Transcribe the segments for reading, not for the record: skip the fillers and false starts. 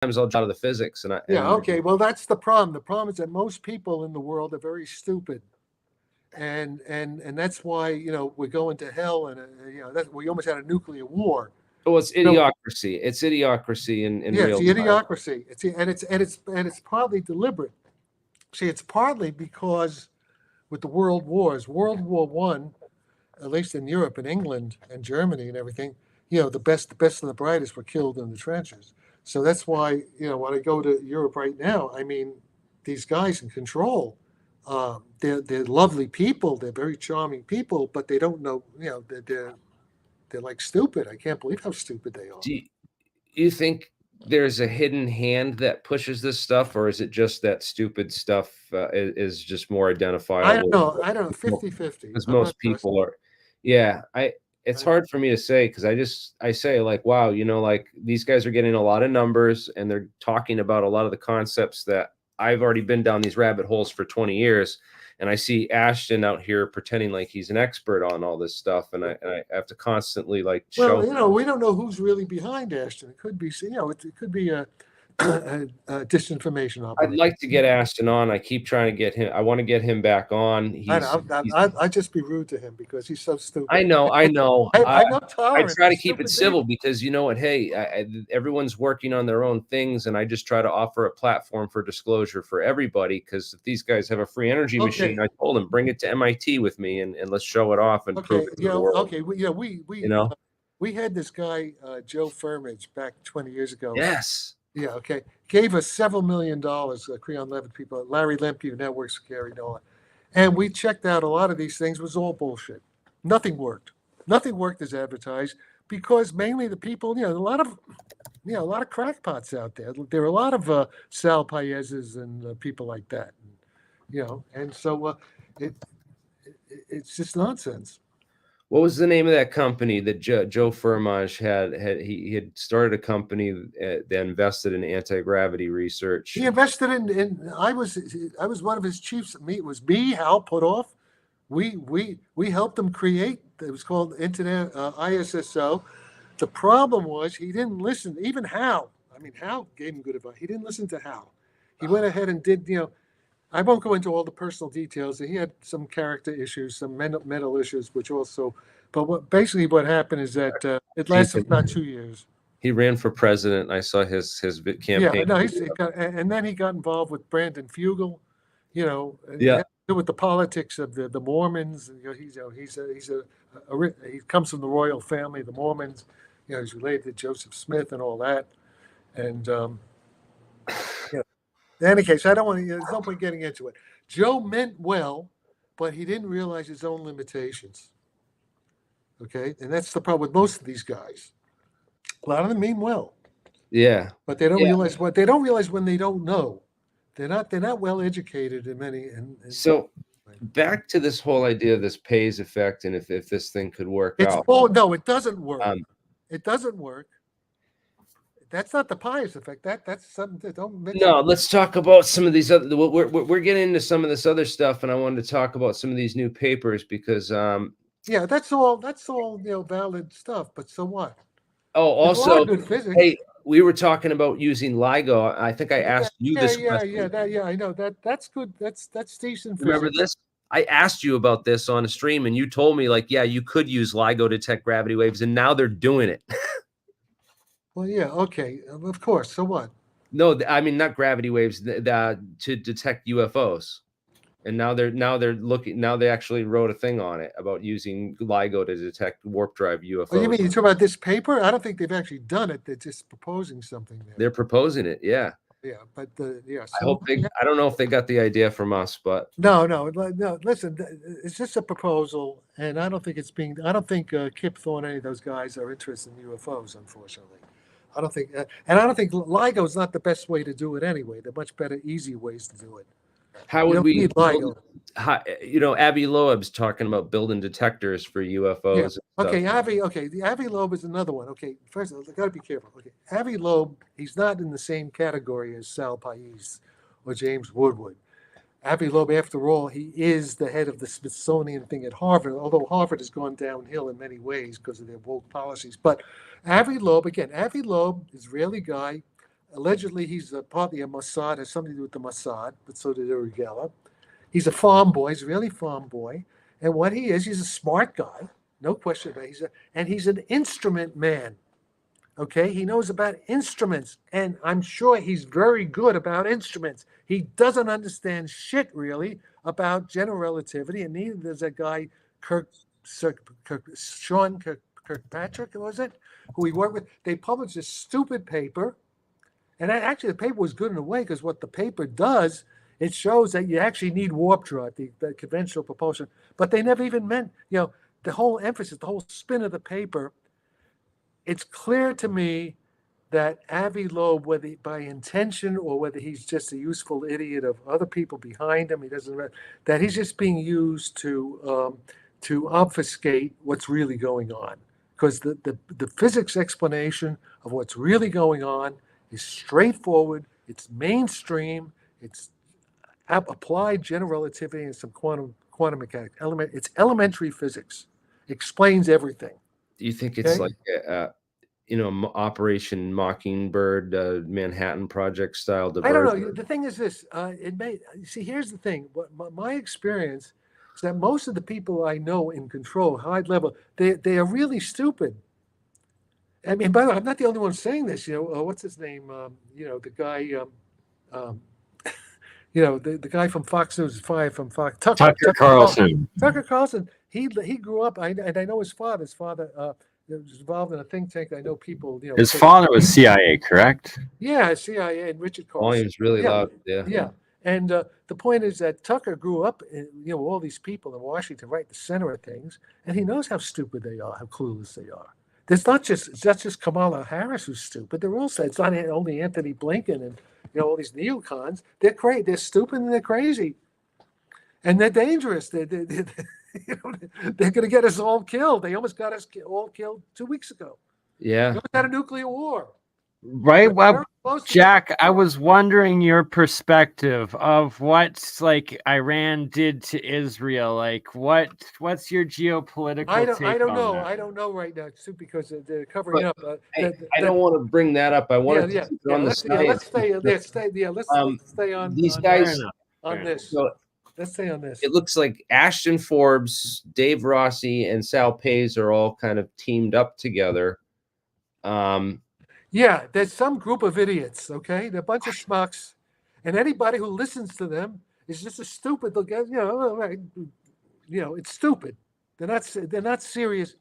I'll out of the physics Okay. Well, that's the problem. The problem is that most people in the world are very stupid, and that's why we're going to hell, and that we almost had a nuclear war. well, it's So idiocracy. It's idiocracy in yeah, it's real the time. idiocracy. It's partly deliberate. See, it's partly because with the world wars, World War One, at least in Europe and England and Germany and everything, the best and the brightest were killed in the trenches. So that's why, when I go to Europe right now, I mean, these guys in control, they're lovely people, they're very charming people, but they don't know, they're like stupid. I can't believe how stupid they are. Do you think there's a hidden hand that pushes this stuff, or is it just that stupid stuff is just more identifiable? I don't know, 50-50. Because I'm not most trusting. people are, yeah. It's I, hard for me to say because I say like, wow, like these guys are getting a lot of numbers and they're talking about a lot of the concepts that I've already been down these rabbit holes for 20 years. And I see Ashton out here pretending like he's an expert on all this stuff, and I have to constantly like show. well, we don't know who's really behind Ashton. It could be, it could be a disinformation I'd operation. like to get Ashton on. I keep trying to get him. I want to get him back on. I'd just be rude to him because he's so stupid. I know. I'm not I tolerant. try to for keep it stupid civil people. because you know what? Hey, everyone's working on their own things, and I just try to offer a platform for disclosure for everybody. Because if these guys have a free energy machine, I told them bring it to MIT with me and let's show it off and prove it to the world. Okay. We had this guy Joe Firmage back 20 years ago. Yes. Yeah. Okay. Gave us several $1 million. Creon Levitt people, Larry Lemke, Network Security, and all that. And we checked out a lot of these things. It was all bullshit. Nothing worked. Nothing worked as advertised because mainly the people, a lot of crackpots out there. There are a lot of Sal Paez's and people like that. And so it's just nonsense. What was the name of that company that Joe Firmage had? He had started a company that invested in anti-gravity research. He invested in. I was one of his chiefs. It was me, Hal Putoff. We helped him create. It was called Internet ISSO. The problem was he didn't listen. Even Hal. I mean, Hal gave him good advice. He didn't listen to Hal. He went ahead and did. I won't go into all the personal details. He had some character issues, some mental issues, which also. But what happened is that it lasted about 2 years. He ran for president. I saw his campaign. Yeah, no, and then he got involved with Brandon Fugel. Yeah. With the politics of the Mormons. He comes from the royal family, the Mormons. He's related to Joseph Smith and all that. And in any case, I don't want to. There's no point getting into it. Joe meant well, but he didn't realize his own limitations. Okay, and that's the problem with most of these guys. A lot of them mean well. Yeah, but they don't realize what they don't realize when they don't know. They're not well educated in many. So back to this whole idea of this Pays effect, and if this thing could work out. Oh no, it doesn't work. It doesn't work. That's not the Pius effect. That's something that don't. No, let's talk about some of these other. We're getting into some of this other stuff, and I wanted to talk about some of these new papers because. That's all valid stuff. But so what? Oh, also, hey, we were talking about using LIGO. I think I asked you this question. I know that. That's good. That's decent. Remember this? I asked you about this on a stream, and you told me you could use LIGO to detect gravity waves, and now they're doing it. Well, yeah, okay, of course. So what? No, I mean not gravity waves. To detect UFOs, and now they're looking. Now they actually wrote a thing on it about using LIGO to detect warp drive UFOs. Oh, you mean you talk about this paper? I don't think they've actually done it. They're just proposing something there. They're proposing it, yeah. Yeah, but I hope they. I don't know if they got the idea from us, but no. Listen, it's just a proposal, and I don't think it's being. I don't think Kip Thorne, any of those guys, are interested in UFOs. Unfortunately, I don't think, and I don't think LIGO is not the best way to do it anyway. There are much better, easy ways to do it. How would we? Need LIGO. Avi Loeb's talking about building detectors for UFOs. Yeah. Okay, the Avi Loeb is another one. Okay, first I got to be careful. Okay, Avi Loeb, he's not in the same category as Sal Paez or James Woodward. Avi Loeb, after all, he is the head of the Smithsonian thing at Harvard, although Harvard has gone downhill in many ways because of their woke policies. But Avi Loeb, Israeli guy, Allegedly, he's partly a Mossad, has something to do with the Mossad, but so did Uri Geller. He's a farm boy, he's really farm boy. And what he is, he's a smart guy, no question about it. And he's an instrument man. Okay, he knows about instruments, and I'm sure he's very good about instruments. He doesn't understand shit really about general relativity, and neither does that guy Sean Kirkpatrick, was it, who he worked with. They published this stupid paper, and actually the paper was good in a way because what the paper does, it shows that you actually need warp drive, the conventional propulsion, but they never even meant, the whole emphasis, the whole spin of the paper. It's clear to me that Avi Loeb, whether by intention or whether he's just a useful idiot of other people behind him, that he's just being used to obfuscate what's really going on. Because the physics explanation of what's really going on is straightforward, it's mainstream, it's applied general relativity and some quantum mechanics. It's elementary physics. Explains everything. Do you think it's like Operation Mockingbird, Manhattan Project style diversion? I don't know. The thing is this: see. Here's the thing. My experience is that most of the people I know in control, high level, they are really stupid. I mean, by the way, I'm not the only one saying this. What's his name? The guy. The guy from Fox News, from Fox. Tucker Carlson. Tucker Carlson. He grew up, and I know his father. His father was involved in a think tank. I know people. His father was CIA, correct? Yeah, CIA and Richard Carlson. Volume's really loud. Yeah. Yeah, and the point is that Tucker grew up, all these people in Washington, right in the center of things, and he knows how stupid they are, how clueless they are. It's not just Kamala Harris who's stupid. They're also, it's not only Anthony Blinken and all these neocons. They're crazy. They're stupid and they're crazy, and they're dangerous. They're going to get us all killed. They almost got us all killed 2 weeks ago. Yeah, we almost had a nuclear war. Right. Well, Jack, I was wondering your perspective of what Iran did to Israel. Like, what's your geopolitical take I don't on know. that? I don't know right now, too, because they're covering up. I don't want to bring that up. I want to keep it on the science. Let's stay on these guys on this. So, let's stay on this. It looks like Ashton Forbes, Dave Rossi, and Sal Pays are all kind of teamed up together. Yeah, there's some group of idiots, okay? They're a bunch of schmucks, and anybody who listens to them is just as stupid. They'll get, it's stupid. They're not serious.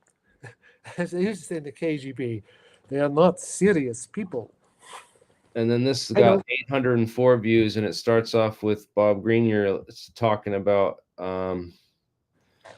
As they used to say in the KGB, they are not serious people. And then this got 804 views, and it starts off with Bob Grenier talking about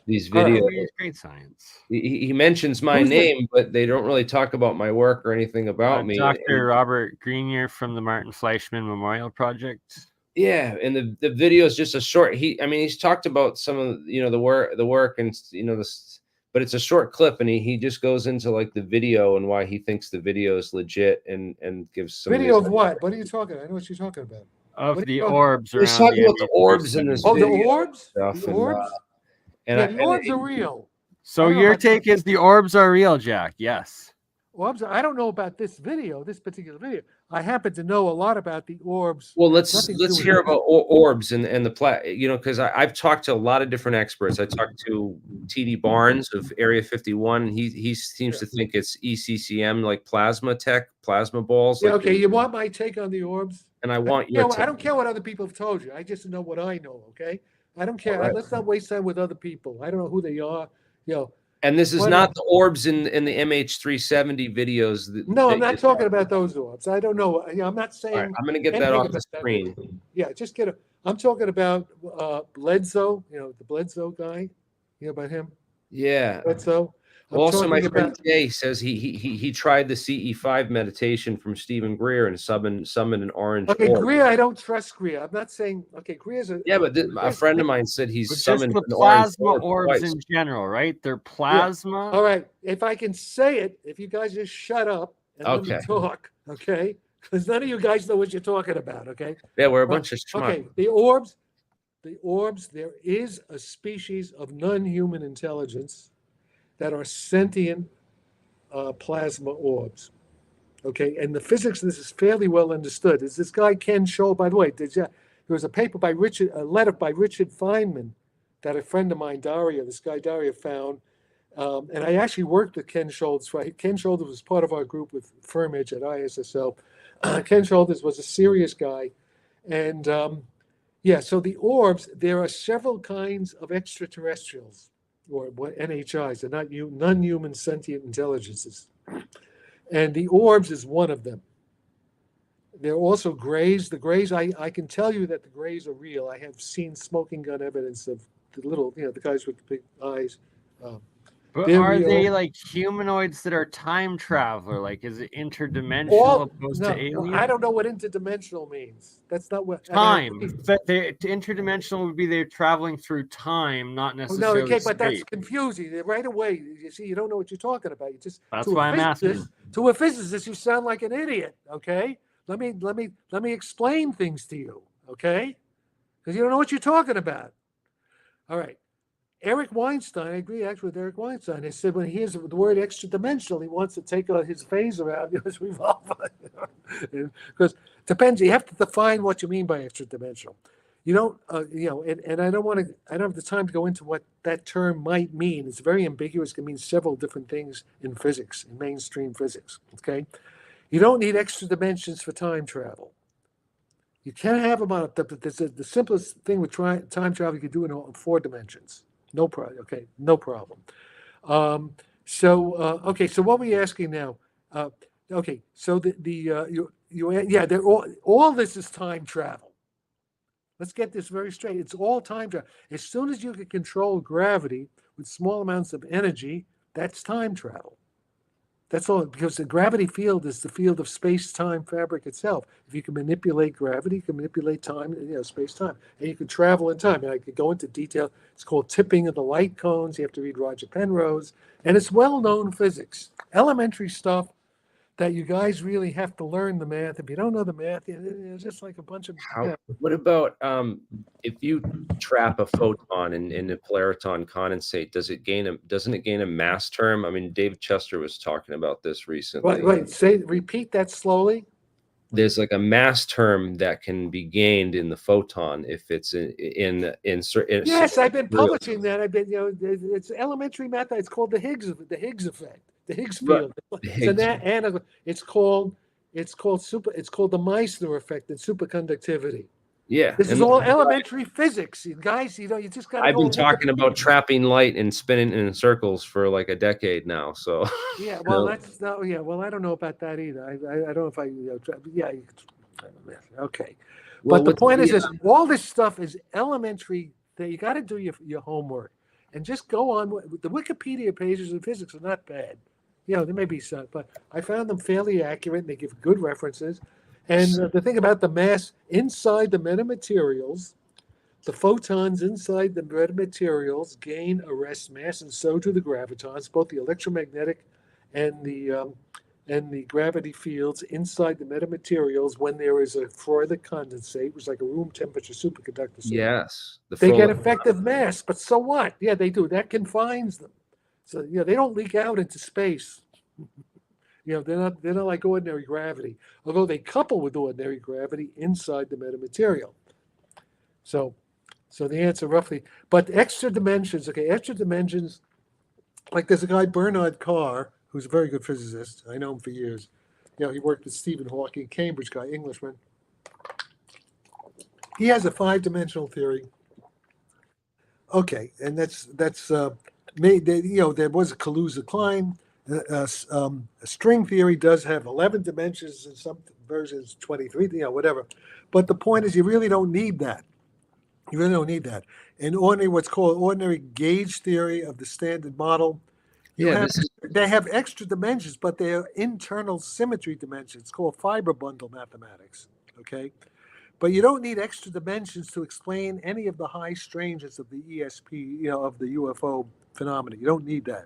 these videos. Great science. He mentions my name, but they don't really talk about my work or anything about me. Dr. Robert Grenier from the Martin Fleischmann Memorial Project. Yeah, and the video is just a short. He's talked about some of the work and this, but it's a short clip, and he just goes into like the video and why he thinks the video is legit and gives some video of what? What are you talking about? I know what you're talking about. Of the orbs. He's talking about the orbs in this. Oh, video the orbs. Stuff the orbs. The orbs are real. So your take is the orbs are real, Jack? Yes. Orbs. I don't know about this particular video. I happen to know a lot about the orbs. Well, let's hear about orbs and the because I've talked to a lot of different experts. I talked to T.D. Barnes of Area 51. He seems to think it's ECCM, like plasma balls. Yeah, okay. You want my take on the orbs? And I want your take. I don't care what other people have told you. I just know what I know. Okay. I don't care. Right. Let's not waste time with other people. I don't know who they are. And this is not the orbs in the MH370 videos. No, I'm not talking about those orbs. I don't know. I'm not saying. Right, I'm going to get that off the screen. Yeah, just get it. I'm talking about Bledsoe. The Bledsoe guy. About him. Yeah. Bledsoe. Also, my friend today says he tried the CE5 meditation from Stephen Greer and summoned an orange. Okay, orb. Greer, I don't trust Greer. I'm not saying Greer's a. Yeah, but a friend of mine said he's summoned the plasma orbs in general, right? They're plasma. Yeah. All right, if I can say it, if you guys just shut up and let me talk, okay? Because none of you guys know what you're talking about, okay? Yeah, we're a bunch of schmucks. Okay, the orbs. There is a species of non-human intelligence that are sentient plasma orbs. Okay, and the physics of this is fairly well understood. Is this guy Ken Scholl? By the way, there was a paper by a letter by Richard Feynman that a friend of mine, this guy Daria, found. And I actually worked with Ken Shoulders. Right? Ken Shoulders was part of our group with Firmage at ISSL. Ken Shoulders was a serious guy. And so the orbs, there are several kinds of extraterrestrials, or what NHIs, they're not non-human sentient intelligences. And the orbs is one of them. There are also grays. The grays, I can tell you that the grays are real. I have seen smoking gun evidence of the little, the guys with the big eyes. But are they like humanoids that are time traveler? Like, is it interdimensional opposed to alien? I don't know what interdimensional means. That's not what time. But interdimensional would be they're traveling through time, not necessarily space. But that's confusing. Right away, you see, you don't know what you're talking about. You just that's why I'm asking. To a physicist, you sound like an idiot. Okay, let me explain things to you. Okay, because you don't know what you're talking about. All right. Eric Weinstein, I agree actually with Eric Weinstein. He said when he hears the word extra-dimensional, he wants to take his phaser out of his revolver. Because it depends. You have to define what you mean by extra-dimensional. You don't, and I don't have the time to go into what that term might mean. It's very ambiguous. It can mean several different things in physics, in mainstream physics. Okay, you don't need extra dimensions for time travel. You can have them on the simplest thing with time travel you can do in 4 dimensions. No problem. Okay, no problem. So what were you asking now? So they're all this is time travel. Let's get this very straight. It's all time travel. As soon as you can control gravity with small amounts of energy, that's time travel. That's all, because the gravity field is the field of space-time fabric itself. If you can manipulate gravity, you can manipulate time, space-time, and you can travel in time. And I could go into detail. It's called tipping of the light cones. You have to read Roger Penrose, and it's well-known physics, elementary stuff that you guys really have to learn the math. If you don't know the math, it's just like a bunch of. What about if you trap a photon in a polariton condensate? Doesn't it gain a mass term? I mean, Dave Chester was talking about this recently. Right. Repeat that slowly. There's like a mass term that can be gained in the photon if it's in certain. Yes, I've been publishing that. I've been, it's elementary math. It's called the Higgs effect. The Higgs field. It's called the Meissner effect in superconductivity. Yeah, this is all elementary physics, guys. You just got. I've been talking about trapping light and spinning in circles for like a decade now. So yeah, well, well, I don't know about that either. I don't know if I. Okay, but the point is this: all this stuff is elementary. That you got to do your homework and just go on. The Wikipedia pages of physics are not bad. There may be some, but I found them fairly accurate. And they give good references. And the thing about the mass inside the metamaterials, the photons inside the metamaterials gain a rest mass, and so do the gravitons, both the electromagnetic and the gravity fields inside the metamaterials. When there is a further condensate, which is like a room temperature superconductor. Yes, they get effective mass, but so what? Yeah, they do. That confines them. So they don't leak out into space. They're not like ordinary gravity, although they couple with ordinary gravity inside the metamaterial. So the answer roughly, but extra dimensions, like there's a guy, Bernard Carr, who's a very good physicist. I know him for years. He worked with Stephen Hawking, Cambridge guy, Englishman. He has a 5-dimensional theory. Okay, and that's there was a Kaluza climb. A string theory does have 11 dimensions, in some versions 23, whatever. But the point is, you really don't need that. You really don't need that. In what's called ordinary gauge theory of the standard model, they have extra dimensions, but they are internal symmetry dimensions. It's called fiber bundle mathematics. Okay, but you don't need extra dimensions to explain any of the high strangeness of the ESP, of the UFO phenomena. You don't need that.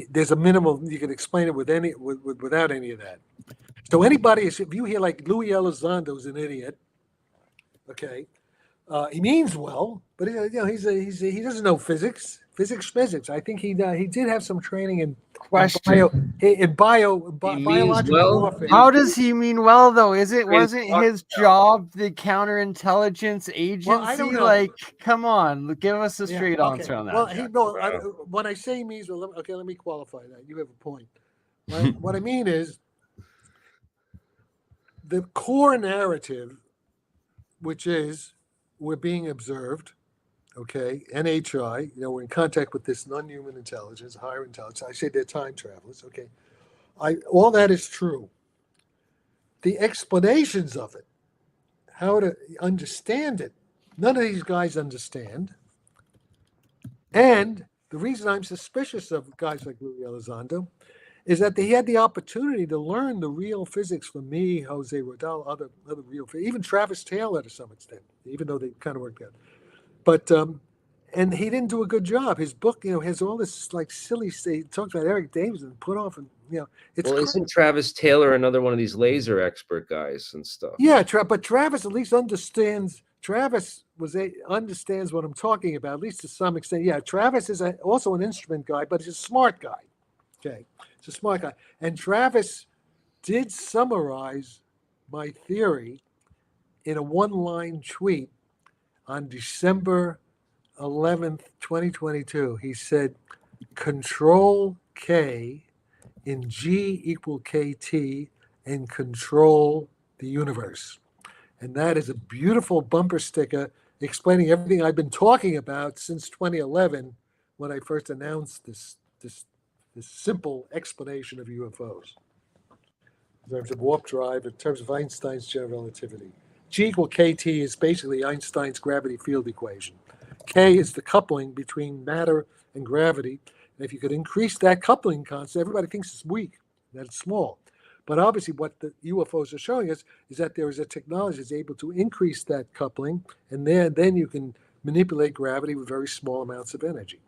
There's a minimal, you can explain it without any of that. So if you hear like Louis Elizondo's an idiot, okay, He means well, but he doesn't know physics. I think he did have some training in Question. biological well. warfare. How does he mean well though? Wasn't fuck his job the counterintelligence agency? Well, I don't know. Like, come on, give us a straight okay. answer on that. Well, Jack. when I say he means well, okay, let me qualify that. You have a point. What I mean is the core narrative, which is we're being observed. Okay, NHI, we're in contact with this non-human intelligence, higher intelligence. I say they're time travelers. Okay, all that is true. The explanations of it, how to understand it, none of these guys understand. And the reason I'm suspicious of guys like Louis Elizondo is that he had the opportunity to learn the real physics from me, Jose Rodal, other real, even Travis Taylor to some extent, even though they kind of worked out. But and he didn't do a good job. His book, has all this like silly. He talks about Eric Davis and put off, and it's. Well, isn't Travis Taylor another one of these laser expert guys and stuff? Yeah, but Travis at least understands. Travis understands what I'm talking about, at least to some extent. Yeah, Travis is also an instrument guy, but he's a smart guy. Okay, he's a smart guy, and Travis did summarize my theory in a one-line tweet on December 11th, 2022. He said, Control K in G equal KT and control the universe. And that is a beautiful bumper sticker explaining everything I've been talking about since 2011 when I first announced this simple explanation of UFOs in terms of warp drive, in terms of Einstein's general relativity. G equal KT is basically Einstein's gravity field equation. K is the coupling between matter and gravity. And if you could increase that coupling constant, everybody thinks it's weak, that it's small. But obviously what the UFOs are showing us is that there is a technology that's able to increase that coupling, and then you can manipulate gravity with very small amounts of energy.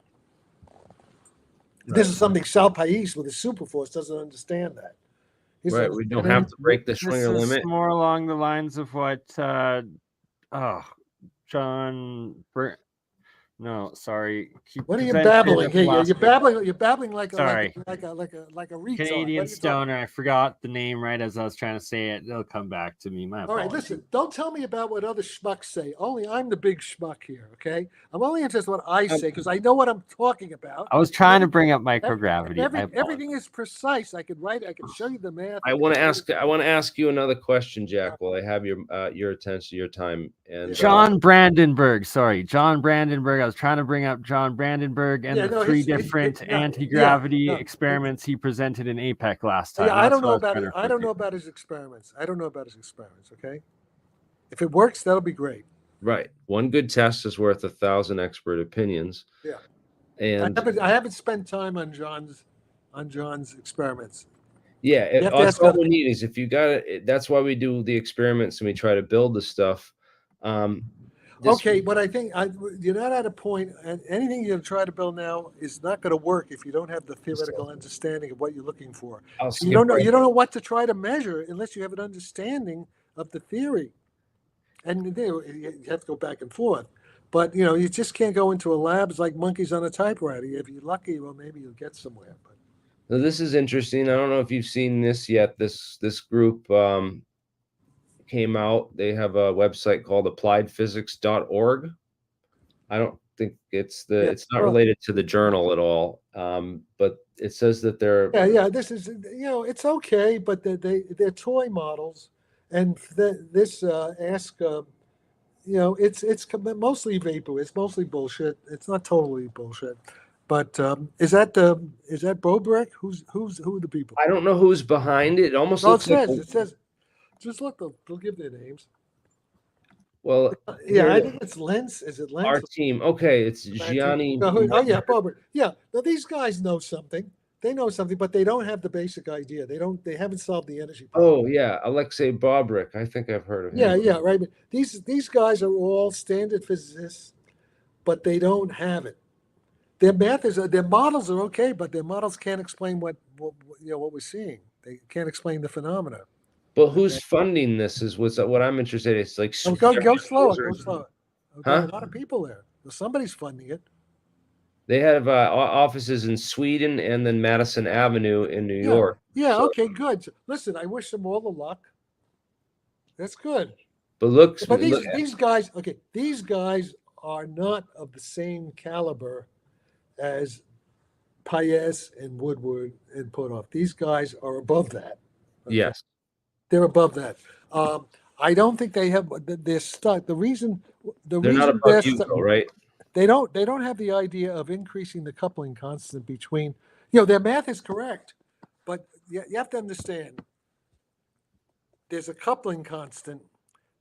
Right. This is something Sal Pais with his Superforce doesn't understand that. Right, we don't have to break the Schwinger limit. More along the lines of what No, sorry. What are you babbling? Hey, you're babbling like a retard. Canadian stoner. I forgot the name right as I was trying to say it. It'll come back to me. My apologies. All right, listen. Don't tell me about what other schmucks say. Only I'm the big schmuck here. Okay, I'm only interested in what I say because I know what I'm talking about. I was trying to bring up microgravity. Everything is precise. I could write. I can show you the math. I want to ask you another question, Jack. While I have your attention, your time, and John Brandenburg. Sorry, John Brandenburg. I was trying to bring up John Brandenburg and the three different anti-gravity experiments he presented in APEC last time. Yeah, I don't know about it. I don't know about his experiments. Okay, if it works, that'll be great. Right, one good test is worth 1,000 expert opinions. Yeah, and I haven't spent time on John's experiments. Yeah, that's all we need is if you got it. That's why we do the experiments and we try to build the stuff. Okay, but I think you're not at a point, and anything you're trying to build now is not going to work if you don't have the theoretical understanding of what you're looking for. You don't know what to try to measure unless you have an understanding of the theory, and you have to go back and forth. But you just can't go into a lab. It's like monkeys on a typewriter. If you're lucky, well, maybe you'll get somewhere. But now, this is interesting. I don't know if you've seen this yet. This group came out. They have a website called appliedphysics.org. I don't think it's not related to the journal at all. But it says that they're this is it's okay, but they're toy models, and this ask it's mostly vapor. It's mostly bullshit. It's not totally bullshit. But is that Bobrick? Who are the people? I don't know who's behind it. It almost looks it says. Just look, they'll give their names. Well, I think it's Lens. Is it Lens? Our team. Okay, it's Gianni. Bobrick. Yeah. Now these guys know something. They know something, but they don't have the basic idea. They haven't solved the energy problem. Oh yeah, Alexei Bobrick. I think I've heard of him. Yeah, right. But these guys are all standard physicists, but they don't have it. Their models are okay, but their models can't explain what we're seeing. They can't explain the phenomena. But who's funding this is what I'm interested in. It's like go slower. There are Huh? a lot of people there. Well, somebody's funding it. They have offices in Sweden and then Madison Avenue in New Yeah. York. Yeah. So, Okay. Good. Listen, I wish them all the luck. That's good. but look, But these guys, okay, these guys are not of the same caliber as Paez and Woodward and Putoff. These guys are above that. Okay? yes, They're above that. I don't think they have. They're stuck. The reason they're not above they're you, stuck, though, right? they don't have the idea of increasing the coupling constant between. Their math is correct, but you have to understand. There's a coupling constant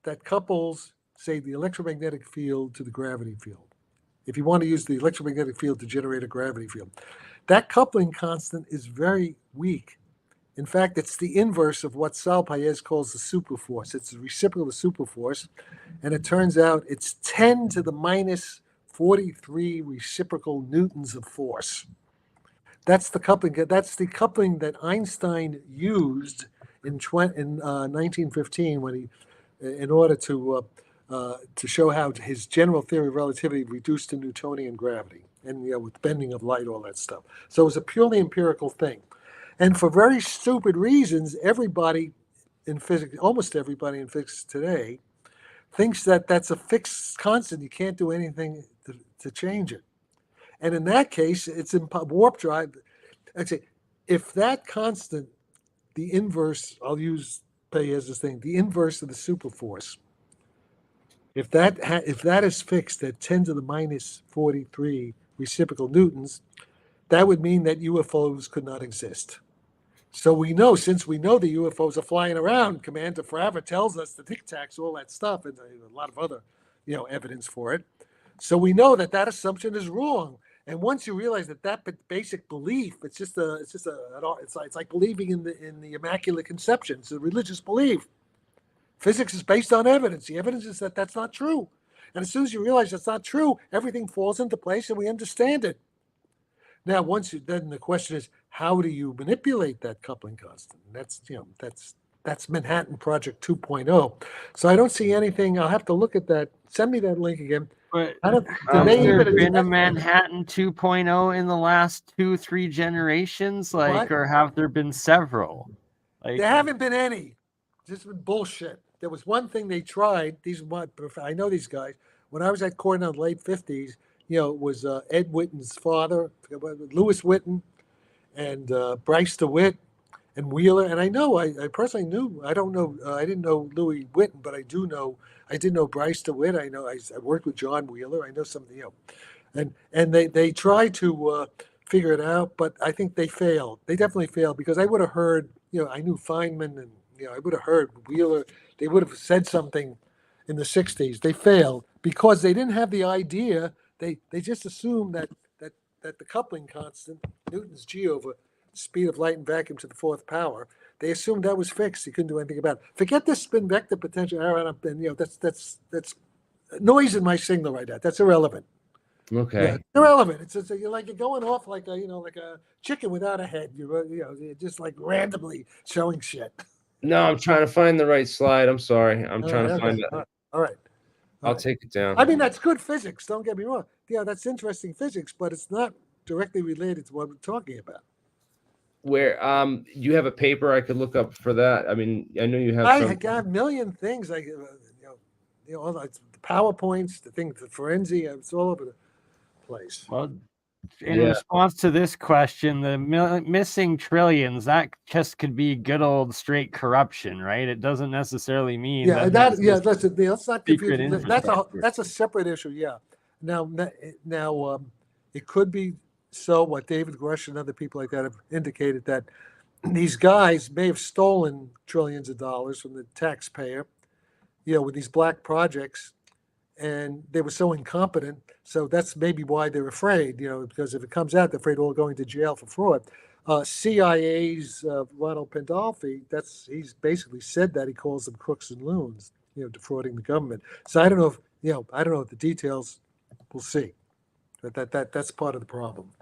that couples, say, the electromagnetic field to the gravity field. If you want to use the electromagnetic field to generate a gravity field, that coupling constant is very weak. In fact, it's the inverse of what Sal Paez calls the superforce. It's the reciprocal of the superforce, and it turns out it's 10 to the minus 43 reciprocal newtons of force. That's the coupling. That's the coupling that Einstein used in 1915 when he, in order to show how his general theory of relativity reduced to Newtonian gravity, and with bending of light, all that stuff. So it was a purely empirical thing, and for very stupid reasons, everybody in physics, almost everybody in physics today, thinks that that's a fixed constant. You can't do anything to change it. And in that case, it's in warp drive. I'd say if that constant, the inverse, I'll use Paez's thing, the inverse of the superforce, if that is fixed at 10 to the minus 43 reciprocal newtons, that would mean that UFOs could not exist. So since we know the UFOs are flying around, Commander Forever tells us the Tic Tacs, all that stuff, and a lot of other, evidence for it. So we know that assumption is wrong. And once you realize that basic belief, it's like believing in the Immaculate Conception. It's a religious belief. Physics is based on evidence. The evidence is that that's not true. And as soon as you realize that's not true, everything falls into place and we understand it. Now, then the question is, how do you manipulate that coupling constant? And that's Manhattan Project 2.0. So I don't see anything. I'll have to look at that. Send me that link again. But Has there been a Manhattan 2.0 in the last 2-3 generations? Or have there been several? There haven't been any. This has been bullshit. There was one thing they tried. I know these guys. When I was at Cornell in the late 50s, it was Ed Witten's father, Lewis Witten, and Bryce DeWitt, and Wheeler. And I personally knew. I don't know. I didn't know Louis Witten, but I did know Bryce DeWitt. I worked with John Wheeler. I know some. And they tried to figure it out, but I think they failed. They definitely failed because I would have heard. I knew Feynman, and I would have heard Wheeler. They would have said something in the 60s. They failed because they didn't have the idea. They just assumed that the coupling constant, Newton's G over speed of light and vacuum to the fourth power, they assumed that was fixed. You couldn't do anything about it. Forget this spin vector potential. That's noise in my signal right now. That's irrelevant. Okay. Yeah, irrelevant. It's you're going off like a chicken without a head. You're just like randomly showing shit. No, I'm trying to find the right slide. I'm sorry. I'm trying to find it. All right. I'll take it down. I mean, that's good physics. Don't get me wrong. Yeah, that's interesting physics, but it's not directly related to what we're talking about. Where you have a paper I could look up for that? I mean, I know you have. I got a million things. All the PowerPoints, the forensic. It's all over the place. Well, in response to this question, the missing trillions, that just could be good old straight corruption, right? It doesn't necessarily mean let's not confuse. That's a separate issue. Yeah. Now, it could be so. What David Grush and other people like that have indicated that these guys may have stolen trillions of dollars from the taxpayer, with these black projects. And they were so incompetent. So that's maybe why they're afraid, because if it comes out, they're afraid all going to jail for fraud. CIA's Ronald Pandolfi, he's basically said that he calls them crooks and loons, defrauding the government. So I don't know if the details. We'll see. But that's part of the problem.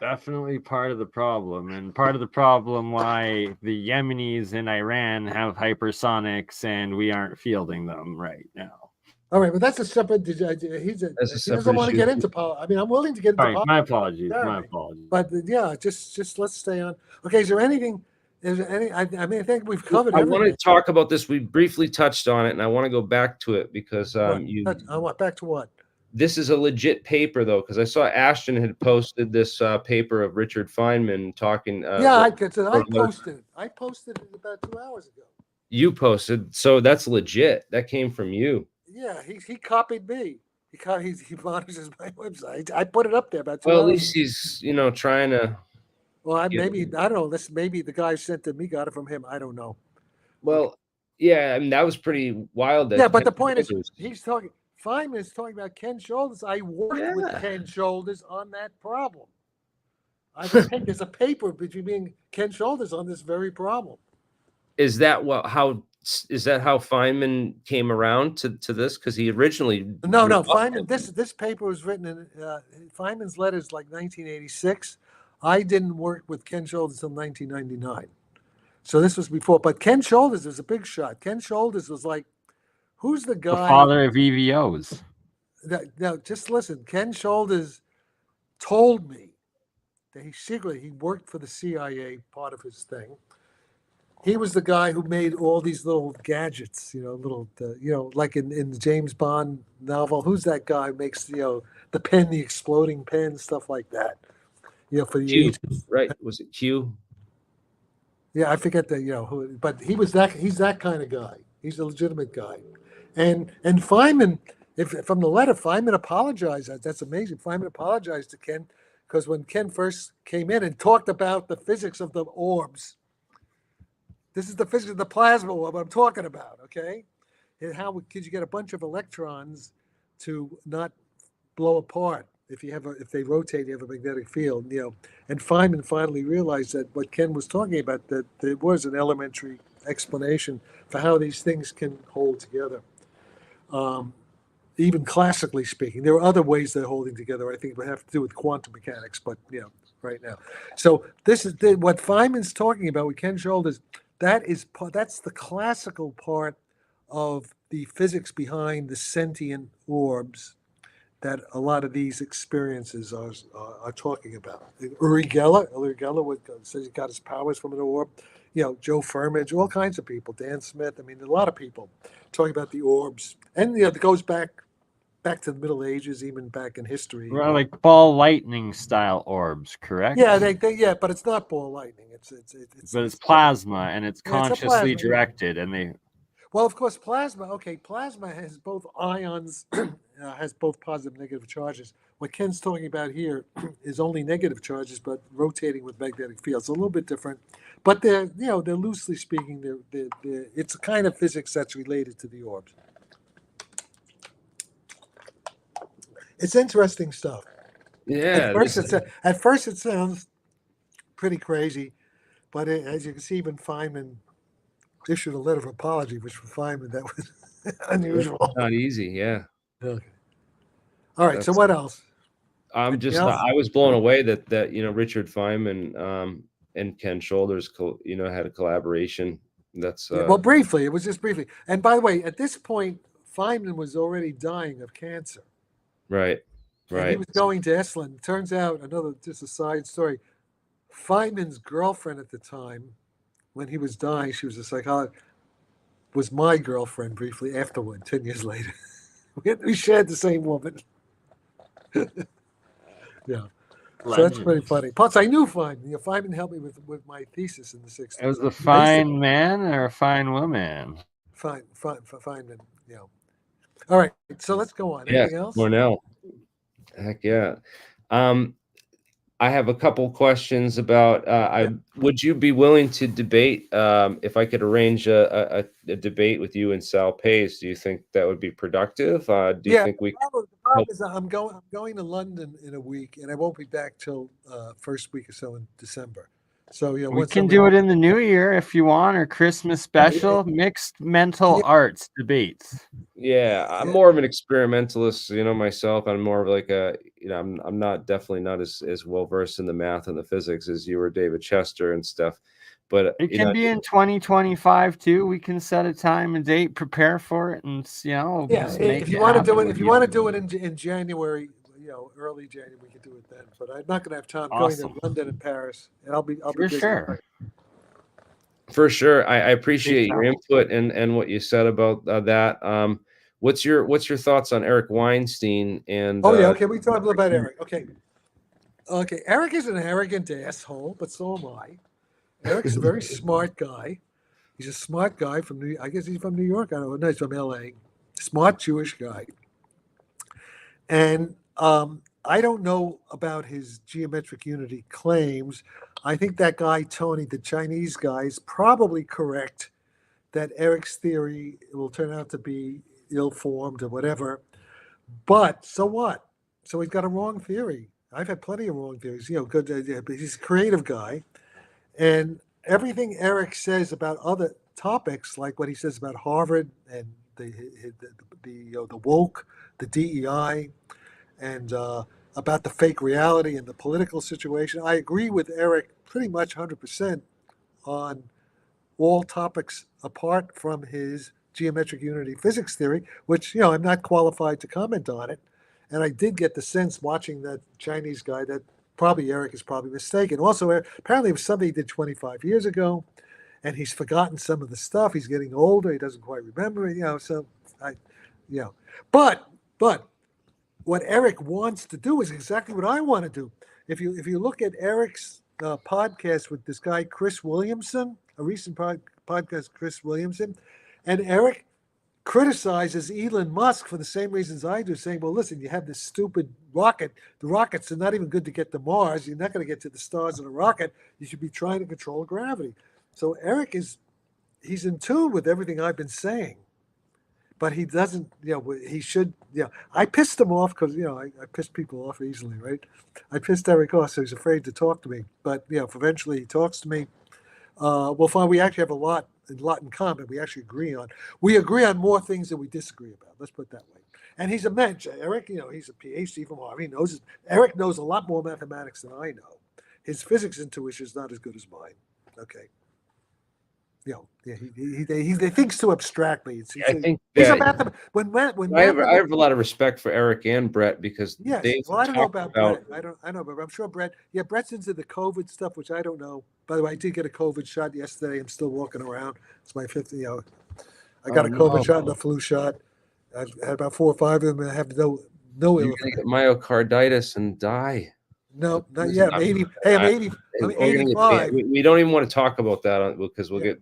Definitely part of the problem, and part of the problem why the Yemenis in Iran have hypersonics and we aren't fielding them right now. All right, but that's a separate. He That's a doesn't separate want to issue. get into politics. I mean, I'm willing to get into Sorry, politics. my apologies. My Jeremy. apologies. But yeah, just let's stay on. Okay, is there anything? Is there any? I mean, I think we've covered I want everything. to talk about this. We briefly touched on it, and I want to go back to it because I want back to what? this is a legit paper though, because I saw Ashton had posted this paper of Richard Feynman talking. Yeah, I posted it. I posted it about 2 hours ago. You posted, so that's legit. That came from you. Yeah, he copied me. He monitors my website. I put it up there about 2 Well, hours at least he's trying to. Well, Yeah. maybe I don't know. This maybe the guy sent to me got it from him. I don't know. Well, yeah, I mean that was pretty wild. Yeah, but the point is, he's talking. Feynman is talking about Ken Shoulders. I worked with Ken Shoulders on that problem. I think there's a paper between me and Ken Shoulders on this very problem. Is that how Feynman came around to this? Because he originally no Feynman. This paper was written in Feynman's letters like 1986. I didn't work with Ken Shoulders until 1999. So this was before. But Ken Shoulders was a big shot. Ken Shoulders was like, who's the guy? The father of EVOs. Now, just listen. Ken Shoulders told me that he worked for the CIA, part of his thing. He was the guy who made all these little gadgets, like in the James Bond novel. Who's that guy who makes, the pen, the exploding pen, stuff like that? For the Q, agents. right? Was it Q? Yeah, I forget that, who, but he's that kind of guy. He's a legitimate guy. And Feynman, from the letter, Feynman apologized. That's amazing. Feynman apologized to Ken because when Ken first came in and talked about the physics of the orbs, this is the physics of the plasma orb I'm talking about, okay? And how could you get a bunch of electrons to not blow apart if they rotate, you have a magnetic field, And Feynman finally realized that what Ken was talking about, that there was an elementary explanation for how these things can hold together. Even classically speaking, there are other ways they're holding together. I think it would have to do with quantum mechanics, but right now. So this is what Feynman's talking about with Ken Shoulders. That's the classical part of the physics behind the sentient orbs that a lot of these experiences are talking about. Uri Geller says he got his powers from an orb. Joe Firmage, all kinds of people. Dan Smith. I mean, a lot of people talking about the orbs, and it goes back to the Middle Ages, even back in history. Well, like ball lightning style orbs, correct? Yeah, but it's not ball lightning. It's plasma, and it's consciously plasma, directed, and they. Well, of course, plasma. Okay, plasma has both ions, has both positive and negative charges. What Ken's talking about here is only negative charges, but rotating with magnetic fields. A little bit different, but they're loosely speaking, it's a kind of physics that's related to the orbs. It's interesting stuff. Yeah. At first, it sounds pretty crazy, but as you can see, even Feynman issued a letter of apology, which for Feynman, that was unusual. Not easy, yeah. Okay. All right. So what else? I was blown away that Richard Feynman and Ken Shoulders had a collaboration. That's well, briefly. It was just briefly. And by the way, at this point, Feynman was already dying of cancer. Right. And he was going to Esalen. Turns out, just a side story, Feynman's girlfriend at the time, when he was dying, she was a psychologist, was my girlfriend briefly afterward, 10 years later. We shared the same woman. Yeah. So that's pretty funny. Plus, I knew Feynman. Feynman helped me with my thesis in the 60s. It was a fine man or a fine woman? Feynman, All right, so let's go on. Anything else? Cornell. Heck yeah. I have a couple questions about. Would you be willing to debate if I could arrange a debate with you and Sal Pace? Do you think that would be productive? Do you think we? The problem is I'm going to London in a week, and I won't be back till first week or so in December. So yeah, We can do it in the new year if you want, or Christmas special, mixed mental arts debates. Yeah, I'm more of an experimentalist, myself. I'm more of like I'm not definitely not as well versed in the math and the physics as you or David Chester and stuff. But It can be in 2025 too. We can set a time and date, prepare for it, and just make if you it want to do happen. it, if you want to do it in January, early January, we can do it then. But I'm not going to have time going to London and Paris, and I'll be busy. Sure. For sure, I appreciate your input and what you said about that. What's your thoughts on Eric Weinstein? And okay, we talked about Eric. Okay, Eric is an arrogant asshole, but so am I. Eric's a very smart guy. He's a smart guy from I guess he's from New York. I don't know. No, he's from L.A. Smart Jewish guy. And I don't know about his geometric unity claims. I think that guy, Tony, the Chinese guy, is probably correct that Eric's theory will turn out to be ill-formed or whatever. But so what? So he's got a wrong theory. I've had plenty of wrong theories. Good. He's a creative guy. And everything Eric says about other topics, like what he says about Harvard and the woke, the DEI, and about the fake reality and the political situation, I agree with Eric pretty much 100% on all topics apart from his geometric unity physics theory, which I'm not qualified to comment on it. And I did get the sense watching that Chinese guy that probably Eric is probably mistaken. Also, apparently it was something he did 25 years ago, and he's forgotten some of the stuff. He's getting older. He doesn't quite remember it, But what Eric wants to do is exactly what I want to do. If you look at Eric's podcast with this guy, Chris Williamson, a recent podcast, Chris Williamson, and Eric criticizes Elon Musk for the same reasons I do, saying, well, listen, you have this stupid rocket. The rockets are not even good to get to Mars. You're not going to get to the stars in a rocket. You should be trying to control gravity. So Eric he's in tune with everything I've been saying, but he doesn't, he should, I pissed him off because, I piss people off easily, right? I pissed Eric off, so he's afraid to talk to me. But, eventually he talks to me. We'll find we actually have a lot in common. We actually agree on more things than we disagree about. Let's put it that way. And he's a mensch. Eric, he's a PhD from Harvard. Eric knows a lot more mathematics than I know. His physics intuition is not as good as mine. Okay. He thinks too abstractly. I think he's a when I have a lot of respect for Eric and Brett because I don't know about Brett. I know, but I'm sure Brett. Yeah, Brett's into the COVID stuff, which I don't know. By the way, I did get a COVID shot yesterday. I'm still walking around. It's my fifth. I got a COVID shot and a flu shot. I've had about 4 or 5 of them, and I have no ill effects. Get myocarditis and die. No, not yet. I'm 80. Hey, I'm 80. I'm 85. We don't even want to talk about that because we'll get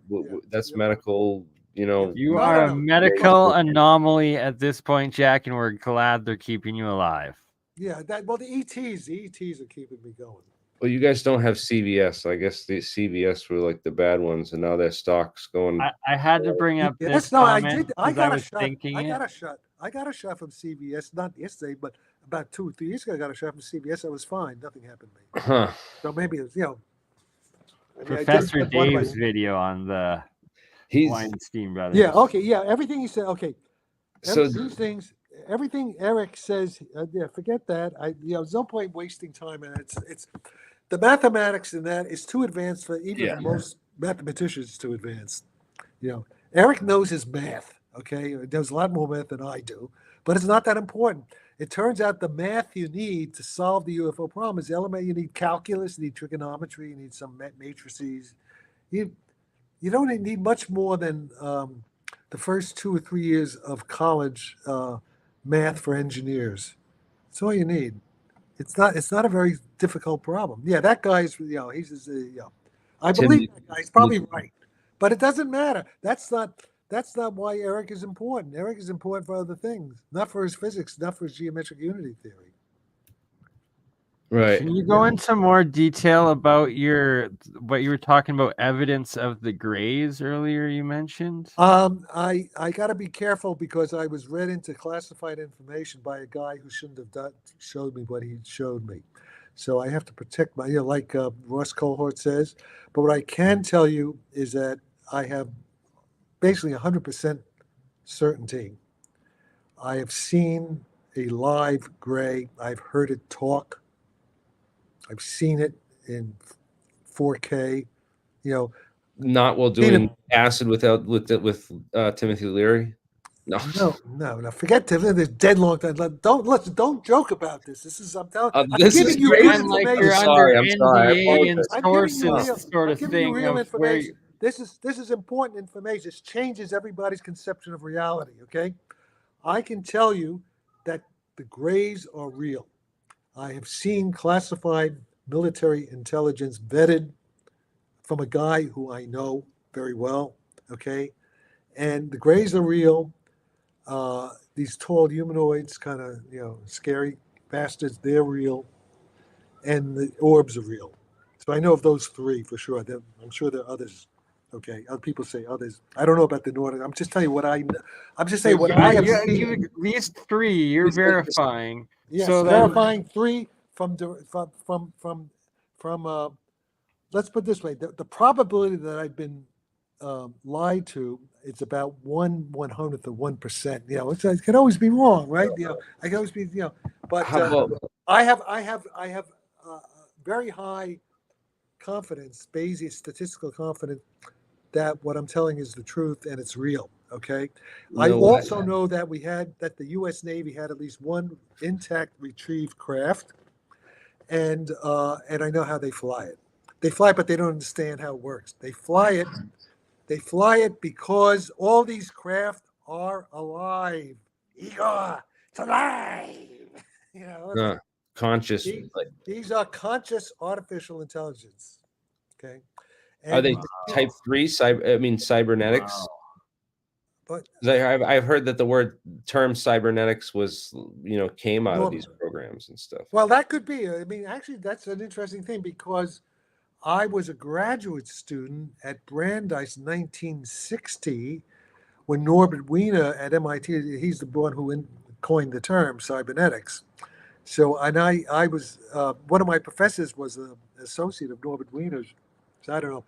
that's medical. You are a medical anomaly at this point, Jack, and we're glad they're keeping you alive. Yeah, the ETs are keeping me going. Well, you guys don't have CVS. I guess the CVS were like the bad ones, and now their stock's going. I had to bring up this. No, I did. I got a shot. I got a shot from CVS, not yesterday, but about 2 or 3 years ago. I got a shot from CVS. I was fine. Nothing happened to me. Huh. So maybe it was, Professor Dave's video on the Weinstein brothers. Yeah. Okay. Yeah. Everything he said. Okay. So these things. Everything Eric says. Forget that. There's no point wasting time, and it's the mathematics in that is too advanced for even most mathematicians. Too advanced. Eric knows his math. Okay, he knows a lot more math than I do, but it's not that important. It turns out the math you need to solve the UFO problem is element. You need calculus, you need trigonometry, you need some matrices. You don't need much more than the first 2 or 3 years of college math for engineers. That's all you need. It's not a very difficult problem. Yeah, that guy's I believe that guy. He's probably right, but it doesn't matter. That's not why Eric is important. Eric is important for other things, not for his physics, not for his geometric unity theory. Right. Can you go into more detail about what you were talking about, evidence of the grays earlier you mentioned? I got to be careful because I was read into classified information by a guy who shouldn't have showed me what he showed me. So I have to protect my, like Ross Cohort says. But what I can tell you is that I have basically 100% certainty. I have seen a live gray. I've heard it talk. I've seen it in 4K. Not while doing acid with Timothy Leary. No. Forget Tiffany. There's dead long time. Don't joke about this. This is I'm this giving is you great. good And like information. you're I'm under sorry. I'm sorry. NDA and I'm giving you sources real, sort I'm of giving you thing real of where information. This is important information. This changes everybody's conception of reality. Okay, I can tell you that the grays are real. I have seen classified military intelligence vetted from a guy who I know very well. Okay, and the grays are real. These tall humanoids, kind of scary bastards, they're real, and the orbs are real. So I know of those three for sure. I'm sure there are others. Okay, other people say others. I don't know about the Nordic. I'm just telling you what I. I'm just saying what I have seen. you at least 3 you're verifying. Yes, so verifying 3 from. Let's put it this way: the probability that I've been lied to, it's about 1/100th of 1%. It can always be wrong, right? I can always be, but I have very high confidence, Bayesian statistical confidence, that what I'm telling is the truth and it's real. Okay. I also know that that the U.S. Navy had at least one intact retrieved craft, and I know how they fly it. They fly it, but they don't understand how it works. They fly it. They fly it because all these craft are alive. Igor, it's alive. Conscious. These are conscious artificial intelligence. Okay. And are they type 3 cybernetics? Wow. But I've heard that the term cybernetics was, came out of these programs and stuff. Well, that could be. I mean, actually, that's an interesting thing because I was a graduate student at Brandeis in 1960 when Norbert Wiener at MIT, he's the one who coined the term cybernetics. So, and I was, one of my professors was an associate of Norbert Wiener's. So I don't know.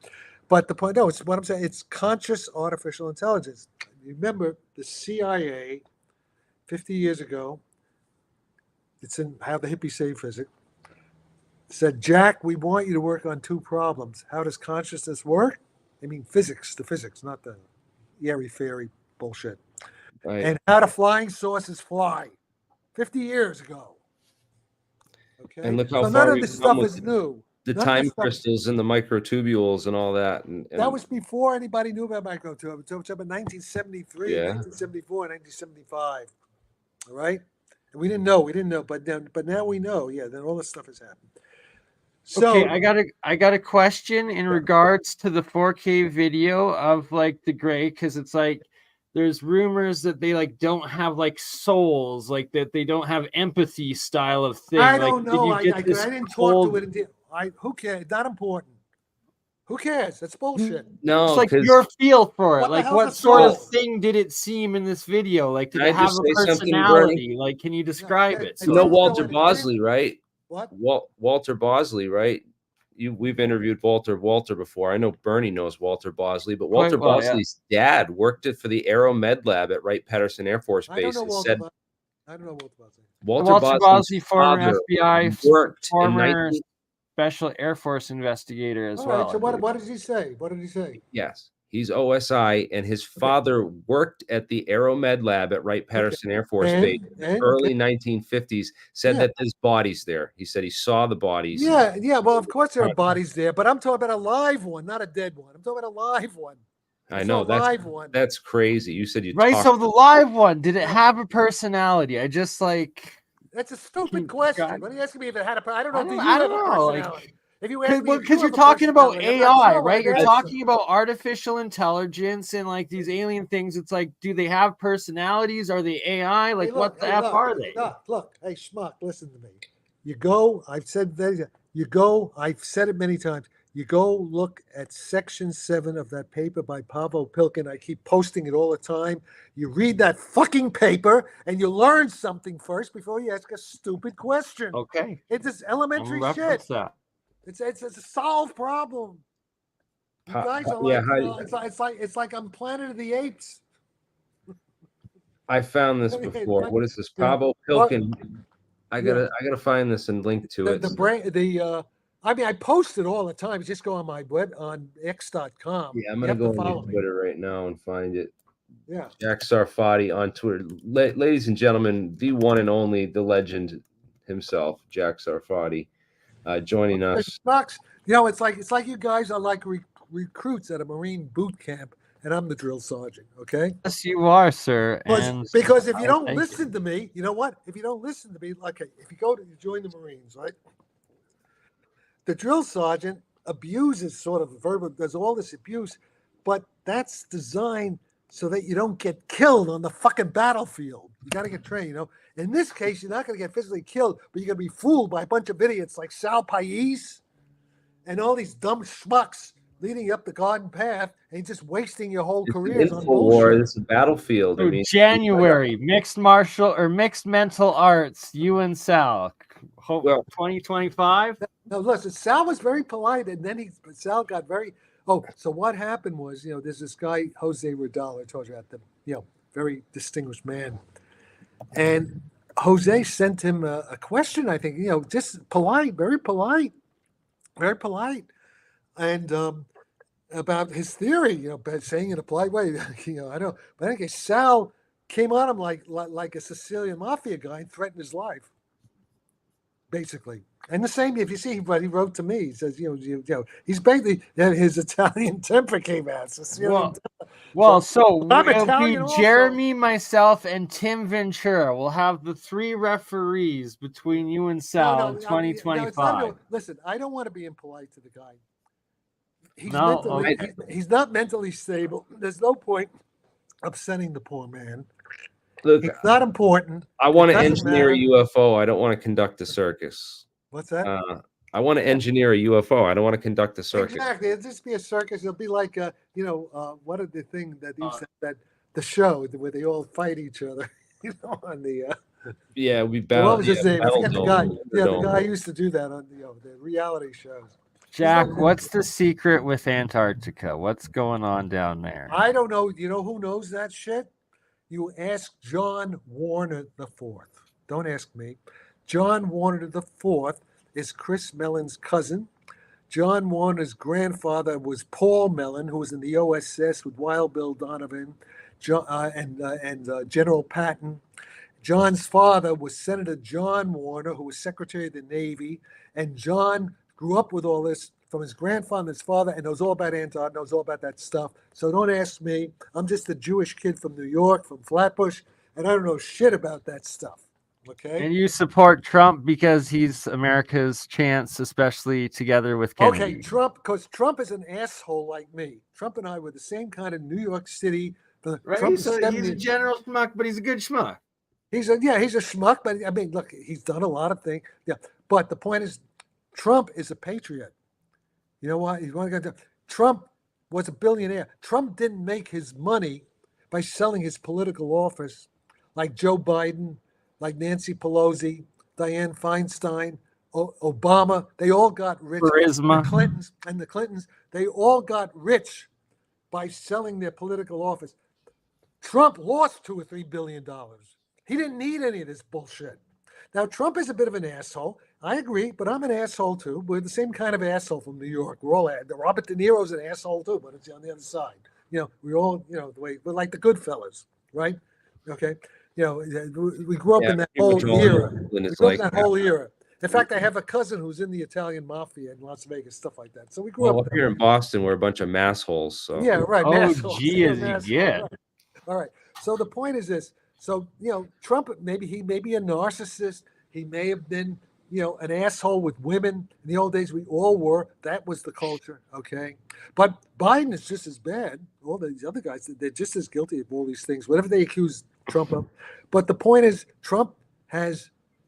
But the point, it's what I'm saying, it's conscious artificial intelligence. Remember, the CIA 50 years ago, it's in How the Hippies Saved Physics, said, Jack, we want you to work on 2 problems. How does consciousness work? I mean, physics, not the airy-fairy bullshit. Right. And how do flying saucers fly? 50 years ago. Okay. And look how so far none of this stuff is new. The time crystals and the microtubules and all that. And that was before anybody knew about microtubules. So it's up in 1973, 1974, 1975. All right. And we didn't know. But now we know. Yeah, then all this stuff has happened. So, okay, I got a question in regards to the 4K video of like the gray, because it's like there's rumors that they like don't have like souls, like that they don't have empathy style of thing. I don't know. I didn't talk to it. Who cares? Not important. Who cares? That's bullshit. No, it's like your feel for it. Like, what sort of thing did it seem in this video? Like, did it have a personality? Like, can you describe it? You know Walter Bosley, right? What? Walter Bosley, right? We've interviewed Walter before. I know Bernie knows Walter Bosley, but Walter Bosley's dad worked for the Aero Med Lab at Wright-Patterson Air Force Base. I don't know Walter Bosley. Walter Bosley, former FBI, former Special Air Force investigator as well. Right, so what did he say? Yes, he's OSI, and his father worked at the Aero Med Lab at Wright-Patterson Air Force Base in the early 1950s. Said that there's bodies there. He said he saw the bodies. Yeah. Well, of course there are bodies there, but I'm talking about a live one, not a dead one. I'm talking about a live one. I know that's crazy. You said you so the live one, did it have a personality? I just like. That's a stupid question. What are you asking me if it had a? I don't know. I don't know. Like, if you ask me, because you're talking about AI, right? You're talking about artificial intelligence and like these alien things. It's like, do they have personalities? Are they AI? Like, what the F are they? Look, hey schmuck, listen to me. I've said it many times. You go look at section 7 of that paper by Pavel Pilkin. I keep posting it all the time. You read that fucking paper and you learn something first before you ask a stupid question. Okay. It's just elementary I'll shit. reference that. It's a solved problem. You guys are yeah, like, it's like I'm Planet of the Apes. I found this before. What is this? Pavel Pilkin. I gotta find this and link to it. I mean, I post it all the time. Just go on my web on x.com. Yeah, I'm gonna go on Twitter right now and find it. Yeah. Jack Sarfatti on Twitter. Ladies and gentlemen, the one and only, the legend himself, Jack Sarfatti, joining us. You know, it's like you guys are like recruits at a Marine boot camp, and I'm the drill sergeant. Okay. Yes, you are, sir. Because if you don't listen to me, you know what? If you don't listen to me, like if you go to join the Marines, right? The drill sergeant abuses sort of verbal, does all this abuse, but that's designed so that you don't get killed on the fucking battlefield. You got to get trained, you know. In this case, you're not going to get physically killed, but you're going to be fooled by a bunch of idiots like Sal Pais and all these dumb schmucks leading you up the garden path and just wasting your whole career on bullshit. It's a battlefield. I mean, January, mixed martial or mixed mental arts, you and Sal. Hope 2025. No, listen, Sal was very polite, and then Sal got very. Oh, so what happened was, you know, there's this guy Jose Rodal. I told you about them. You know, very distinguished man, and Jose sent him a question. I think, you know, just polite, very polite, and about his theory. You know, saying in a polite way. You know, I don't. But I think Sal came on him like a Sicilian mafia guy and threatened his life. Basically, and the same if you see what he wrote to me, he says, you know, he's basically his Italian temper came out. So it'll be Jeremy, myself, and Tim Ventura. We'll have the 3 referees between you and Sal in 2025. Listen, I don't want to be impolite to the guy. He's not mentally stable. There's no point upsetting the poor man. Look, it's not important. I want to engineer a UFO. I don't want to conduct a circus. What's that? I want to engineer a UFO. I don't want to conduct a circus. Exactly. It'll just be a circus. It'll be like, what are the thing that that the show where they all fight each other, you know, on the. Yeah, we battle. What was his name? I forget the guy. Yeah, the guy used to do that on the reality shows. Jack, what's the secret with Antarctica? What's going on down there? I don't know. You know who knows that shit? You ask John Warner IV. Don't ask me. John Warner IV is Chris Mellon's cousin. John Warner's grandfather was Paul Mellon, who was in the OSS with Wild Bill Donovan and General Patton. John's father was Senator John Warner, who was Secretary of the Navy. And John grew up with all this from his grandfather and his father, and knows all about Antarctica, knows all about that stuff. So don't ask me. I'm just a Jewish kid from New York, from Flatbush, and I don't know shit about that stuff. Okay. And you support Trump because he's America's chance, especially together with Kennedy. Okay, Trump, because Trump is an asshole like me. Trump and I were the same kind of New York City. Right? He's a general schmuck, but he's a good schmuck. He's a schmuck, but I mean, look, he's done a lot of things. Yeah, but the point is, Trump is a patriot. You know what? Trump was a billionaire. Trump didn't make his money by selling his political office like Joe Biden, like Nancy Pelosi, Dianne Feinstein, Obama. They all got rich. Charisma. The Clintons, they all got rich by selling their political office. Trump lost $2 or $3 billion. He didn't need any of this bullshit. Now, Trump is a bit of an asshole. I agree, but I'm an asshole too. We're the same kind of asshole from New York. We're all Robert De Niro's an asshole too, but it's on the other side. You know, we all, you know, the way we're like the Goodfellas, right? Okay, you know, we grew up in that whole era. Whole era. In fact, I have a cousin who's in the Italian mafia in Las Vegas, stuff like that. So we grew up here in Boston. We're a bunch of massholes. So yeah, right. Oh, gee, as you get. All right. So the point is this. So, you know, Trump, maybe he may be a narcissist. He may have been, you know, an asshole with women. In the old days, we all were. That was the culture, okay? But Biden is just as bad. All these other guys, they're just as guilty of all these things, whatever they accuse Trump of. But the point is, Trump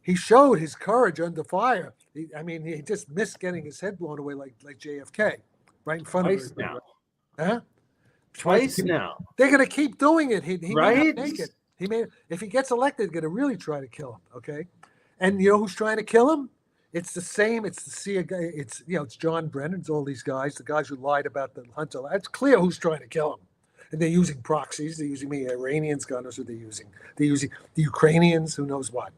he showed his courage under fire He just missed getting his head blown away like JFK, right in front Twice of him. now. Huh? Twice now. They're going to keep doing it. He may Right? not make it. If he gets elected, they're going to really try to kill him. Okay, and you know who's trying to kill him? It's the same. It's the CIA guy. It's John Brennan. It's all these guys, the guys who lied about the Hunter. It's clear who's trying to kill him. And they're using proxies. They're using the Iranians. God knows who they're using. They're using the Ukrainians. Who knows what?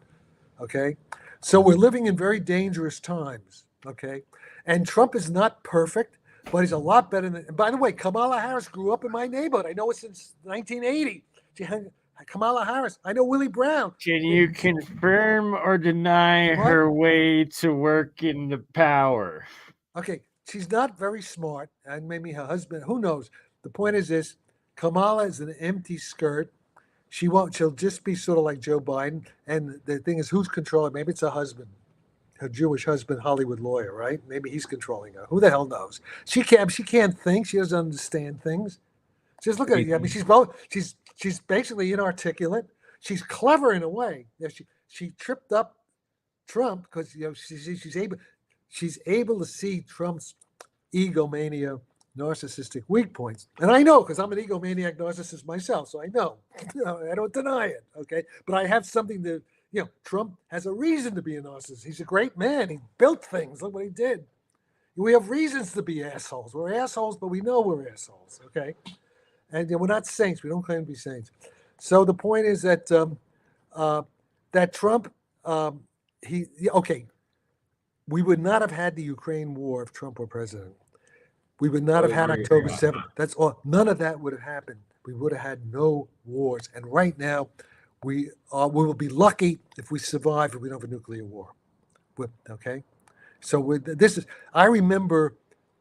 Okay, so we're living in very dangerous times. Okay, and Trump is not perfect, but he's a lot better than. And by the way, Kamala Harris grew up in my neighborhood. I know it since 1980. Kamala Harris. I know Willie Brown. Can you confirm or deny What? her way to work in the power? Okay, she's not very smart, and maybe her husband. Who knows? The point is this: Kamala is an empty skirt. She won't. She'll just be sort of like Joe Biden. And the thing is, who's controlling? Maybe it's her husband, her Jewish husband, Hollywood lawyer, right? Maybe he's controlling her. Who the hell knows? She can't think. She doesn't understand things. Just look at her. I mean, she's basically inarticulate. She's clever in a way. She tripped up Trump because she's able to see Trump's egomania, narcissistic weak points. And I know because I'm an egomaniac narcissist myself, so I know. I don't deny it. Okay, but I have something to. Trump has a reason to be a narcissist. He's a great man. He built things. Look what he did. We have reasons to be assholes. We're assholes, but we know we're assholes. Okay. And we're not saints. We don't claim to be saints. So the point is that that Trump, we would not have had the Ukraine war if Trump were president. We would not have had October 7th. That's all. None of that would have happened. We would have had no wars. And right now, we will be lucky if we survive if we don't have a nuclear war. Okay? So I remember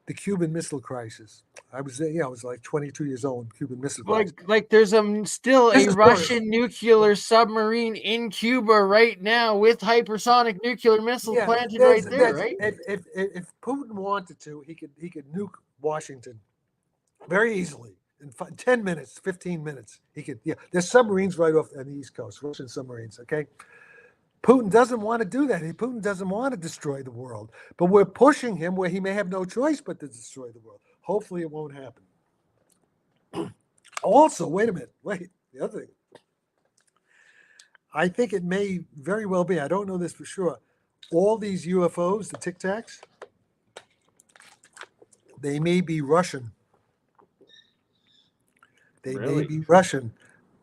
the Cuban Missile Crisis. I was there. I was like 22 years old. Cuban Missile Crisis. Like there's still a Russian nuclear submarine in Cuba right now with hypersonic nuclear missiles planted right there, right? If Putin wanted to, he could nuke Washington very easily in 10 minutes, 15 minutes. He could. Yeah, there's submarines right off on the East Coast, Russian submarines. Okay. Putin doesn't want to do that. Putin doesn't want to destroy the world, but we're pushing him where he may have no choice but to destroy the world. Hopefully it won't happen. Also, wait a minute. The other thing. I think it may very well be, I don't know this for sure, all these UFOs, the Tic Tacs, they may be Russian. They may be Russian,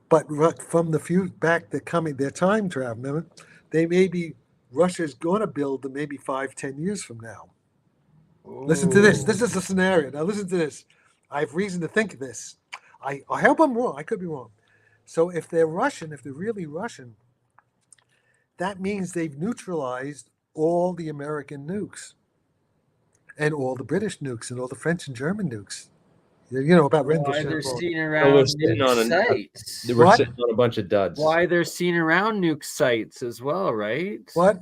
but from the few back they're time travel, remember? They may be Russia's going to build them maybe 5-10 years from now. Ooh. Listen to this. This is a scenario. Now listen to this. I have reason to think this. I hope I'm wrong. I could be wrong. So if they're Russian, if they're really Russian, that means they've neutralized all the American nukes and all the British nukes and all the French and German nukes. About why they're seen around nuke sites. We're sitting on a bunch of duds. Why they're seen around nuke sites as well, right? What?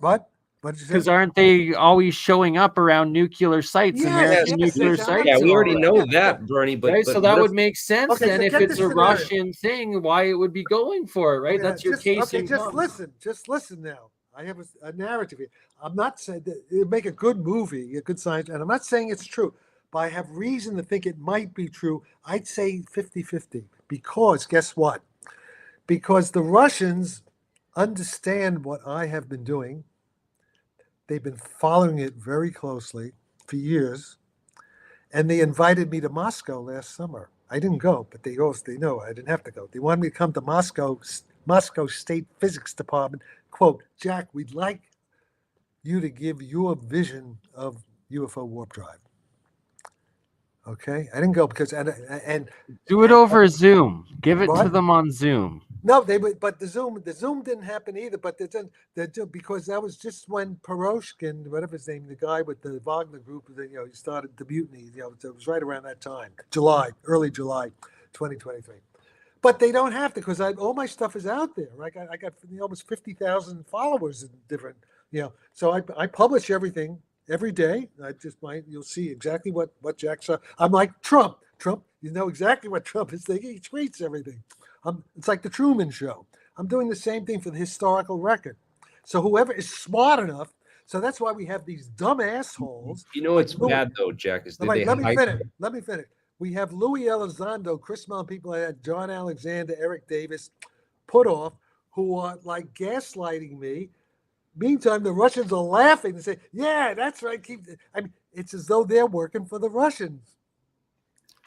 Because aren't they always showing up around nuclear sites? American nuclear sites. Yeah, we already know that, Bernie. But so that would make sense then if it's a Russian thing, why it would be going for it, right? That's your case. Okay, just listen now. I have a narrative here. I'm not saying that it would make a good movie, a good science, and I'm not saying it's true. But I have reason to think it might be true. I'd say 50-50 because guess what? Because the Russians understand what I have been doing. They've been following it very closely for years. And they invited me to Moscow last summer. I didn't go, but they know I didn't have to go. They wanted me to come to Moscow State Physics Department. Quote, Jack, we'd like you to give your vision of UFO warp drive. Okay, I didn't go because and do it over Zoom. Give it to them on Zoom. No, but the Zoom didn't happen either. But because that was just when Piroshkin, whatever his name, the guy with the Wagner group, he started the mutiny. It was right around that time, early July, 2023. But they don't have to because all my stuff is out there. Right, I got almost 50,000 followers in different. So I publish everything. Every day, you'll see exactly what Jack saw. I'm like Trump. You know exactly what Trump is thinking. He tweets everything. It's like the Truman Show. I'm doing the same thing for the historical record. So whoever is smart enough, So that's why we have these dumb assholes. You know what's bad though, Jack, is that Let me finish. Let me finish. We have Louis Elizondo, Chris Mellon, people like that, John Alexander, Eric Davis, put off, who are like gaslighting me. Meantime, the Russians are laughing and say, "Yeah, that's right." I mean, it's as though they're working for the Russians.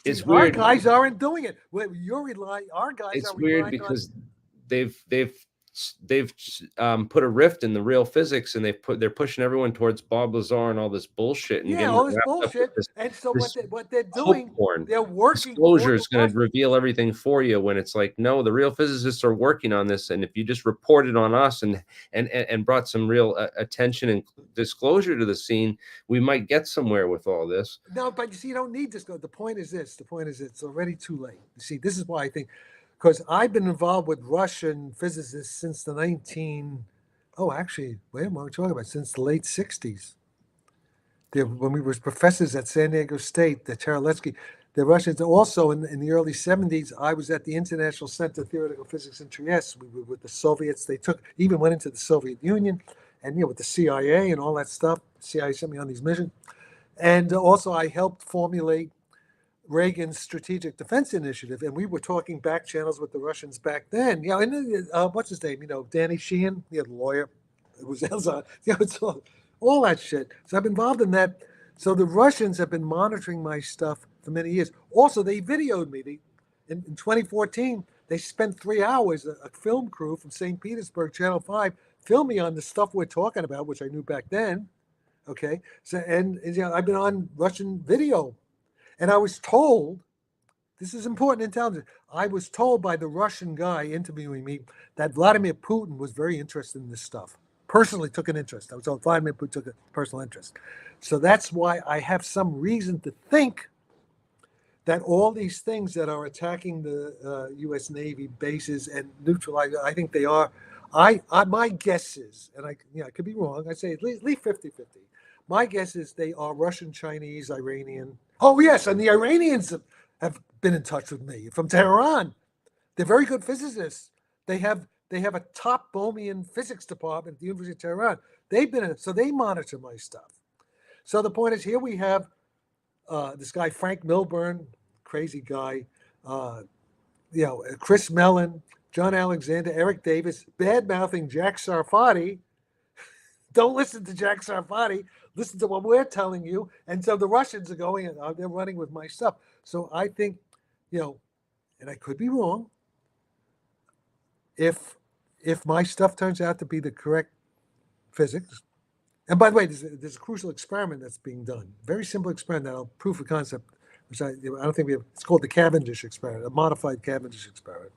It's weird. Our guys aren't doing it. Our guys It's are weird because they've put a rift in the real physics, and they're pushing everyone towards Bob Lazar and all this bullshit. And all this bullshit. And so what they're doing, they're working. Disclosure is going to reveal everything for you, when it's like, no, the real physicists are working on this, and if you just reported on us and brought some real attention and disclosure to the scene, we might get somewhere with all this. No, but you see, you don't need this. The point is this. The point is it's already too late. You see, this is why I think. Because I've been involved with Russian physicists since the since the late 60s. When we were professors at San Diego State, the Tereletsky, the Russians also in the early 70s, I was at the International Center of Theoretical Physics in Trieste. We were with the Soviets. They even went into the Soviet Union, and with the CIA and all that stuff. The CIA sent me on these missions. And also I helped formulate Reagan's Strategic Defense Initiative, and we were talking back channels with the Russians back then. And what's his name? Danny Sheehan, the lawyer. It was Elzon. It's all that shit. So I've been involved in that. So the Russians have been monitoring my stuff for many years. Also, they videoed me. In 2014, they spent 3 hours, a film crew from St. Petersburg, Channel 5, filmed me on the stuff we're talking about, which I knew back then. Okay, so and I've been on Russian video. And I was told, this is important intelligence, I was told by the Russian guy interviewing me that Vladimir Putin was very interested in this stuff. Personally took an interest. I was told Vladimir Putin took a personal interest. So that's why I have some reason to think that all these things that are attacking the U.S. Navy bases and neutralizing, I think they are. My guess is, and I could be wrong, I say at least 50-50. My guess is they are Russian, Chinese, Iranian. Oh, yes, and the Iranians have been in touch with me from Tehran. They're very good physicists. They have a top Bohmian physics department at the University of Tehran. So they monitor my stuff. So the point is, here we have this guy, Frank Milburn, crazy guy, Chris Mellon, John Alexander, Eric Davis, bad-mouthing Jack Sarfatti. Don't listen to Jack Sarfatti. Listen to what we're telling you. And so the Russians are going, they're running with my stuff. So I think, and I could be wrong, if my stuff turns out to be the correct physics. And by the way, there's a crucial experiment that's being done. Very simple experiment that'll prove the concept, which I don't think we have. It's called the Cavendish experiment, a modified Cavendish experiment.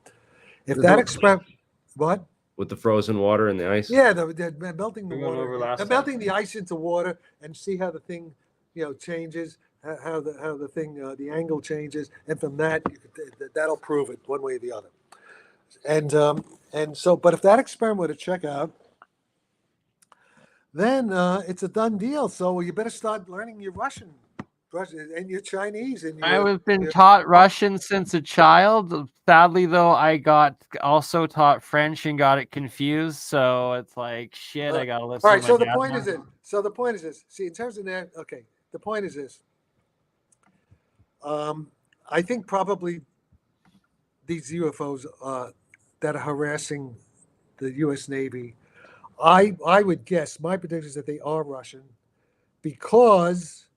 If that experiment, what? With the frozen water and the ice? Yeah, they're melting the water. They're melting the ice into water and see how the thing, changes, how the thing, the angle changes, and from that, that'll prove it one way or the other. And so, but if that experiment were to check out, then it's a done deal. So you better start learning your Russian and your Chinese. And I've been taught Russian since a child. Sadly, though, I got also taught French and got it confused. So it's like, shit, I got to listen. All right, so the point is this. See, in terms of that, okay, the point is this. I think probably these UFOs that are harassing the U.S. Navy, I would guess, my prediction is that they are Russian, because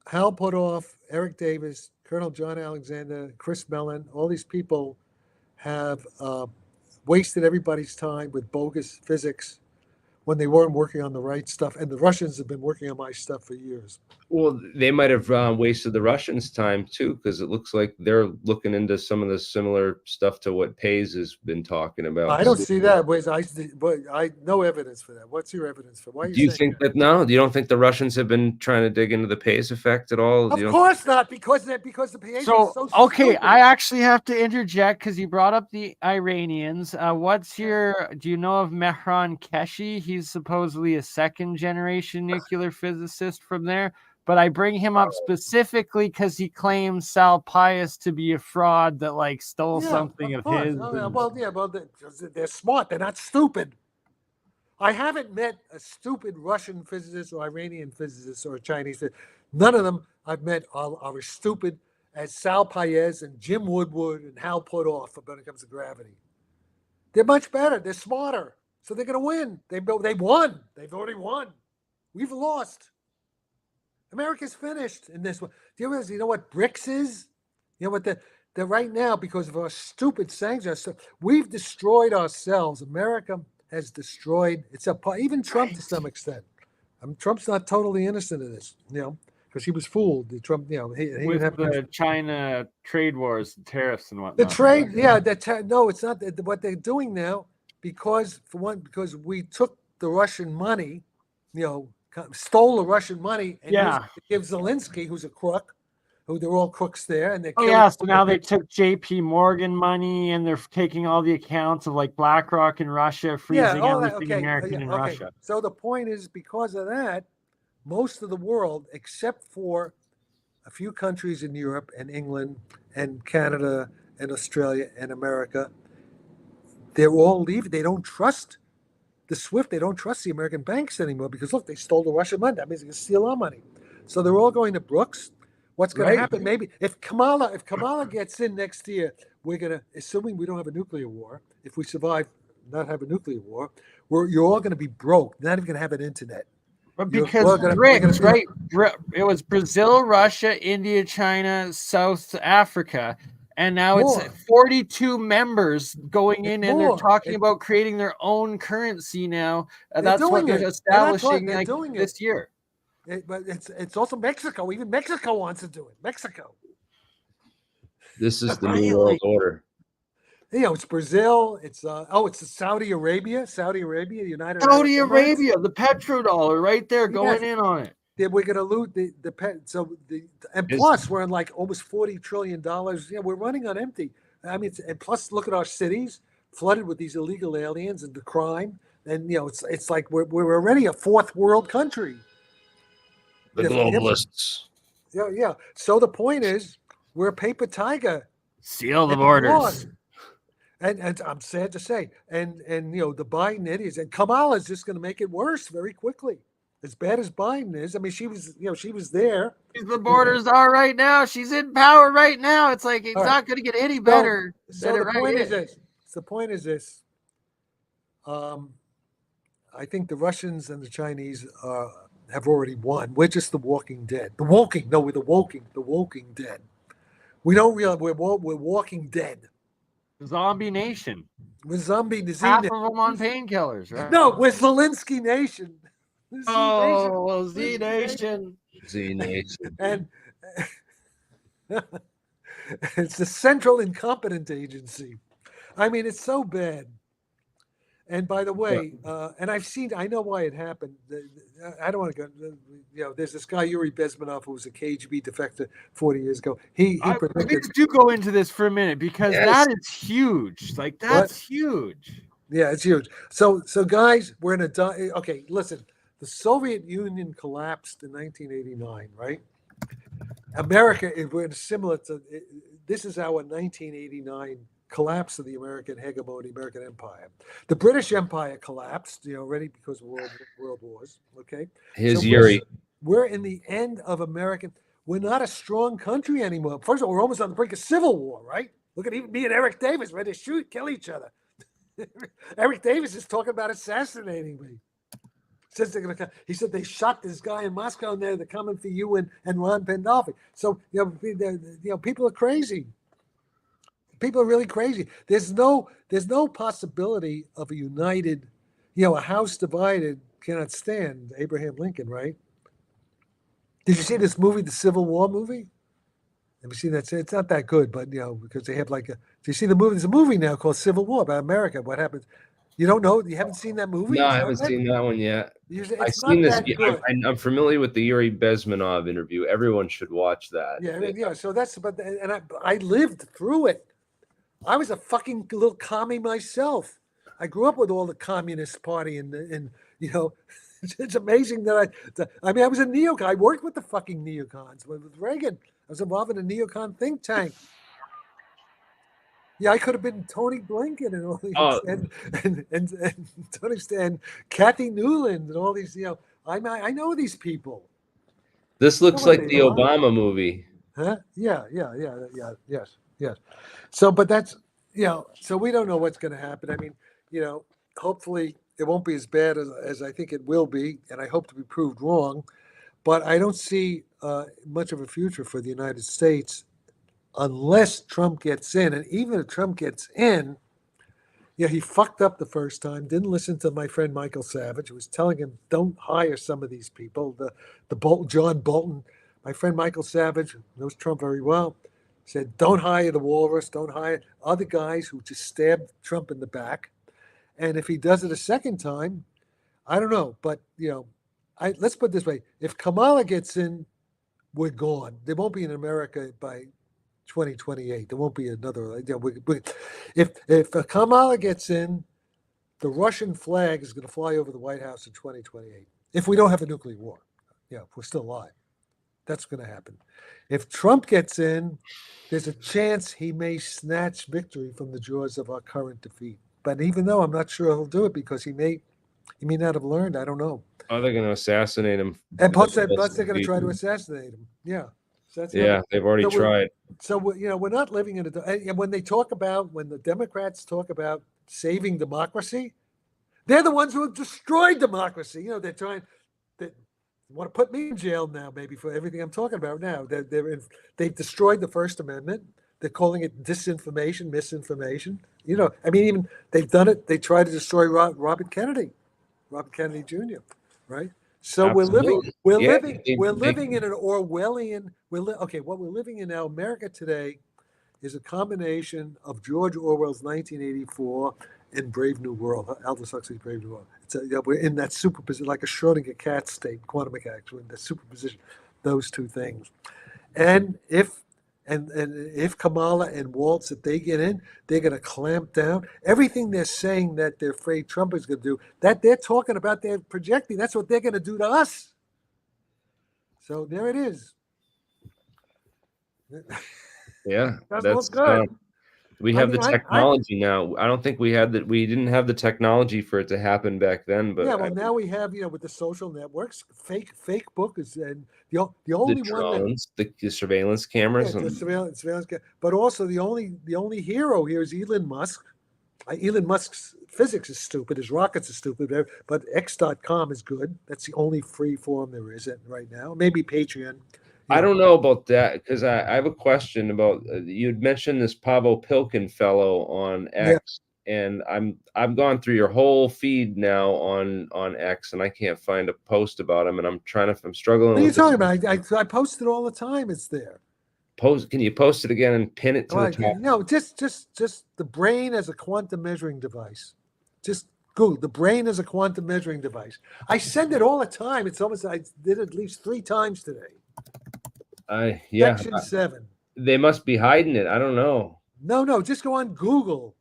Hal Puthoff, Eric Davis, Colonel John Alexander, Chris Mellon, all these people have wasted everybody's time with bogus physics when they weren't working on the right stuff. And the Russians have been working on my stuff for years. Well, they might have wasted the Russians' time too, because it looks like they're looking into some of the similar stuff to what Pays has been talking about. I don't see that. I no evidence for that. What's your evidence for? Why are you Do you think that? No, you don't think the Russians have been trying to dig into the Pays effect at all? Of course not, because the Pays is so okay, stupid. I actually have to interject because you brought up the Iranians. Do you know of Mehran Keshi? He's supposedly a second-generation nuclear physicist from there. But I bring him up specifically because he claims Sal Pius to be a fraud that stole something of his. Well, they're smart. They're not stupid. I haven't met a stupid Russian physicist or Iranian physicist or a Chinese. None of them I've met are as stupid as Sal Paez and Jim Woodward and Hal Puthoff when it comes to gravity. They're much better. They're smarter. So they're going to win. They won. They've already won. We've lost. America's finished in this one. Do you know what BRICS is? You know what they're right now, because of our stupid sanctions, we've destroyed ourselves. America has destroyed itself. Even Trump, to some extent. Trump's not totally innocent of this, because he was fooled. Trump, he with the China trade wars, tariffs, and whatnot. The trade, yeah. No, it's not what they're doing now. Because we took the Russian money, stole the Russian money, and give Zelensky, who's a crook, who they're all crooks there, and they're so now they took J.P. Morgan money, and they're taking all the accounts of like BlackRock in Russia, freezing everything American in Russia. So the point is, because of that, most of the world, except for a few countries in Europe and England and Canada and Australia and America, they're all leaving. They don't trust the SWIFT. They don't trust the American banks anymore because, look, they stole the Russian money. That means they can steal our money. So they're all going to Brooks. What's going to happen? Maybe if Kamala gets in next year, we're going to, assuming we don't have a nuclear war, if we survive not have a nuclear war, you're all going to be broke. Not even going to have an internet. But because BRICS, right? It was Brazil, Russia, India, China, South Africa. And now it's 42 members going in, and they're talking about creating their own currency now. That's what they're establishing this year. But it's also Mexico. Even Mexico wants to do it. Mexico. This is the new world order. It's Brazil. It's Saudi Arabia. United Saudi Arabia, the petrodollar right there going in on it. We're going to loot and plus we're in like almost $40 trillion. We're running on empty. I mean, and plus look at our cities flooded with these illegal aliens and the crime. And it's like we're already a fourth world country. The globalists. Yeah. So the point is, we're a paper tiger. Seal the borders. And I'm sad to say, and the Biden idiots, and Kamala is just going to make it worse very quickly. As bad as Biden is, I mean, she was there. The borders are right now. She's in power right now. It's like it's not going to get any better. So the point is this. The point is this. I think the Russians and the Chinese have already won. We're just the walking dead. We're the walking dead. We don't realize we're walking dead. Zombie nation. We're zombie disease. Half of them on painkillers, right? No, we're Zelensky nation. Z Nation. Z Nation. And it's the Central Incompetent Agency. I mean, it's so bad. And by the way, and I know why it happened. I don't want to go, there's this guy, Yuri Bezmenov, who was a KGB defector 40 years ago. He predicted. Do go into this for a minute, because that is huge. Like, that's huge. Yeah, it's huge. So guys, we're in okay, listen. The Soviet Union collapsed in 1989, right? America, we're similar to, this is our 1989 collapse of the American hegemony, American empire. The British Empire collapsed, already because of world wars, okay? Yuri. We're in the end of American, we're not a strong country anymore. First of all, we're almost on the brink of civil war, right? Look at even me and Eric Davis ready to kill each other. Eric Davis is talking about assassinating me. Says they're going to. He said they shot this guy in Moscow, and they're coming for you and Ron Pandolfi. So people are crazy. People are really crazy. There's no possibility of a united, a house divided cannot stand. Abraham Lincoln, right? Did you see this movie, the Civil War movie? Have you seen that? It's not that good, but because they have do you see the movie? There's a movie now called Civil War about America. What happens? You don't know? You haven't seen that movie? No, I haven't seen that one yet. I've seen this. I'm familiar with the Yuri Bezmenov interview. Everyone should watch that. Yeah. So that's I lived through it. I was a fucking little commie myself. I grew up with all the Communist Party and it's amazing that I was a neocon. I worked with the fucking neocons with Reagan. I was involved in a neocon think tank. Yeah, I could have been Tony Blinken and all these, Oh, and Tony and Kathy Newland and all these. I know these people. this I know looks what like they the are. Obama movie. Huh? Yeah, yes. So, but that's so we don't know what's going to happen. I mean, hopefully it won't be as bad as I think it will be, and I hope to be proved wrong. But I don't see much of a future for the United States unless Trump gets in. And even if Trump gets in, he fucked up the first time. Didn't listen to my friend Michael Savage, who was telling him don't hire some of these people. John Bolton, my friend Michael Savage knows Trump very well, said don't hire the Walrus, don't hire other guys who just stabbed Trump in the back. And if he does it a second time, I don't know. But let's put it this way: if Kamala gets in, we're gone. There won't be an America by 2028. There won't be another. If Kamala gets in, the Russian flag is going to fly over the White House in 2028. If we don't have a nuclear war, if we're still alive, that's going to happen. If Trump gets in, there's a chance he may snatch victory from the jaws of our current defeat. But even though I'm not sure he'll do it because he may not have learned. I don't know. Oh, they're going to assassinate him. And plus they're going to try to assassinate him. Yeah. So that's they've already tried. So we're not living in and when the Democrats talk about saving democracy, they're the ones who have destroyed democracy. They're trying. They want to put me in jail now, maybe for everything I'm talking about now. They've destroyed the First Amendment. They're calling it disinformation, misinformation. Even they've done it. They tried to destroy Robert Kennedy Jr. Right. So Absolutely. we're living in an Orwellian. What we're living in now, America today, is a combination of George Orwell's 1984 and Brave New World, Aldous Huxley's Brave New World. We're in that superposition, like a Schrodinger cat state, quantum mechanics. We're in that superposition, those two things. And if Kamala and Waltz, if they get in, they're going to clamp down. Everything they're saying that they're afraid Trump is going to do, that they're talking about, they're projecting, that's what they're going to do to us. So there it is. Yeah, that's good. We have the technology now. I don't think we didn't have the technology for it to happen back then. But now we have, with the social networks, fake book is, and the only drones, the surveillance cameras, the surveillance, but also the only hero here is Elon Musk. Elon Musk's physics is stupid, his rockets are stupid, but X.com is good. That's the only free form there is right now. Maybe Patreon. I don't know about that because I have a question about you'd mentioned this Pavel Pilkin fellow on X, and I've gone through your whole feed now on X, and I can't find a post about him, and I'm struggling. What are you talking about? I post it all the time. It's there. Can you post it again and pin it to the top? No, just the brain as a quantum measuring device. Just Google the brain as a quantum measuring device. I send it all the time. It's almost I did it at least 3 times today. Section 7. They must be hiding it. I don't know. No. Just go on Google.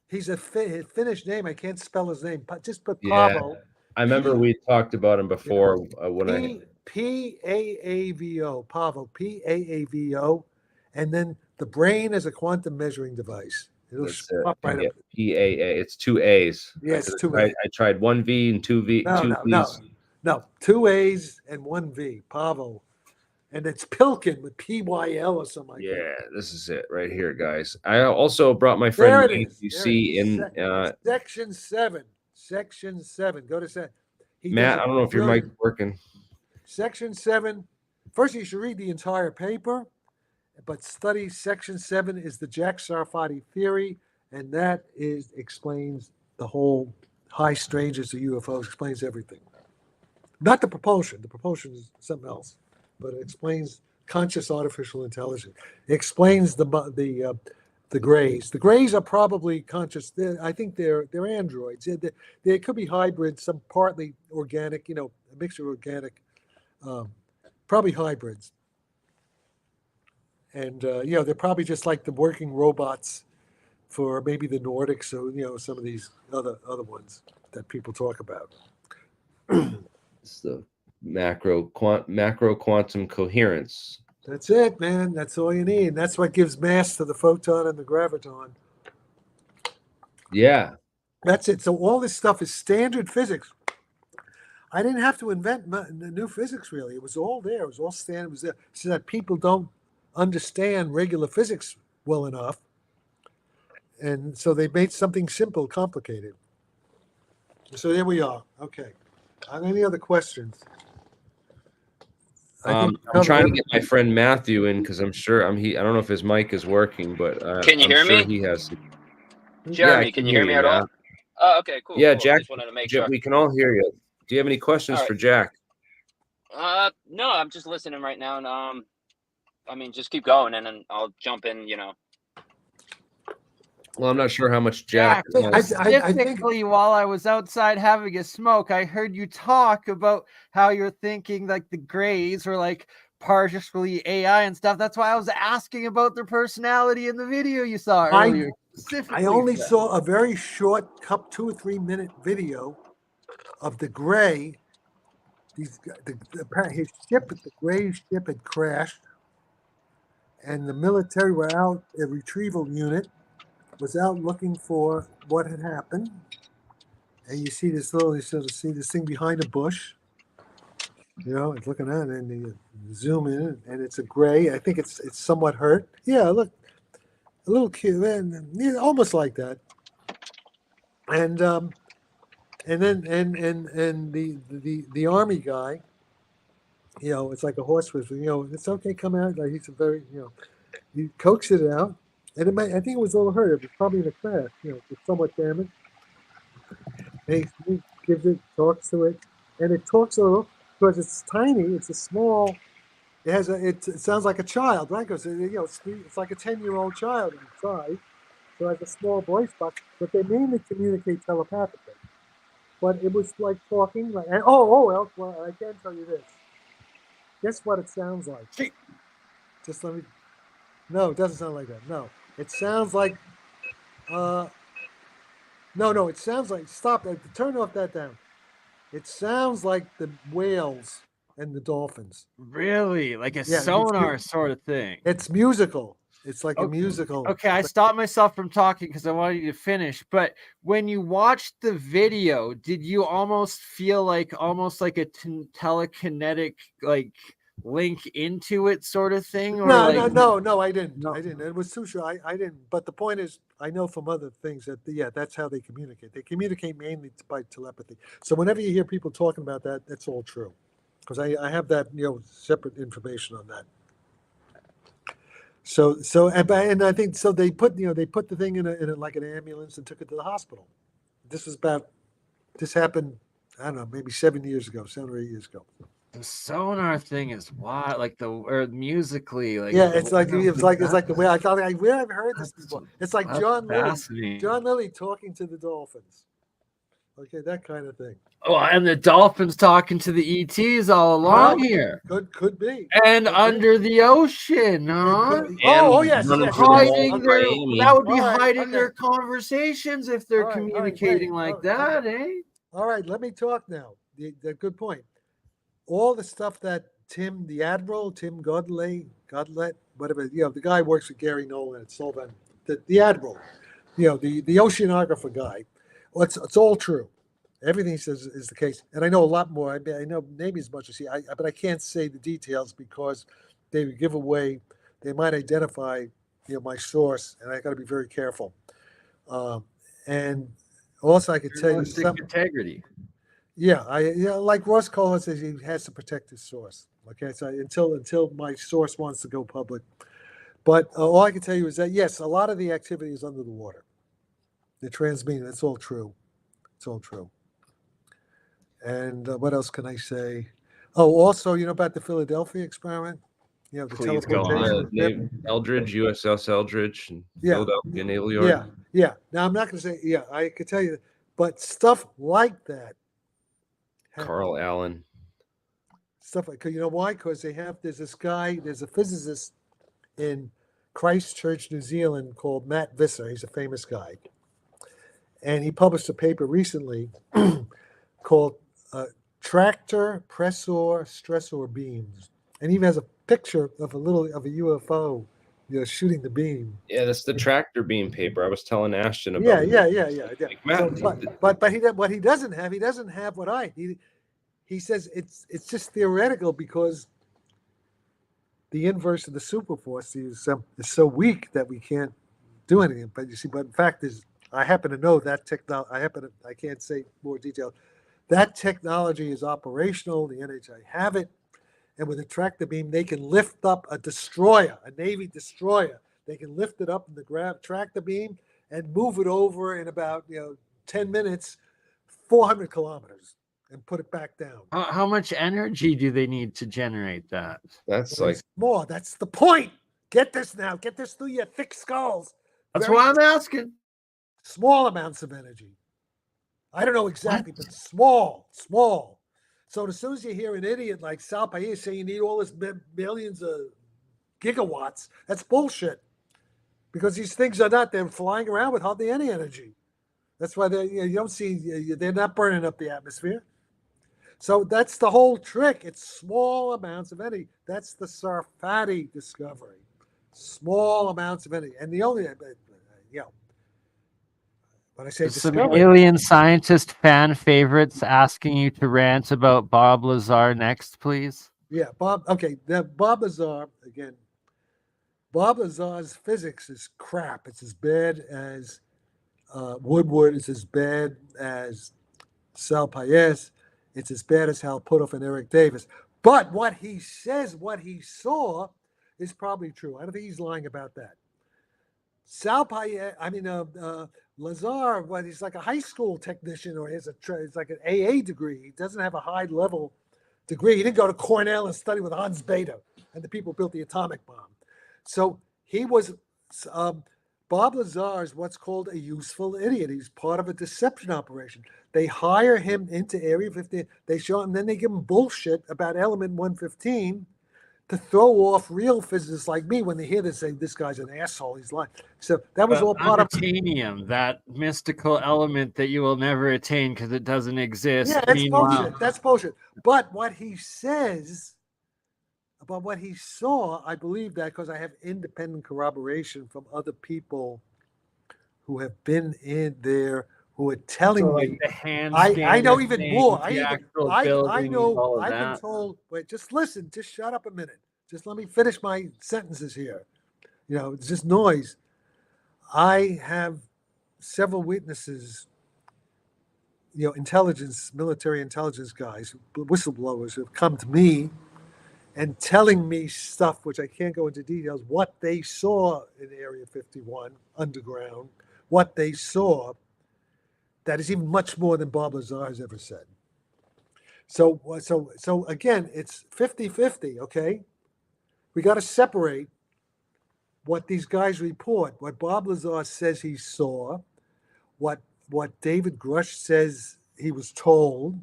He's a Finnish name. I can't spell his name. Just put Paavo. I remember we talked about him before. Paavo. Paavo. Paavo. And then the brain as a quantum measuring device. It'll pop right up. PAA. It's 2 A's. Yeah, it's 2 A's. I tried 1 V and 2 V. No. 2 A's and 1 V. Paavo. And it's Pilkin with PYL or something like that. Yeah, this is it right here, guys. I also brought my friend UC in Section 7. Section 7. Go to set. Matt, I don't know if your mic's working. Section 7. First, you should read the entire paper, but study Section 7 is the Jack Sarfatti theory, and that explains the whole high strangeness of UFOs, explains everything. Not the propulsion. The propulsion is something else. But it explains conscious artificial intelligence. It explains the grays. The grays are probably conscious. I think they're androids. They could be hybrids, some partly organic, a mixture of organic, probably hybrids. And they're probably just like the working robots for maybe the Nordics or some of these other ones that people talk about. It's the macro quantum coherence. That's it, man. That's all you need. That's what gives mass to the photon and the graviton. Yeah. That's it. So all this stuff is standard physics. I didn't have to invent new physics, really. It was all there. It was all standard. It was there. So that people don't understand regular physics well enough. And so they made something simple complicated. So there we are. Okay. Any other questions? I'm trying to get my friend Matthew in because I'm sure I don't know if his mic is working, but Can you I'm hear sure me? he has. Jeremy, I can you hear me at Matt. all? Oh, okay, cool. Yeah, Cool. Jack. Just wanted to make sure. We can all hear you. Do you have any questions All right. for Jack? No, I'm just listening right now, and I mean, just keep going, and then I'll jump in. Well, I'm not sure how much Jack. Specifically, while I was outside having a smoke, I heard you talk about how you're thinking like the Greys were like partially AI and stuff. That's why I was asking about their personality in the video you saw earlier. I only saw a very short, 2 or 3 minute video of the Gray. His ship, the Gray ship, had crashed, and the military were out. A retrieval unit was out looking for what had happened. And you see this thing behind a bush. It's looking at it, and you zoom in, and it's a Gray. I think it's somewhat hurt. Yeah, look, a little cute, man. Yeah, almost like that. And then the army guy, it's like a horse whisperer. It's okay, come out. Like he's a very, he coaxes it out, and I think it was a little hurt. It was probably in a crash. It's somewhat damaged. And he gives it, talks to it, and it talks a little because it's tiny. It's a small. It sounds like a child, right? Because it's like a 10-year-old child inside. So it has a small voice box, but they mainly communicate telepathically. But it was like talking, well, I can tell you this. Guess what it sounds like? Just let me. No, it doesn't sound like that. No, it sounds like. No, it sounds like. Stop it. Turn off that down. It sounds like the whales and the dolphins. Really, like a sonar sort of thing. It's musical. It's like a musical. Okay, I stopped myself from talking because I wanted you to finish. But when you watched the video, did you almost feel like a telekinetic link into it sort of thing? Or no, I didn't. No. I didn't. It was too short. I didn't. But the point is, I know from other things that that's how they communicate. They communicate mainly by telepathy. So whenever you hear people talking about that, that's all true. Because I have that separate information on that. So and I think so they put the thing in a like an ambulance and took it to the hospital. This happened, I don't know, maybe 7 years ago, 7 or 8 years ago. The sonar thing is wild, or musically, it's like the way I thought. Where I've heard this before. It's like John Lilly talking to the dolphins. Okay, that kind of thing. Oh, and the dolphins talking to the ETs all along here. Could be. And under the ocean, huh? Yes. Hiding that would be hiding their conversations if they're communicating like that, eh? All right, let me talk now. The good point. All the stuff that Tim Godlet, whatever, the guy works with Gary Nolan at Solvang, the Admiral, the oceanographer guy. Well, it's all true. Everything he says is the case. And I know a lot more. I know maybe as much as he, but I can't say the details because they would give away, they might identify, my source, and I got to be very careful. And also I could tell you some integrity. Yeah, like Ross Cohen says, he has to protect his source. Okay, so until my source wants to go public. But all I can tell you is that, yes, a lot of the activity is under the water. The transmitting, that's all true. It's all true. And what else can I say? Oh, also, about the Philadelphia experiment? The Please go on. Eldridge, USS Eldridge, and Philadelphia Naval Yard. Yeah. Now, I'm not going to say, I could tell you, but stuff like that. Carl Allen. Stuff like, why? Because there's a physicist in Christchurch, New Zealand called Matt Visser. He's a famous guy. And he published a paper recently called Tractor Pressor Stressor Beams. And he even has a picture of a UFO, shooting the beam. Yeah, that's the tractor beam paper. I was telling Ashton about. Yeah. Like, Matt, So, but what he doesn't have what he says it's just theoretical because the inverse of the superforce is so weak that we can't do anything. But you see, but in fact is I happen to know that technology. I can't say more detail. That technology is operational. The NHI have it. And with a tractor beam, they can lift up a destroyer, a Navy destroyer. They can lift it up in the tractor beam and move it over in about 10 minutes, 400 kilometers, and put it back down. How much energy do they need to generate that? That's Well, like it's more. That's the point. Get this now. Get this through your thick skulls. That's Very why I'm asking. small amounts of energy. I don't know exactly, but small. So as soon as you hear an idiot like Sarfatti say you need all this millions of gigawatts, that's bullshit. Because these things are not, they're flying around with hardly any energy. That's why you don't see, they're not burning up the atmosphere. So that's the whole trick. It's small amounts of energy. That's the Sarfatti discovery. Small amounts of energy. And the only, when I say Some discovery, alien scientist fan favorites asking you to rant about Bob Lazar next, please. yeah, Bob. Okay, now Bob Lazar again. Bob Lazar's physics is crap. It's as bad as Woodward. It's as bad as Sal Payez. It's as bad as Hal Puthoff and Eric Davis. But what he says, what he saw, is probably true. I don't think he's lying about that. Sal Payez, Lazar, he's like a high school technician, or he's like an AA degree. He doesn't have a high level degree. He didn't go to Cornell and study with Hans Bethe and the people who built the atomic bomb. So he was, Bob Lazar is what's called a useful idiot. He's part of a deception operation. They hire him into Area 50. They show him, then they give him bullshit about Element 115 to throw off real physicists like me when they hear this, say, this guy's an asshole, he's lying. So that was all part of unobtainium, that mystical element that you will never attain because it doesn't exist. Yeah, that's bullshit. That's bullshit. But what he says about what he saw, I believe that because I have independent corroboration from other people who have been in there who are telling me. The hand I know even more. I know. I've been told. Wait, just listen. Just shut up a minute. Just let me finish my sentences here. It's just noise. I have several witnesses. Military intelligence guys, whistleblowers, who have come to me and telling me stuff which I can't go into details. What they saw in Area 51 underground. What they saw. That is even much more than Bob Lazar has ever said. So again, it's 50-50, okay? We got to separate what these guys report, what Bob Lazar says he saw, what David Grush says he was told.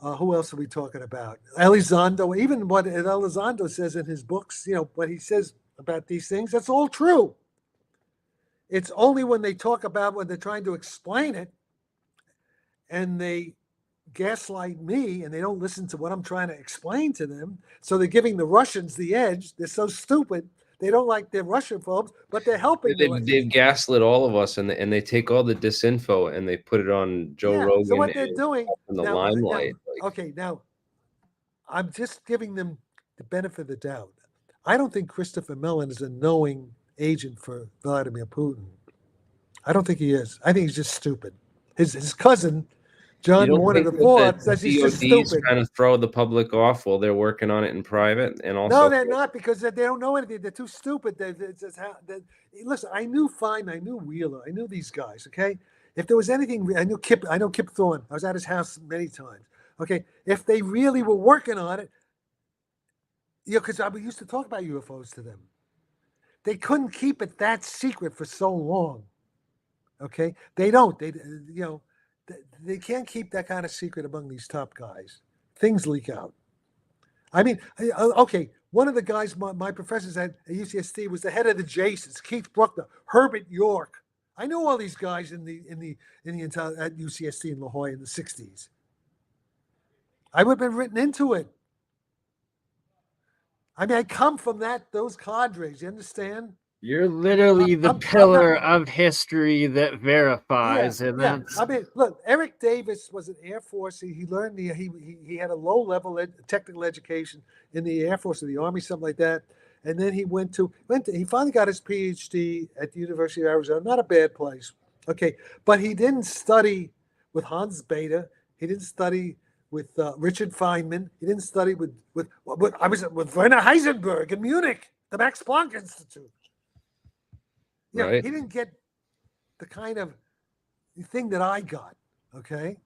Who else are we talking about? Elizondo, even what Elizondo says in his books, what he says about these things, that's all true. It's only when they talk about when they're trying to explain it, and they gaslight me and they don't listen to what I'm trying to explain to them. So they're giving the Russians the edge. They're so stupid. They don't like their Russian phobes, but they're helping. They've gaslit all of us, and they take all the disinfo and they put it on Joe Rogan. So what they're doing in the limelight. Now I'm just giving them the benefit of the doubt. I don't think Christopher Mellon is a knowing agent for Vladimir Putin. I don't think he is. I think he's just stupid. His cousin, John Warner IV, says he's just stupid. Trying to throw the public off while they're working on it in private, and also no, they're not, because they don't know anything. They're too stupid. Listen, I knew Fine, I knew Wheeler, I knew these guys. Okay, if there was anything, I know Kip Thorne. I was at his house many times. Okay, if they really were working on it, because I used to talk about UFOs to them. They couldn't keep it that secret for so long. Okay, they don't. They can't keep that kind of secret among these top guys. Things leak out. I mean, okay, one of the guys my professors at UCSD was the head of the Jasons, Keith Bruckner, Herbert York. I know all these guys at UCSD in La Jolla in the 60s. I would have been written into it. I mean, I come from those cadres. You understand? You're literally the I'm not- pillar of history that verifies, and Yeah. that's I mean, look, Eric Davis was an Air Force. He learned he had a low level technical education in the Air Force or the Army, something like that. And then he he finally got his PhD at the University of Arizona. Not a bad place. Okay, but he didn't study with Hans Bethe. He didn't study with Richard Feynman. He didn't study with I was with Werner Heisenberg in Munich, the Max Planck Institute. Yeah, Right. he didn't get the kind of thing that I got, okay?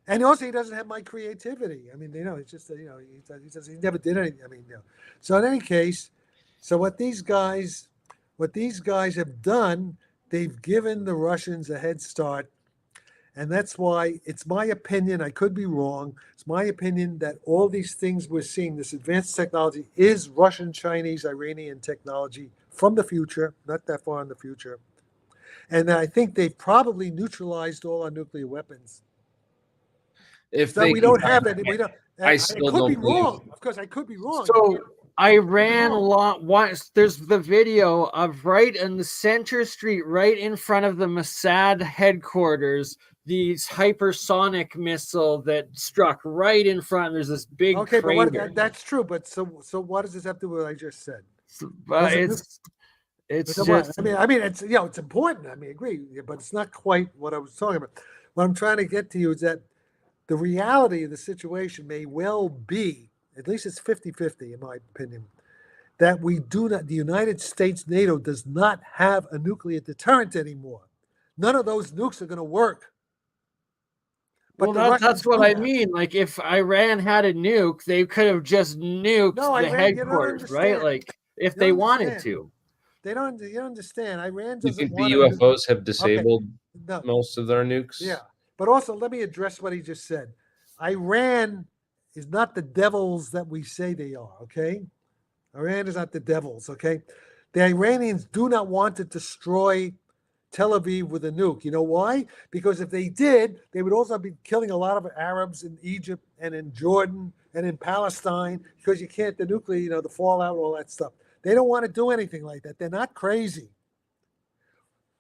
And also, he doesn't have my creativity. I mean, it's just, he never did anything. I mean, So in any case, so what these guys have done, they've given the Russians a head start. And that's why it's my opinion, I could be wrong, it's my opinion that all these things we're seeing, this advanced technology, is Russian, Chinese, Iranian technology from the future, not that far in the future. And I think they've probably neutralized all our nuclear weapons. If So they we don't can- have it. We don't. I still could be don't believe wrong. Of course, I could be wrong. so. Iran once there's the video of right in the center street, right in front of the Mossad headquarters, these hypersonic missile that struck right in front. There's this big Okay, crater. but that's true. But so what does this have to do with what I just said? It's So just. I mean, it's it's important. I mean, I agree, but it's not quite what I was talking about. What I'm trying to get to you is that the reality of the situation may well be, at least it's 50-50 in my opinion, that the United States, NATO does not have a nuclear deterrent anymore. None of those nukes are going to work. But That's what I mean. Like, if Iran had a nuke, they could have just nuked the headquarters, right? Like, if they wanted to. You don't understand. Iran You doesn't think the want UFOs have disabled No. most of their nukes? Yeah. But also, let me address what he just said. Iran is not the devils that we say they are, okay? Iran is not the devils, okay? The Iranians do not want to destroy Tel Aviv with a nuke. You know why? Because if they did, they would also be killing a lot of Arabs in Egypt and in Jordan and in Palestine, because you can't, the nuclear, the fallout, all that stuff. They don't want to do anything like that. They're not crazy.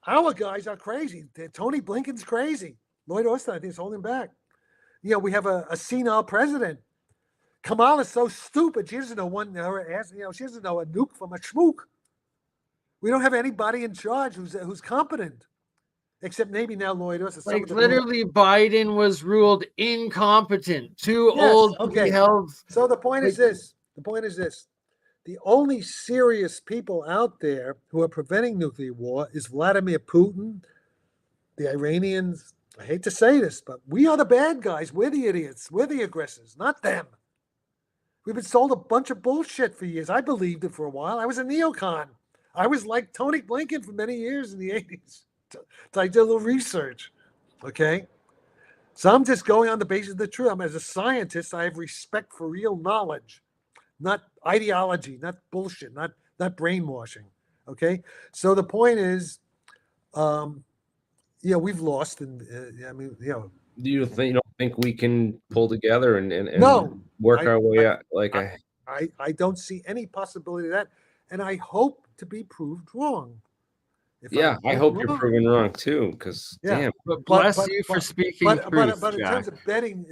Our guys are crazy. Tony Blinken's crazy. Lloyd Austin, I think, is holding back. We have a senile president. Kamala's so stupid. She doesn't know she doesn't know a nuke from a schmook. We don't have anybody in charge who's competent, except maybe now Lloyd Austin. Like, literally, Biden was ruled incompetent, too Yes, old to okay. be held. So the point is this. The only serious people out there who are preventing nuclear war is Vladimir Putin, the Iranians. I hate to say this, but we are the bad guys. We're the idiots. We're the aggressors, not them. We've been sold a bunch of bullshit for years. I believed it for a while. I was a neocon. I was like Tony Blinken for many years in the 80s. So I did a little research, okay? So I'm just going on the basis of the truth. As a scientist, I have respect for real knowledge, not ideology, not bullshit, not brainwashing, okay? So the point is, we've lost, and Do you don't think we can pull together and No, work our way out? I don't see any possibility of that, and I hope to be proved wrong. I hope you're proven wrong too, because damn. But bless you for speaking truth, But in Jack. terms of betting,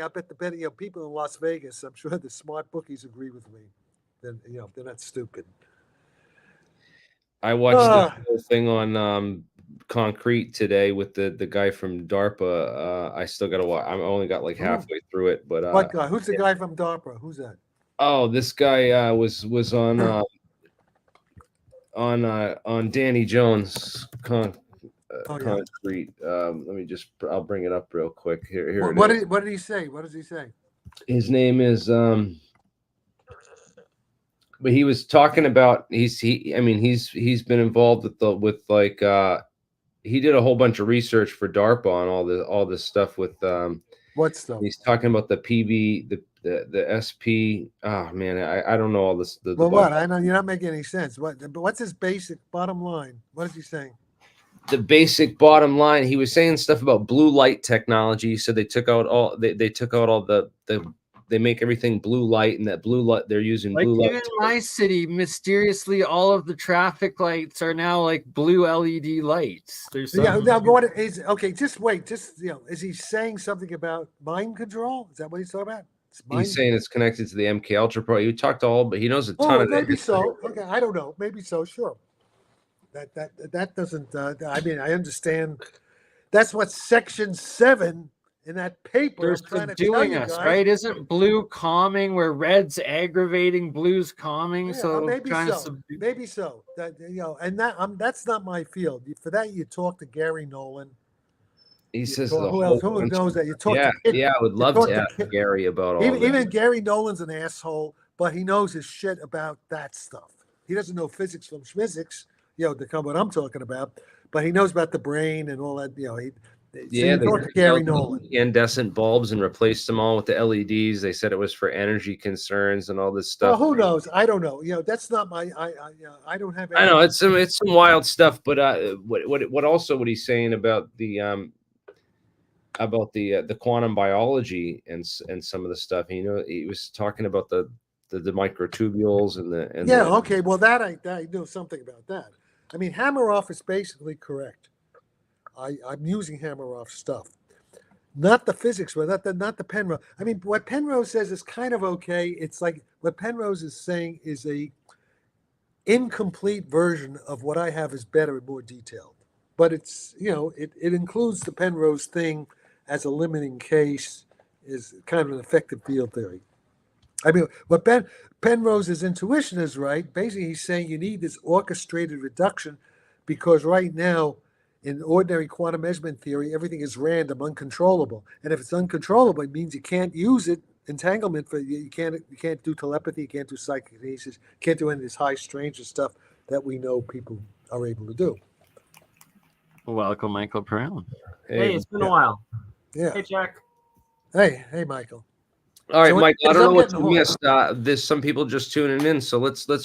I bet the betting, people in Las Vegas, I'm sure the smart bookies agree with me. Then they're not stupid. I watched the whole thing on Concrete today with the guy from DARPA. I still got to watch. I only got like halfway through it, but what guy? Who's the guy from DARPA? Who's that? Oh, this guy was on Danny Jones Concrete. I'll bring it up real quick. Here. What did he say? What does he say? His name is but he was talking about he's been involved with he did a whole bunch of research for DARPA on all this stuff with what stuff? He's talking about the PV, the SP. Oh man, I don't know all this. What? I know you're not making any sense. What's his basic bottom line? What is he saying? The basic bottom line. He was saying stuff about blue light technology. So they took out all the they make everything blue light, and that blue light they're using Like blue light. even in my city, mysteriously, all of the traffic lights are now like blue LED lights. There's Yeah. some, Now, what is okay? Just wait. Just is he saying something about mind control? Is that what he's talking about? It's mind. He's saying it's connected to the MK Ultra Pro. You talked to all, but he knows a ton Oh, of that maybe history. so. Okay, I don't know. Maybe so. Sure. That doesn't. I mean, I understand. That's what Section 7 in that paper. they're I'm trying to tell subduing you us, guys. right? Isn't blue calming where red's aggravating, blue's calming? Yeah, So maybe trying to so. subdue. Maybe so. That and that's not my field. For that, you talk to Gary Nolan. He You says talk, the who whole else? Who bunch knows of- that? You talk yeah, to Kid, yeah. I would love talk to to ask Kid- Gary about all even, this. even Gary Nolan's an asshole, but he knows his shit about that stuff. He doesn't know physics from physics, to come what I'm talking about, but he knows about the brain and all that. So Yeah, you they talk to Gary developed Nolan. incandescent bulbs and replaced them all with the LEDs. They said it was for energy concerns and all this Well, stuff. who knows? I don't know. That's not my. I don't have. I know it's some wild stuff, but what he's saying about the quantum biology and some of the stuff. He was talking about the microtubules and Yeah. Okay. Well, I know something about that. I mean, Hammeroff is basically correct. I'm using Hammeroff stuff, not the physics, but not the Penrose. I mean, what Penrose says is kind of okay. It's like what Penrose is saying is a incomplete version of what I have is better and more detailed. But it's it includes the Penrose thing as a limiting case, is kind of an effective field theory. I mean, what Penrose's intuition is right. Basically, he's saying you need this orchestrated reduction because right now, in ordinary quantum measurement theory, everything is random, uncontrollable. And if it's uncontrollable, it means you can't use it. Entanglement you can't do telepathy, you can't do psychokinesis, can't do any of this high strange stuff that we know people are able to do. Welcome, Michael Brown. Hey, it's been a while. Yeah. Hey, Jack. Hey, Michael. All right, So Mike. I don't know what getting you home. missed. There's some people just tuning in, so let's do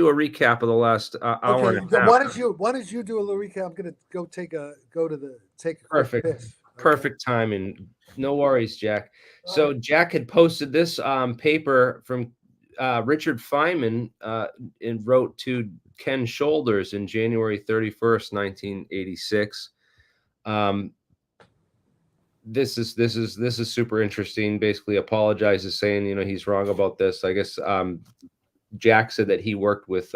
a recap of the last hour Okay, and a half. why don't you do a little recap? I'm gonna go take a quick Perfect. piss. Okay. Perfect timing. No worries, Jack. So Jack had posted this paper from Richard Feynman and wrote to Ken Shoulders in January 31st, 1986. This is super interesting. Basically apologizes, saying he's wrong about this. I guess Jack said that he worked with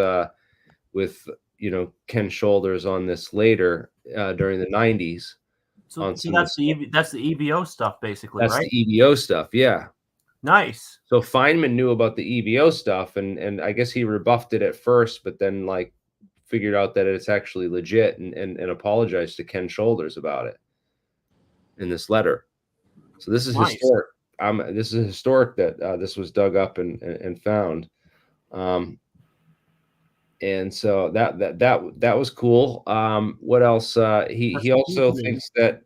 Ken Shoulders on this later during the 90s. So that's the EVO stuff, basically, That's right? the EVO stuff, yeah. Nice. So Feynman knew about the EVO stuff, and I guess he rebuffed it at first, but then figured out that it's actually legit and apologized to Ken Shoulders about it in this letter. So this is Nice. historic. This is historic that this was dug up and found. And so that was cool. What else? He also thinks that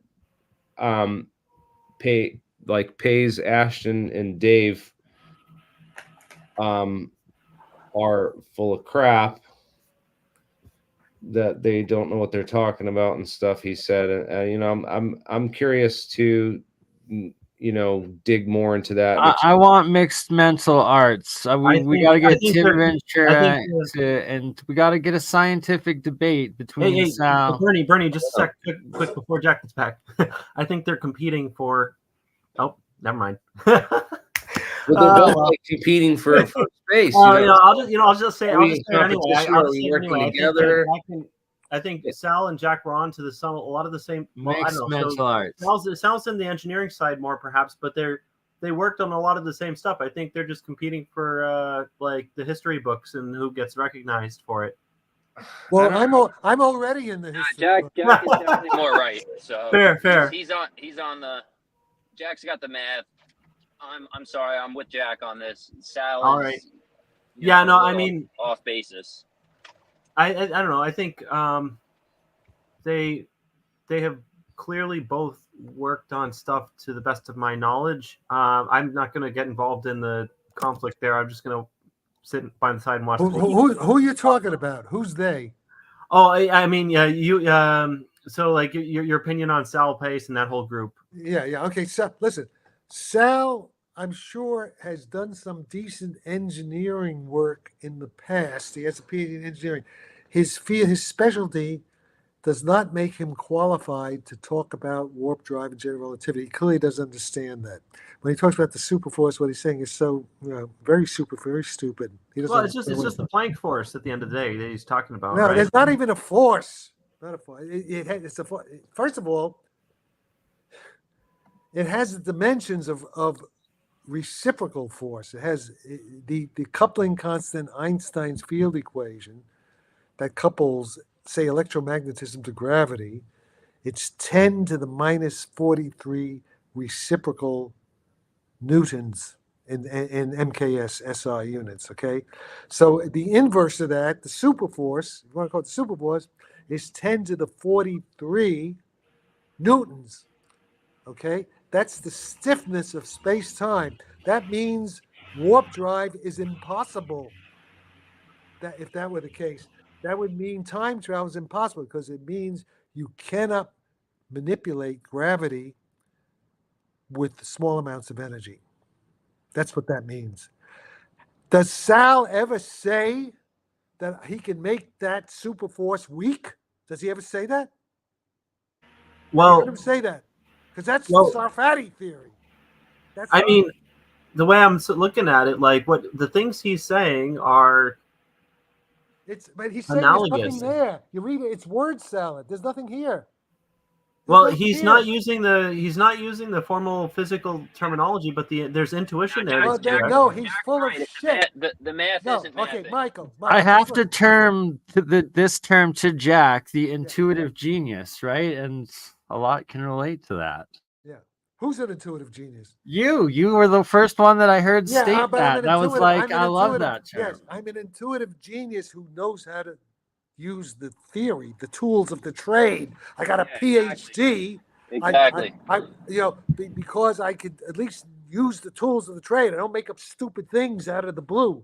Pays, Ashton, and Dave are full of crap, that they don't know what they're talking about and stuff. He said, I'm curious to dig more into that. I want mixed mental arts. We got to get Tim Ventura and we got to get a scientific debate between Sal. Bernie, just a sec, quick before Jack gets back. I think they're competing for. Oh, never mind. Well, they're both competing for space. I'll just say anyway. Together. I think Sal and Jack were on to a lot of the same mixed mental arts. Sal's in the engineering side more, perhaps, but they worked on a lot of the same stuff. I think they're just competing for the history books and who gets recognized for it. Well, I'm already in the history. Jack is definitely more right. So fair. He's on the. Jack's got the math. I'm sorry. I'm with Jack on this. Sal. All right. Yeah. No. I mean, off basis. I don't know. I think they have clearly both worked on stuff to the best of my knowledge. I'm not going to get involved in the conflict there. I'm just going to sit by the side and watch. Who are you talking about? Who's they? Oh, I mean, yeah, you. So, your opinion on Sal Pace and that whole group. Yeah. Okay. So, listen, Sal. I'm sure, has done some decent engineering work in the past. He has a PhD in engineering. His specialty does not make him qualified to talk about warp drive and general relativity. He clearly doesn't understand that. When he talks about the superforce, what he's saying is so very stupid. He doesn't. Well, it's just the Planck force at the end of the day that he's talking about. No, right? there's not even a force. Not a force. It's a force. First of all, it has the dimensions of reciprocal force. It has the coupling constant, Einstein's field equation that couples, say, electromagnetism to gravity. It's 10 to the minus 43 reciprocal newtons in MKS SI units, okay? So the inverse of that, the superforce, if you want to call it the superforce, is 10 to the 43 newtons, okay? That's the stiffness of space-time. That means warp drive is impossible. That if that were the case, that would mean time travel is impossible because it means you cannot manipulate gravity with small amounts of energy. That's what that means. Does Sal ever say that he can make that super force weak? Does he ever say that? Well, He never say that because that's well, the Sarfatti theory. That's I mean, the way I'm looking at it, like what the things he's saying are but he's saying analogous. there's nothing there. You read it, it's word salad. There's nothing here. Well, he's not using the formal physical terminology, but there's intuition there. No, he's full of shit. The math No, isn't okay, mathing. Michael. I have to term this term to Jack the intuitive genius, right? And a lot can relate to that. Yeah. Who's an intuitive genius? You were the first one that I heard state but that. That was like, I love that term. Yes, I'm an intuitive genius who knows how to use the theory, the tools of the trade. I got a PhD. Exactly. Because I could at least use the tools of the trade. I don't make up stupid things out of the blue.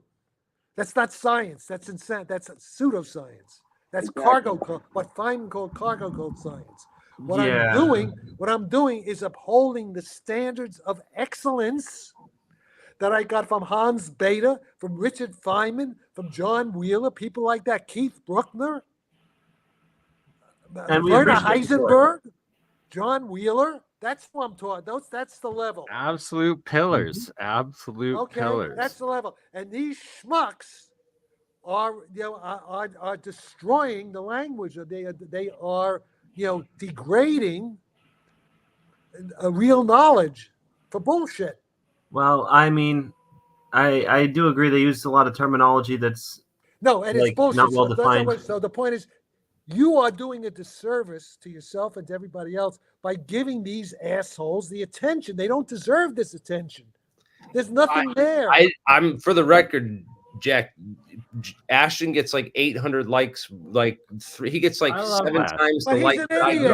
That's not science. That's insane. That's pseudoscience. That's cargo code. What Feynman called cargo code science. What I'm doing is upholding the standards of excellence that I got from Hans Bethe, from Richard Feynman, from John Wheeler, people like that, Keith Bruckner, Werner Heisenberg, John Wheeler. That's what I'm talking. That's the level. Absolute pillars. Absolute pillars. That's the level. And these schmucks are destroying the language. They are degrading real knowledge for bullshit. Well, I mean, I do agree they use a lot of terminology that's it's bullshit. not well defined. So the point is, you are doing a disservice to yourself and to everybody else by giving these assholes the attention. They don't deserve this attention. There's nothing there. I'm for the record, Jack. Ashton gets like 800 likes. He gets like 7 times the like.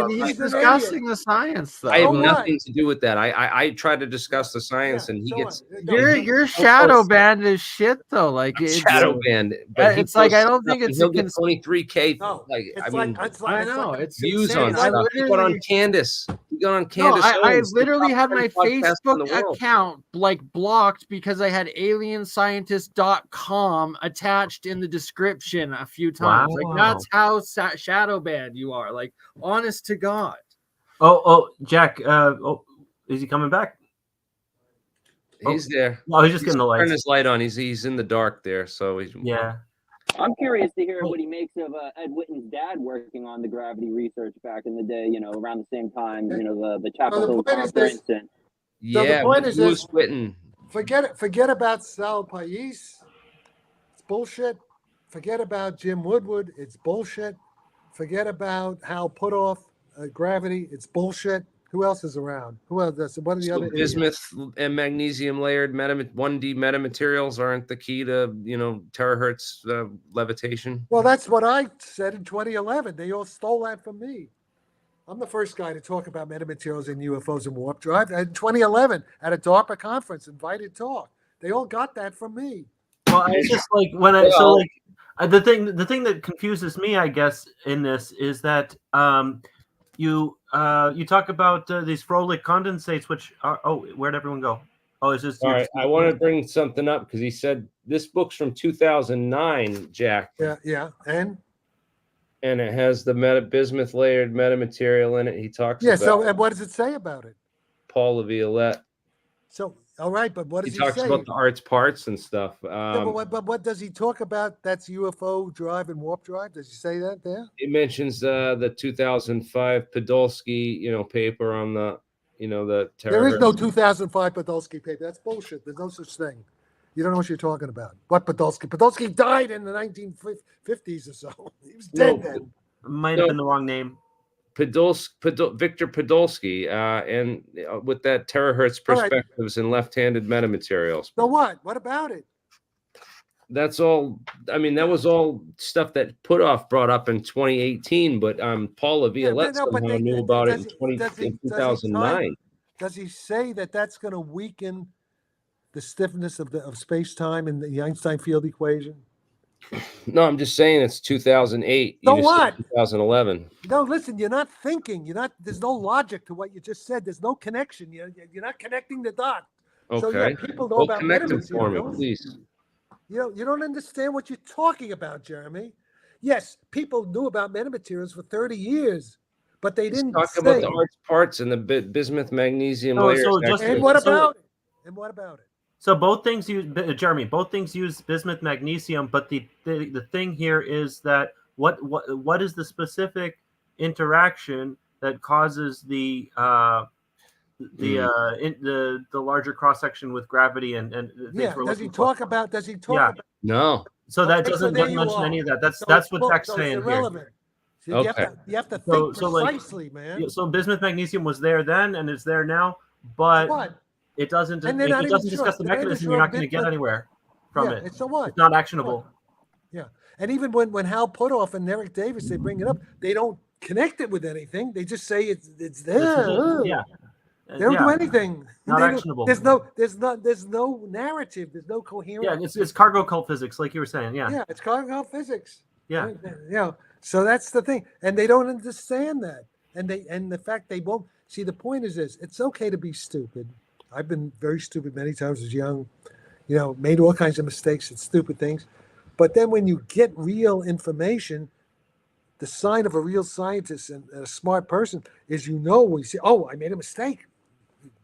He's discussing the science, though. I have nothing to do with that. I try to discuss the science, and he gets. Your shadow band is shit, though. Like it's shadow band, but it's like I don't think it's. He'll get 23K. I know it's views on stuff. He got on Candace. He got on Candace. I literally had my Facebook account blocked because I had AlienScientist.com attached in the description a few times. Wow. Like that's how shadow banned you are. Like honest to God. Oh, Jack. Is he coming back? He's there. No, he's just getting the light. Turn his light on. He's in the dark there, so he's I'm curious to hear what he makes of Ed Witten's dad working on the gravity research back in the day. Around the same time. The Chapel Hill conference. The point is this: Witten. Forget about Sal Pais. It's bullshit. Forget about Jim Woodward. It's bullshit. Forget about Hal Puthoff. Gravity. It's bullshit. Who else is around? Who else? What are the other? Bismuth and magnesium layered 1D metamaterials aren't the key to terahertz levitation. Well, that's what I said in 2011. They all stole that from me. I'm the first guy to talk about metamaterials in UFOs and warp drive. In 2011, at a DARPA conference, invited talk. They all got that from me. Well, it's just like when the thing that confuses me, I guess, in this is that you talk about these Froelich condensates, which are where'd everyone go? Oh, it's just All right, I want to bring something up because he said this book's from 2009, Jack, Yeah, and it has the bismuth layered metamaterial in it. He talks yeah. about So, and what does it say about it? Paul Laviolette. So, all right, but what He does he talks say? about the arts parts and stuff. Yeah, but what does he talk about? That's UFO drive and warp drive. Does he say that there? He mentions the 2005 Podolsky, paper on the, the There is no terahertz. 2005 Podolsky paper. That's bullshit. There's no such thing. You don't know what you're talking about. What Podolsky? Podolsky died in the 1950s or so. He was dead then. might have been the wrong name. Victor Podolsky, and with that terahertz All right. perspectives and left-handed metamaterials. So what? What about it? That's all. I mean, that was all stuff that Putoff brought up in 2018, but Paul Laviolette somehow knew about it in 2009. Does he say that that's going to weaken the stiffness of space-time in the Einstein field equation? No, I'm just saying it's 2008. So You just said what? 2011. No, listen, you're not thinking. There's no logic to what you just said. There's no connection. You're not connecting the dot. Okay. So yeah, people know Well, about connect them for me, metamaterials. please. You don't understand what you're talking about, Jeremy. Yes, people knew about metamaterials for 30 years, but they didn't Talk say. about the arts parts and the bismuth magnesium So- layers. so just- actually. And what about it? And what about it? So both things use Jeremy. Both things use bismuth magnesium, but the thing here is that what is the specific interaction that causes the larger cross section with gravity and things Yeah. we're Does he looking for? talk about? Does he talk Yeah. about? No. So that Okay, so doesn't there you mention are. any of that. That's So what it's Jack's so saying it's here. irrelevant. So Okay. you have to So- think so, like, precisely, man. So bismuth magnesium was there then and is there now, but What? it doesn't. And they're It not even doesn't sure- discuss the they're not even mechanism. sure You're a not going to bit, get but- anywhere from Yeah. it. And so what? It's not actionable. Yeah. And even when Hal Puthoff and Eric Davis, they bring it up, they don't connect it with anything. They just say it's there. Yeah. They don't do Yeah. anything. Not They don't- actionable. There's no narrative. There's no coherent. Yeah, it's cargo cult physics, like you were saying. Yeah. Yeah, it's cargo physics. Yeah. Right? Yeah. So that's the thing. And they don't understand that. And the fact they won't see, the point is this: it's okay to be stupid. I've been very stupid many times as young, made all kinds of mistakes and stupid things. But then when you get real information, the sign of a real scientist and a smart person is, when you say, oh, I made a mistake.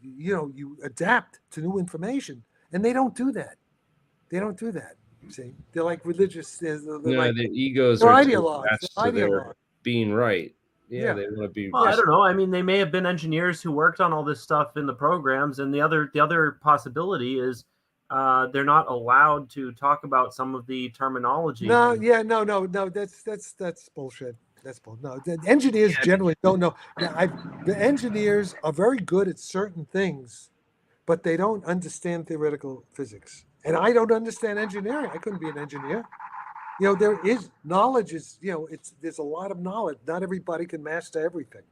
You adapt to new information. And they don't do that. They don't do that. See, they're like religious. They're like, the egos they're are too ideologues. attached They're to their ideologues. being right. Yeah, Yeah. they want to be. Well, I don't know. I mean, they may have been engineers who worked on all this stuff in the programs, and the other possibility is they're not allowed to talk about some of the terminology. No. That's bullshit. That's bull. No, the engineers generally don't know. The engineers are very good at certain things, but they don't understand theoretical physics. And I don't understand engineering. I couldn't be an engineer. There is knowledge. There's a lot of knowledge. Not everybody can master everything.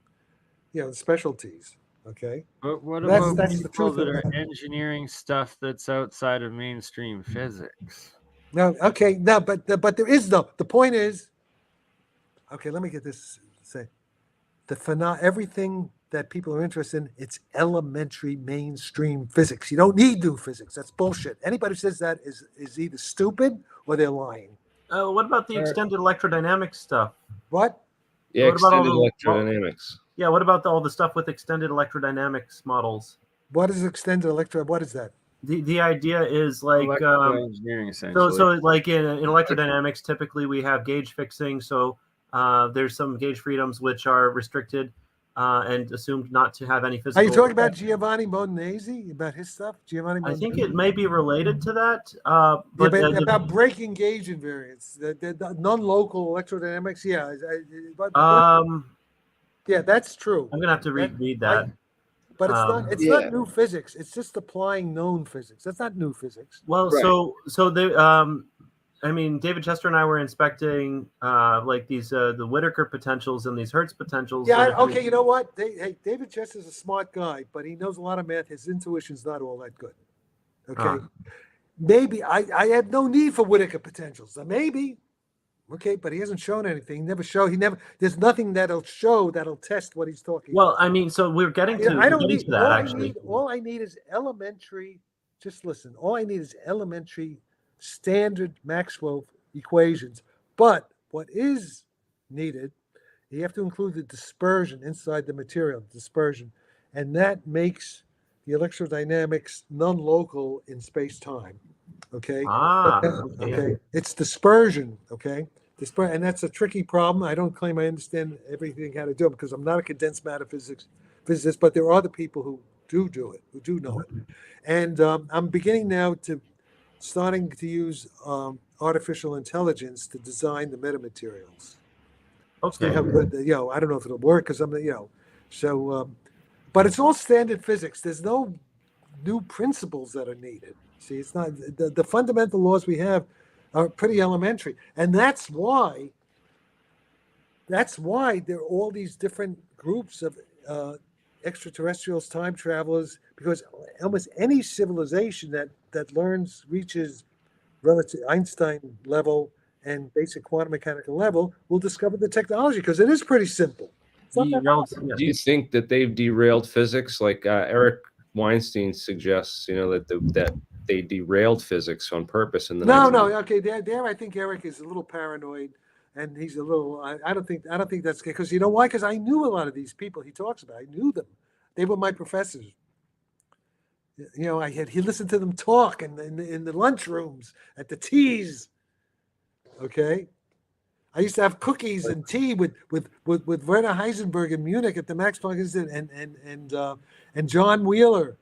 Specialties. Okay. But what That's- about that's the people truth that of are it. engineering stuff that's outside of mainstream physics? No. Okay. No. But there is no. The point is. Okay. Let me get this. Say, everything that people are interested in, it's elementary mainstream physics. You don't need new physics. That's bullshit. Anybody who says that is either stupid or they're lying. What about the extended electrodynamics stuff? What? Yeah, What about all extended the- electrodynamics. Yeah, what about all the stuff with extended electrodynamics models? What is extended What is that? The idea is like Electrical engineering, essentially. so like in electrodynamics, typically we have gauge fixing. So there's some gauge freedoms which are restricted and assumed not to have any physical. Are you talking about Giovanni Monesi, about his stuff? Giovanni I think Monesi? it may be related to that. Yeah, But but about breaking gauge invariance, the non-local electrodynamics. Yeah, yeah, that's true. I'm gonna have to read that. But it's Um, not. It's Yeah. not new physics. It's just applying known physics. That's not new physics. Well, Right. so they I mean, David Chester and I were inspecting like these the Whittaker potentials and these Hertz potentials. Yeah. and- Okay. You know what? Hey, David Chester's a smart guy, but he knows a lot of math. His intuition's not all that good. Okay. Maybe I have no need for Whittaker potentials. Maybe. Okay, but he hasn't shown anything. There's nothing that'll test what he's talking Well, about. I mean, so we're getting to, I don't getting need to that actually. all I need is elementary Just listen. All I need is elementary standard Maxwell equations. But what is needed, you have to include the dispersion inside the material, dispersion. And that makes the electrodynamics non-local in space-time. Okay? Okay. It's dispersion. Okay? And that's a tricky problem. I don't claim I understand everything how to do it because I'm not a condensed matter physicist, but there are other people who do it, who do know it. And I'm beginning now starting to use artificial intelligence to design the metamaterials. Okay. See how good, I don't know if it'll work because but it's all standard physics. There's no new principles that are needed. See, it's not the fundamental laws we have are pretty elementary, and that's why there are all these different groups of extraterrestrials, time travelers, because almost any civilization that reaches relative Einstein level and basic quantum mechanical level will discover the technology because it is pretty simple. Do you think that they've derailed physics? Like Eric Weinstein suggests, that they derailed physics on purpose in the okay. There, I think Eric is a little paranoid, and he's a little. I don't think that's because you know why? Because I knew a lot of these people he talks about. I knew them. They were my professors. He listened to them talk in the lunchrooms at the teas. Okay. I used to have cookies and tea with Werner Heisenberg in Munich at the Max Planck Institute and John Wheeler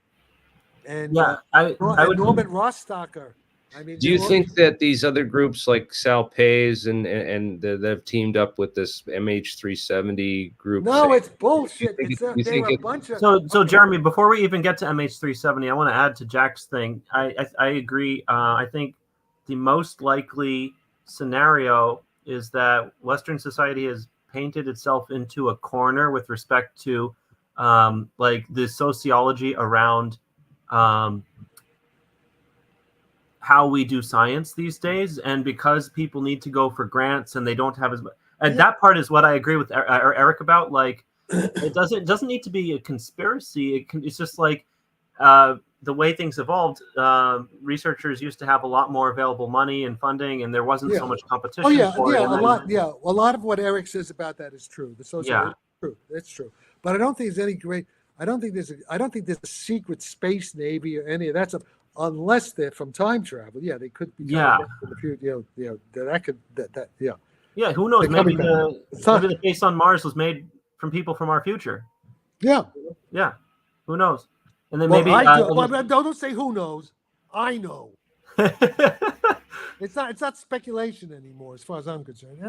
and Norman Rostocker. I mean, do you think that these other groups like Sal Pays and they've teamed up with this MH370 group? No, it's bullshit. They're a bunch of. So Jeremy, before we even get to MH370, I want to add to Jack's thing. I agree. I think the most likely scenario is that Western society has painted itself into a corner with respect to like the sociology around how we do science these days. And because people need to go for grants and they don't have as much, and that part is what I agree with Eric about. Like, it doesn't need to be a conspiracy. It's just like the way things evolved. Researchers used to have a lot more available money and funding, and there wasn't so much competition. A lot of what Eric says about that is true. The sociology is true. That's true. But I don't think there's any great. I don't think there's a secret space navy or any of that stuff, unless they're from time travel. Yeah, they could be. Yeah. In the future, that could. Yeah. Yeah, who knows? Maybe the case on Mars was made from people from our future. Yeah. Yeah. Who knows? And then don't say who knows. I know. It's not speculation anymore, as far as I'm concerned.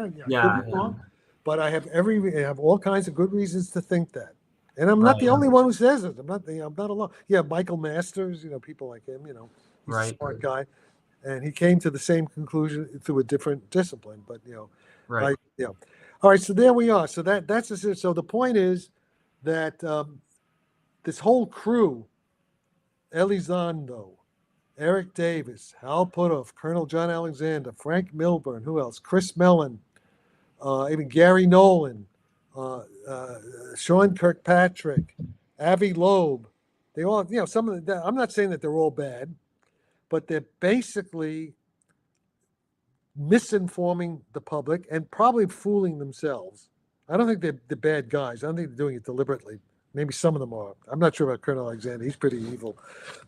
But I have all kinds of good reasons to think that, and I'm not the only one who says it. I'm not alone. Yeah, Michael Masters, people like him. He's a smart guy, and he came to the same conclusion through a different discipline. But right. All right, so there we are. So that's it. So the point is that this whole crew, Elizondo, Eric Davis, Hal Puthoff, Colonel John Alexander, Frank Milburn, who else? Chris Mellon, even Gary Nolan, Sean Kirkpatrick, Avi Loeb. They all, some of them. I'm not saying that they're all bad, but they're basically misinforming the public and probably fooling themselves. I don't think they're bad guys. I don't think they're doing it deliberately. Maybe some of them are. I'm not sure about Colonel Alexander. He's pretty evil,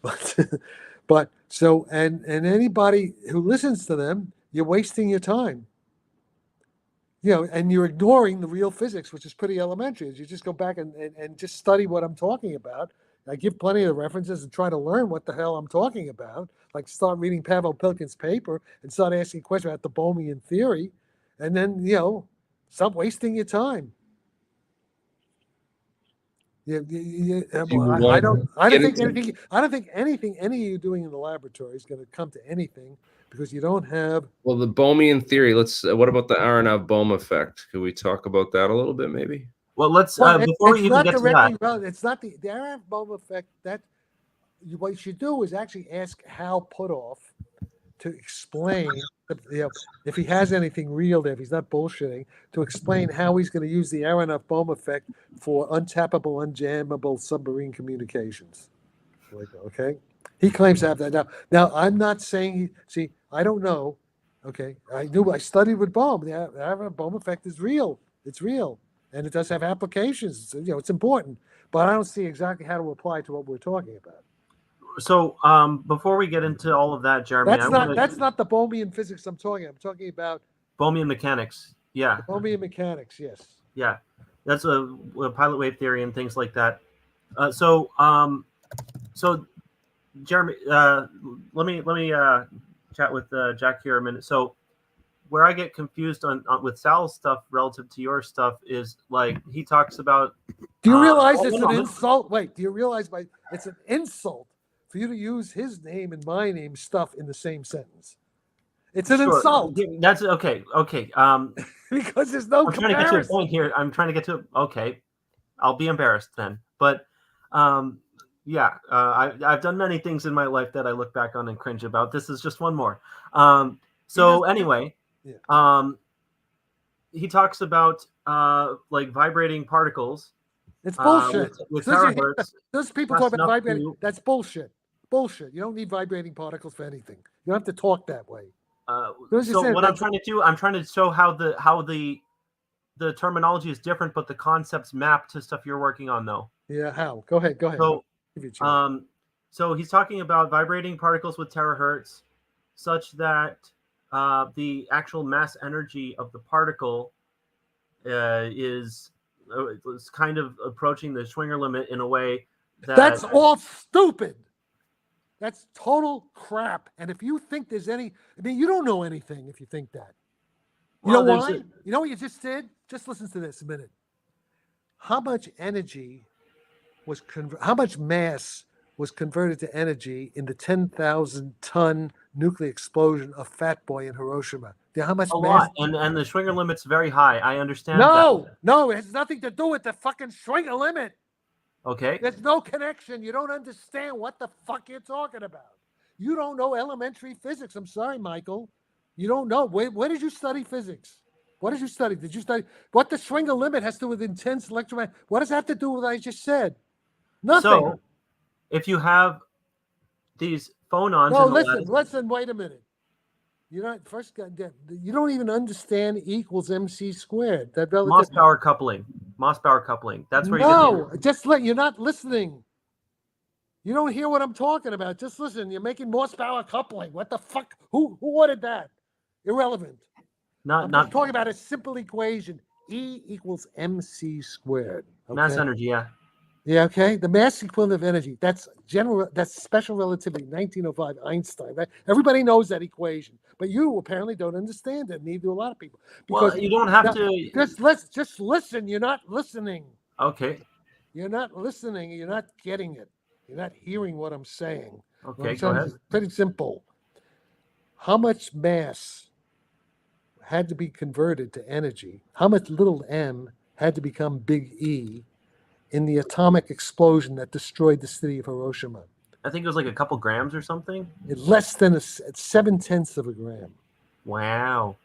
but so and anybody who listens to them, you're wasting your time. And you're ignoring the real physics, which is pretty elementary. As you just go back and just study what I'm talking about. I give plenty of references and try to learn what the hell I'm talking about. Like start reading Pavel Pilkin's paper and start asking questions about the Bohmian theory, and then stop wasting your time. I don't think anything any of you doing in the laboratory is going to come to anything because you don't have. Well, the Bohmian theory. What about the Aronoff-Bohm effect? Could we talk about that a little bit, maybe? Well, let's before we even get to that. It's not the Aronoff-Bohm effect. What you should do is actually ask Hal Puthoff to explain, if he has anything real there, if he's not bullshitting, to explain how he's going to use the Aronoff-Bohm effect for untappable, unjammable submarine communications. Okay, He claims to have that now. Now, I'm not saying. See, I don't know. Okay, I studied with Bohm. The Bohm effect is real. It's real, and it does have applications. It's important, but I don't see exactly how to apply to what we're talking about. So before we get into all of that, Jeremy, That's not the Bohmian physics I'm talking. I'm talking about Bohmian mechanics. Yeah. Bohmian mechanics. Yes. Yeah, that's a pilot wave theory and things like that. So Jeremy, let me chat with Jack here a minute. So where I get confused on with Sal's stuff relative to your stuff is like he talks about. Do you realize it's an insult? Wait, do you realize it's an insult for you to use his name and my name stuff in the same sentence? It's an insult. That's okay. Okay. Because there's no comparison. I'm trying to get to a point here. I'm trying to get to. Okay, I'll be embarrassed then. But I've done many things in my life that I look back on and cringe about. This is just one more. So anyway, he talks about like vibrating particles. It's bullshit. With terahertz. Those people talk about vibrating. That's bullshit. Bullshit. You don't need vibrating particles for anything. You don't have to talk that way. So what I'm trying to do, I'm trying to show how the terminology is different, but the concepts map to stuff you're working on, though. Yeah, how? Go ahead. So he's talking about vibrating particles with terahertz, such that the actual mass energy of the particle is kind of approaching the Schwinger limit in a way that's all stupid. That's total crap. And if you think there's any, you don't know anything if you think that. You know why? You know what you just did? Just listen to this a minute. How much energy how much mass was converted to energy in the 10,000 ton nuclear explosion of Fat Boy in Hiroshima? How much a mass? Lot. And the Schwinger limit's very high. I understand. No, it has nothing to do with the fucking Schwinger limit. Okay. There's no connection. You don't understand what the fuck you're talking about. You don't know elementary physics. I'm sorry, Michael. You don't know. Where did you study physics? What did you study? Did you study what the Schwinger limit has to do with intense electromagnetic? What does that have to do with what I just said? Nothing. So, if you have these phonons. No, listen. Wait a minute. You're not you don't even understand E equals MC squared. That Moss power coupling. That's where you're not listening. You don't hear what I'm talking about. Just listen. You're making Morse power coupling. What the fuck? Who ordered that? Irrelevant. I'm not talking about a simple equation. E equals MC squared. Okay? Mass energy, yeah. Yeah, okay. The mass equivalent of energy. That's special relativity, 1905, Einstein. Right? Everybody knows that equation, but you apparently don't understand it. Neither do a lot of people. Because you don't have to. Just listen. You're not listening. Okay. You're not listening. You're not getting it. You're not hearing what I'm saying. Okay, go ahead. It's pretty simple. How much mass had to be converted to energy? How much little m had to become big E in the atomic explosion that destroyed the city of Hiroshima? I think it was like a couple grams or something. Less than 7/10 of a gram. Wow.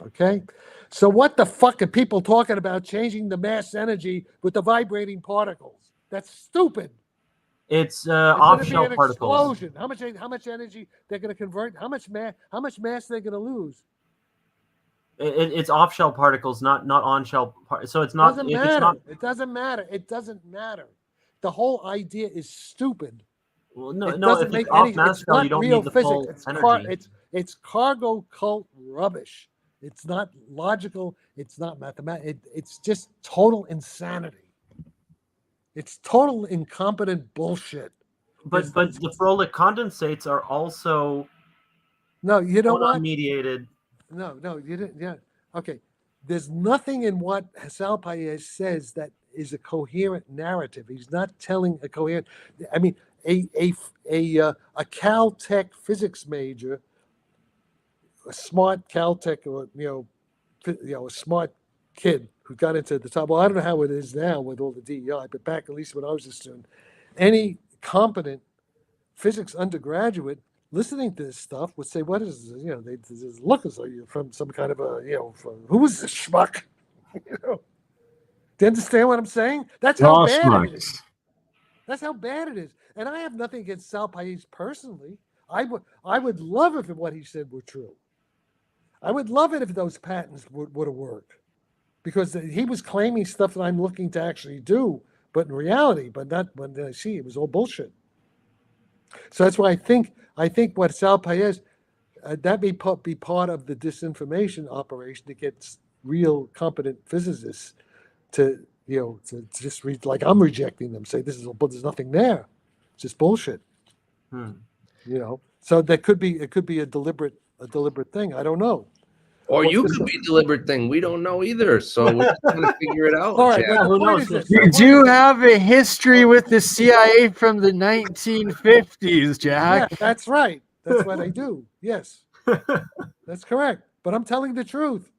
Okay. So what the fuck are people talking about changing the mass energy with the vibrating particles? That's stupid. It's off-shell particles. Explosion. How much energy they're going to convert? How much mass they're going to lose? It's off-shell particles, not on-shell. So it's not. It doesn't matter. The whole idea is stupid. Well, no. If it's off mass shell, you don't need the full energy. It's cargo cult rubbish. It's not logical. It's not mathematical. It's just total insanity. It's total incompetent bullshit. But the Froelich condensates are also mediated. No, you didn't. Yeah, okay. There's nothing in what Sal Paez says that is a coherent narrative. He's not telling a coherent. I mean, a Caltech physics major, a smart Caltech, or a smart kid who got into the top. Well, I don't know how it is now with all the DEI, but back at least when I was a student, any competent physics undergraduate listening to this stuff would say, "What is this?" They just look as though you're from some kind of who is this schmuck? Do you understand what I'm saying? That's how bad it is. That's how bad it is. And I have nothing against Sal Pais personally. I would love if what he said were true. I would love it if those patents would have worked, because he was claiming stuff that I'm looking to actually do, but in reality, but not when I see it was all bullshit. So that's why I think what Sal Pais, that may be part of the disinformation operation to get real competent physicists to to just read, like I'm rejecting them, say this is, but there's nothing there, it's just bullshit. So that could be, it could be a deliberate thing. I don't know. Or What's you this could be deliberate thing. We don't know either. So we're just trying to figure it out. All right, Jack. well, who the point knows? is this. You do have a history with the CIA from the 1950s, Yeah, Jack. that's right. That's what I do. Yes, that's correct. But I'm telling the truth.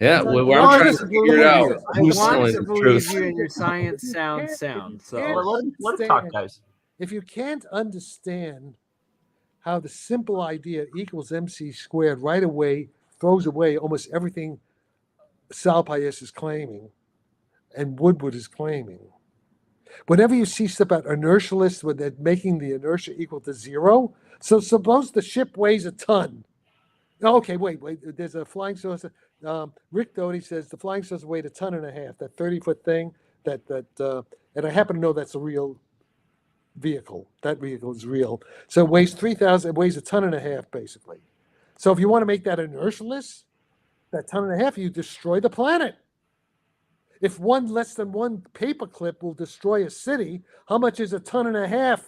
Yeah, I well, I'm trying to figure it out. I Who's want telling to the believe truth? you, and your science If you sounds can't- sound. if you can't So Let him talk, guys. If you can't understand how the simple idea equals MC squared right away throws away almost everything Sal Pais is claiming and Woodward is claiming. Whenever you see stuff about inertialists, when they're making the inertia equal to zero, so suppose the ship weighs a ton. Okay, wait. There's a flying saucer. Rick Doty says the flying saucer weighed 1.5 tons, that 30-foot thing. And I happen to know that's a real vehicle. That vehicle is real. So it weighs 3,000. It weighs 1.5 tons, basically. So if you want to make that inertialist, that 1.5 tons, you destroy the planet. If less than one paperclip will destroy a city, how much is 1.5 tons?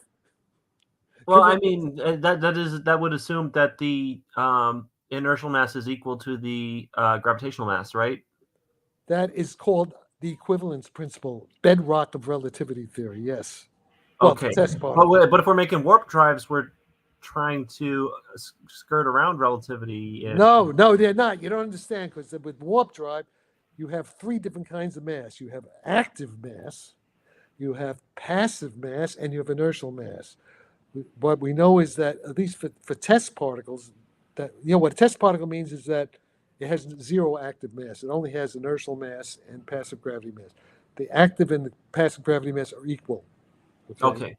Well, I mean, that would assume that the inertial mass is equal to the gravitational mass, right? That is called the equivalence principle, bedrock of relativity theory. Yes. Well, Okay. test particle. But if we're making warp drives, we're trying to skirt around relativity. No, they're not. You don't understand, because with warp drive, you have 3 different kinds of mass. You have active mass, you have passive mass, and you have inertial mass. What we know is that, at least for test particles, that what a test particle means is that it has 0 active mass. It only has inertial mass and passive gravity mass. The active and the passive gravity mass are equal. Okay.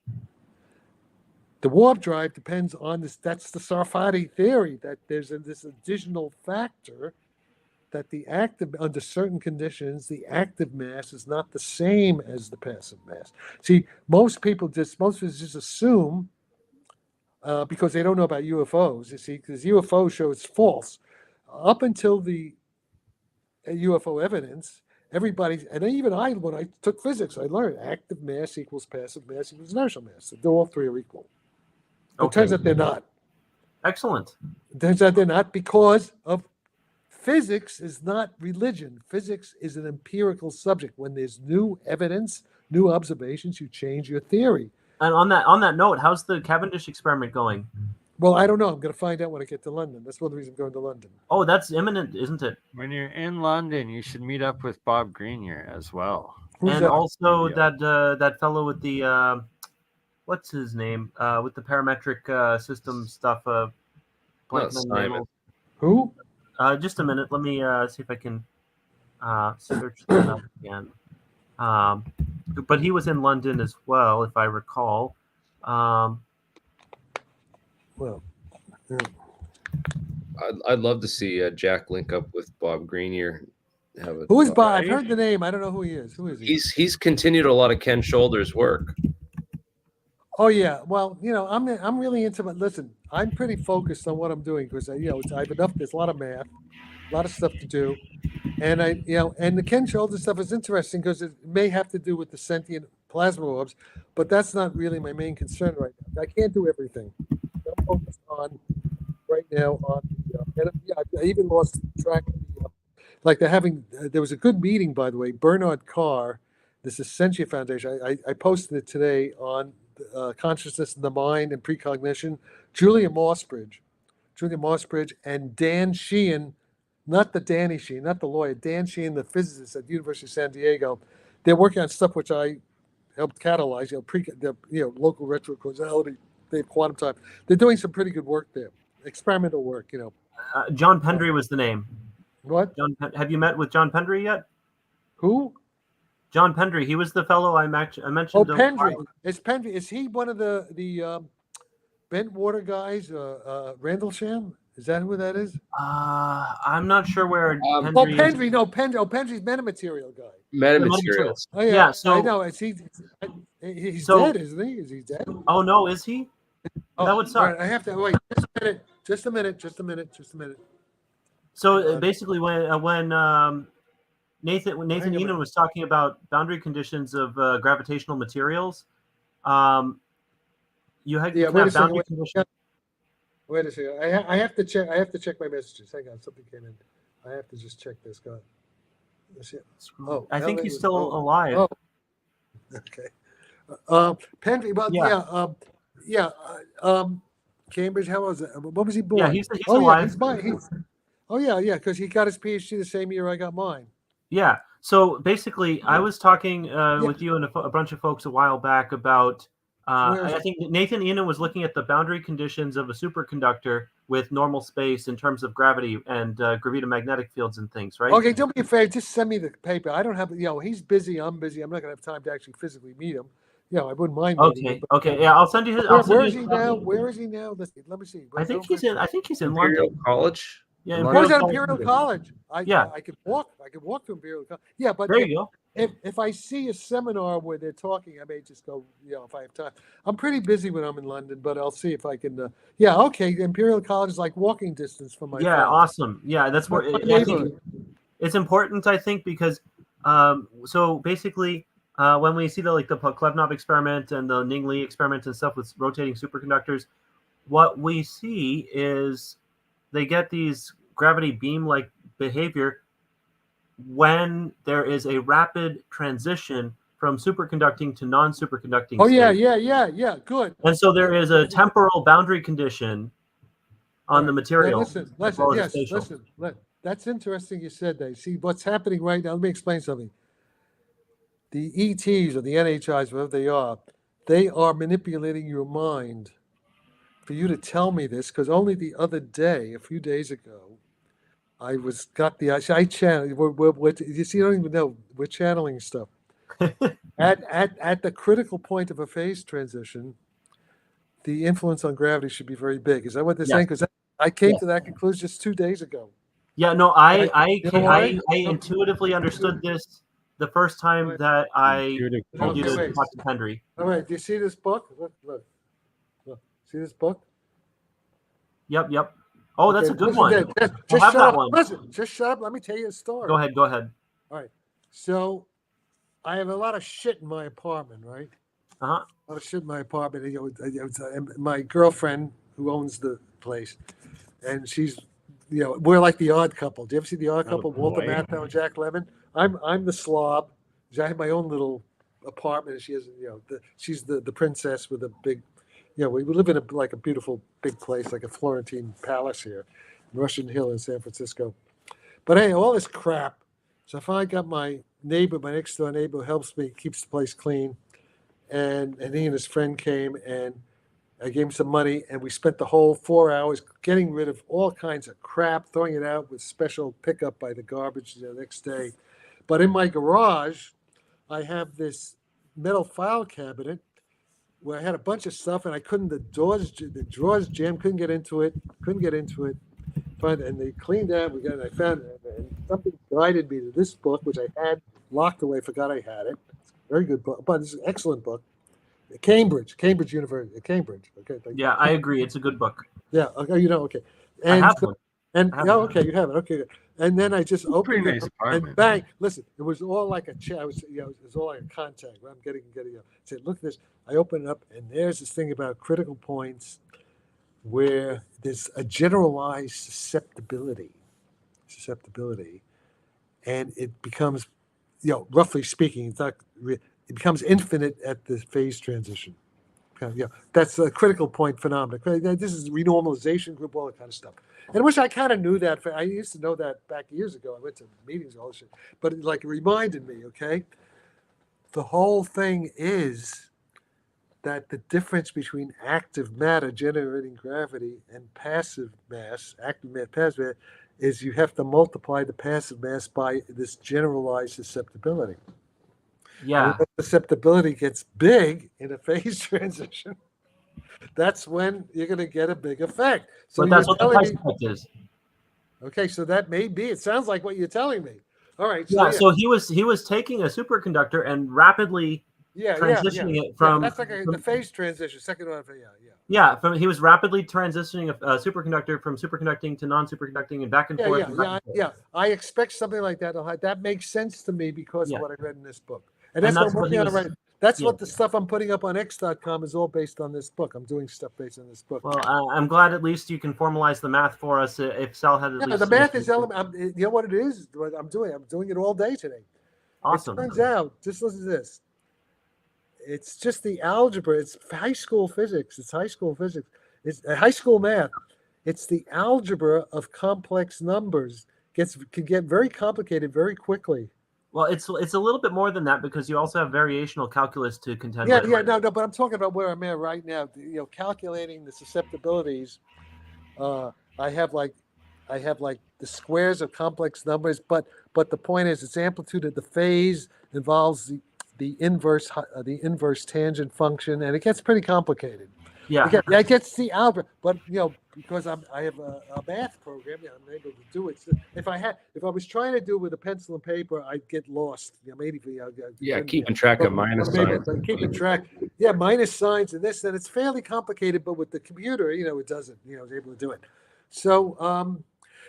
The warp drive depends on this. That's the Sarfatti theory, that there's this additional factor that the active, under certain conditions, the active mass is not the same as the passive mass. See, most people just assume, because they don't know about UFOs, you see, because UFO show it's false. Up until the UFO evidence, everybody, and even when I took physics, I learned active mass equals passive mass equals inertial mass. They're all 3 are equal. It turns out they're not. Excellent. It turns out they're not, because of physics is not religion. Physics is an empirical subject. When there's new evidence, new observations, you change your theory. And on that note, how's the Cavendish experiment going? Well, I don't know. I'm going to find out when I get to London. That's one of the reasons I'm going to London. Oh, that's imminent, isn't it? when you're in London, you should meet up with Bob Greenyer as well. Who's And that? also that fellow with the what's his name? With the parametric system stuff. Blanking on the name. Simon. Who? Just a minute. Let me see if I can search that up again. But he was in London as well, if I recall. Well, yeah. I'd love to see Jack link up with Bob Greenyer. Who is Bob? I've heard the name. I don't know who he is. Who is he? He's continued a lot of Ken Shoulders' work. Oh yeah. Well, I'm really into it. Listen, I'm pretty focused on what I'm doing, because I've enough. There's a lot of math, a lot of stuff to do, and and the Ken Shoulders stuff is interesting because it may have to do with the sentient plasma orbs, but that's not really my main concern right now. I can't do everything. I'm focused on right now on I even lost track of there was a good meeting, by the way. Bernard Carr, this Essentia Foundation. I posted it today on consciousness in the mind and precognition. Julia Mossbridge, and Dan Sheehan, not the Danny Sheehan, not the lawyer, Dan Sheehan, the physicist at the University of San Diego. They're working on stuff which I helped catalyze. Local retrocausality, they have quantum time. They're doing some pretty good work there, experimental work. John Pendry was the name. What? Have you met with John Pendry yet? Who? John Pendry. He was the fellow I mentioned. Oh, Pendry. It's Pendry. Is he one of the bent water guys? Rendlesham? Is that who that is? I'm not sure where Oh, Pendry is. Pendry. No, Pendry. Oh, Pendry's metamaterial guy. Metamaterials. Oh yeah. Yeah, so I know. Is he? He's So- dead, isn't he? Is he dead? Oh no, is he? Oh, That would suck. all right, I have to wait. Just a minute. So Hang on. basically, when Nathan Hang on a Enon minute. was talking about boundary conditions of gravitational materials, you Yeah, can wait a have second, boundary wait. conditions. Wait a second. I have to check. I have to check my messages. Hang on. Something came in. I have to just check this. Go ahead. Let's see. Oh, I think LA he's was- still oh, alive. Oh. Okay. Pendry. Well, Cambridge. How was it? When was he born? Yeah, he's oh alive. yeah, because he got his PhD the same year I got mine. Yeah. So basically, I was talking with you and a bunch of folks a while back about. I think Nathan Enon was looking at the boundary conditions of a superconductor with normal space in terms of gravity and gravitomagnetic fields and things, right? Okay, do me a favor. Just send me the paper. I don't have. He's busy. I'm busy. I'm not gonna have time to actually physically meet him. I wouldn't mind meeting him. But, Okay. Yeah, I'll send you his. Where is he now? Where is he now? Let me see. I think he's in Imperial London. College. Yeah, Where's that College. Imperial College? Yeah. I could walk. I could walk to Imperial College. Yeah, but There you go. if I see a seminar where they're talking, I may just go. If I have time. I'm pretty busy when I'm in London, but I'll see if I can. Okay. Imperial College is like walking distance from my. Yeah, friends. awesome. Yeah, that's where I think it's important. I think because so basically. When we see the Plevnov experiment and the Ning-Li experiment and stuff with rotating superconductors, what we see is they get these gravity beam-like behavior when there is a rapid transition from superconducting to non-superconducting. Oh state. yeah, good. And so there is a temporal boundary condition on the material. Listen. That's interesting. You said that. See what's happening right now. Let me explain something. The ETs or the NHIs, whatever they are manipulating your mind for you to tell me this, because only the other day, a few days ago, I channel. You see, I don't even know. We're channeling stuff. at the critical point of a phase transition, the influence on gravity should be very big. Is that what they're saying? Because I came to that conclusion just 2 days ago. Yeah, no, I intuitively understood this the first time that I told you to talk to Pendry. All right, do you see this book? Look. See this book? Yep. Oh, that's a good one. Just shut up. Listen, just shut up. Let me tell you a story. Go ahead. All right. So I have a lot of shit in my apartment, right? Uh-huh. A lot of shit in my apartment. My girlfriend who owns the place, and she's, we're like the Odd Couple. Do you ever see the Odd Couple? Walter Matthau and Jack Lemmon. I'm the slob. I have my own little apartment, and she has, she's the princess with a big, we live in a beautiful big place, like a Florentine palace here, Russian Hill in San Francisco. But hey, all this crap. So if I got my next door neighbor who helps me, keeps the place clean, and he and his friend came, and I gave him some money, and we spent the whole 4 hours getting rid of all kinds of crap, throwing it out with special pickup by the garbage the next day. But in my garage, I have this metal file cabinet where I had a bunch of stuff, and I couldn't. The drawers jammed. Couldn't get into it. And they cleaned out. I found it, and something guided me to this book, which I had locked away. Forgot I had it. It's a very good book, but this is an excellent book. Cambridge University, Cambridge. Okay. Yeah, I agree. It's a good book. Yeah. Okay. Okay. And I have one. Okay, you have it. Okay, good. And then I just opened nice it, apartment. and bang! Listen, it was all like a chat. It was all like a contact. I'm getting. Say, look at this. I open it up, and there's this thing about critical points where there's a generalized susceptibility, and it becomes, roughly speaking, it's not. It becomes infinite at the phase transition. That's a critical point phenomenon. This is renormalization group, all that kind of stuff. And I wish I kind of knew that. I used to know that back years ago. I went to meetings, all this shit. But it reminded me, okay? The whole thing is that the difference between active matter generating gravity and passive mass, active mass, passive mass, is you have to multiply the passive mass by this generalized susceptibility. Yeah. when susceptibility gets big in a phase transition, that's when you're going to get a big effect. So But that's what the telling price me, effect is. okay, so that may be. It sounds like what you're telling me. All right. Yeah. So he was taking a superconductor and rapidly transitioning it from. That's like the phase transition, second order. He was rapidly transitioning a superconductor from superconducting to non-superconducting and back and forth. I expect something like that. That makes sense to me because of what I read in this book, and that's what I'm working on right. That's what the stuff I'm putting up on X.com is all based on this book. I'm doing stuff based on this book. Well, I'm glad at least you can formalize the math for us. If Sal had at least the math is element. You know what it is? What I'm doing it all day today. Awesome. It turns out, just listen to this. It's just the algebra. It's high school physics. It's high school physics. It's high school math. It's the algebra of complex numbers. Can get very complicated very quickly. Well, it's a little bit more than that because you also have variational calculus to contend with. No, but I'm talking about where I'm at right now. Calculating the susceptibilities. I have like the squares of complex numbers, but the point is, its amplitude of the phase involves the inverse tangent function, and it gets pretty complicated. It gets the algebra, but because I have a math program, I'm able to do it. So if I was trying to do it with a pencil and paper, I'd get lost. Keeping track of minus signs. Keeping track, minus signs and this, and it's fairly complicated. But with the computer, it doesn't. It's able to do it. So,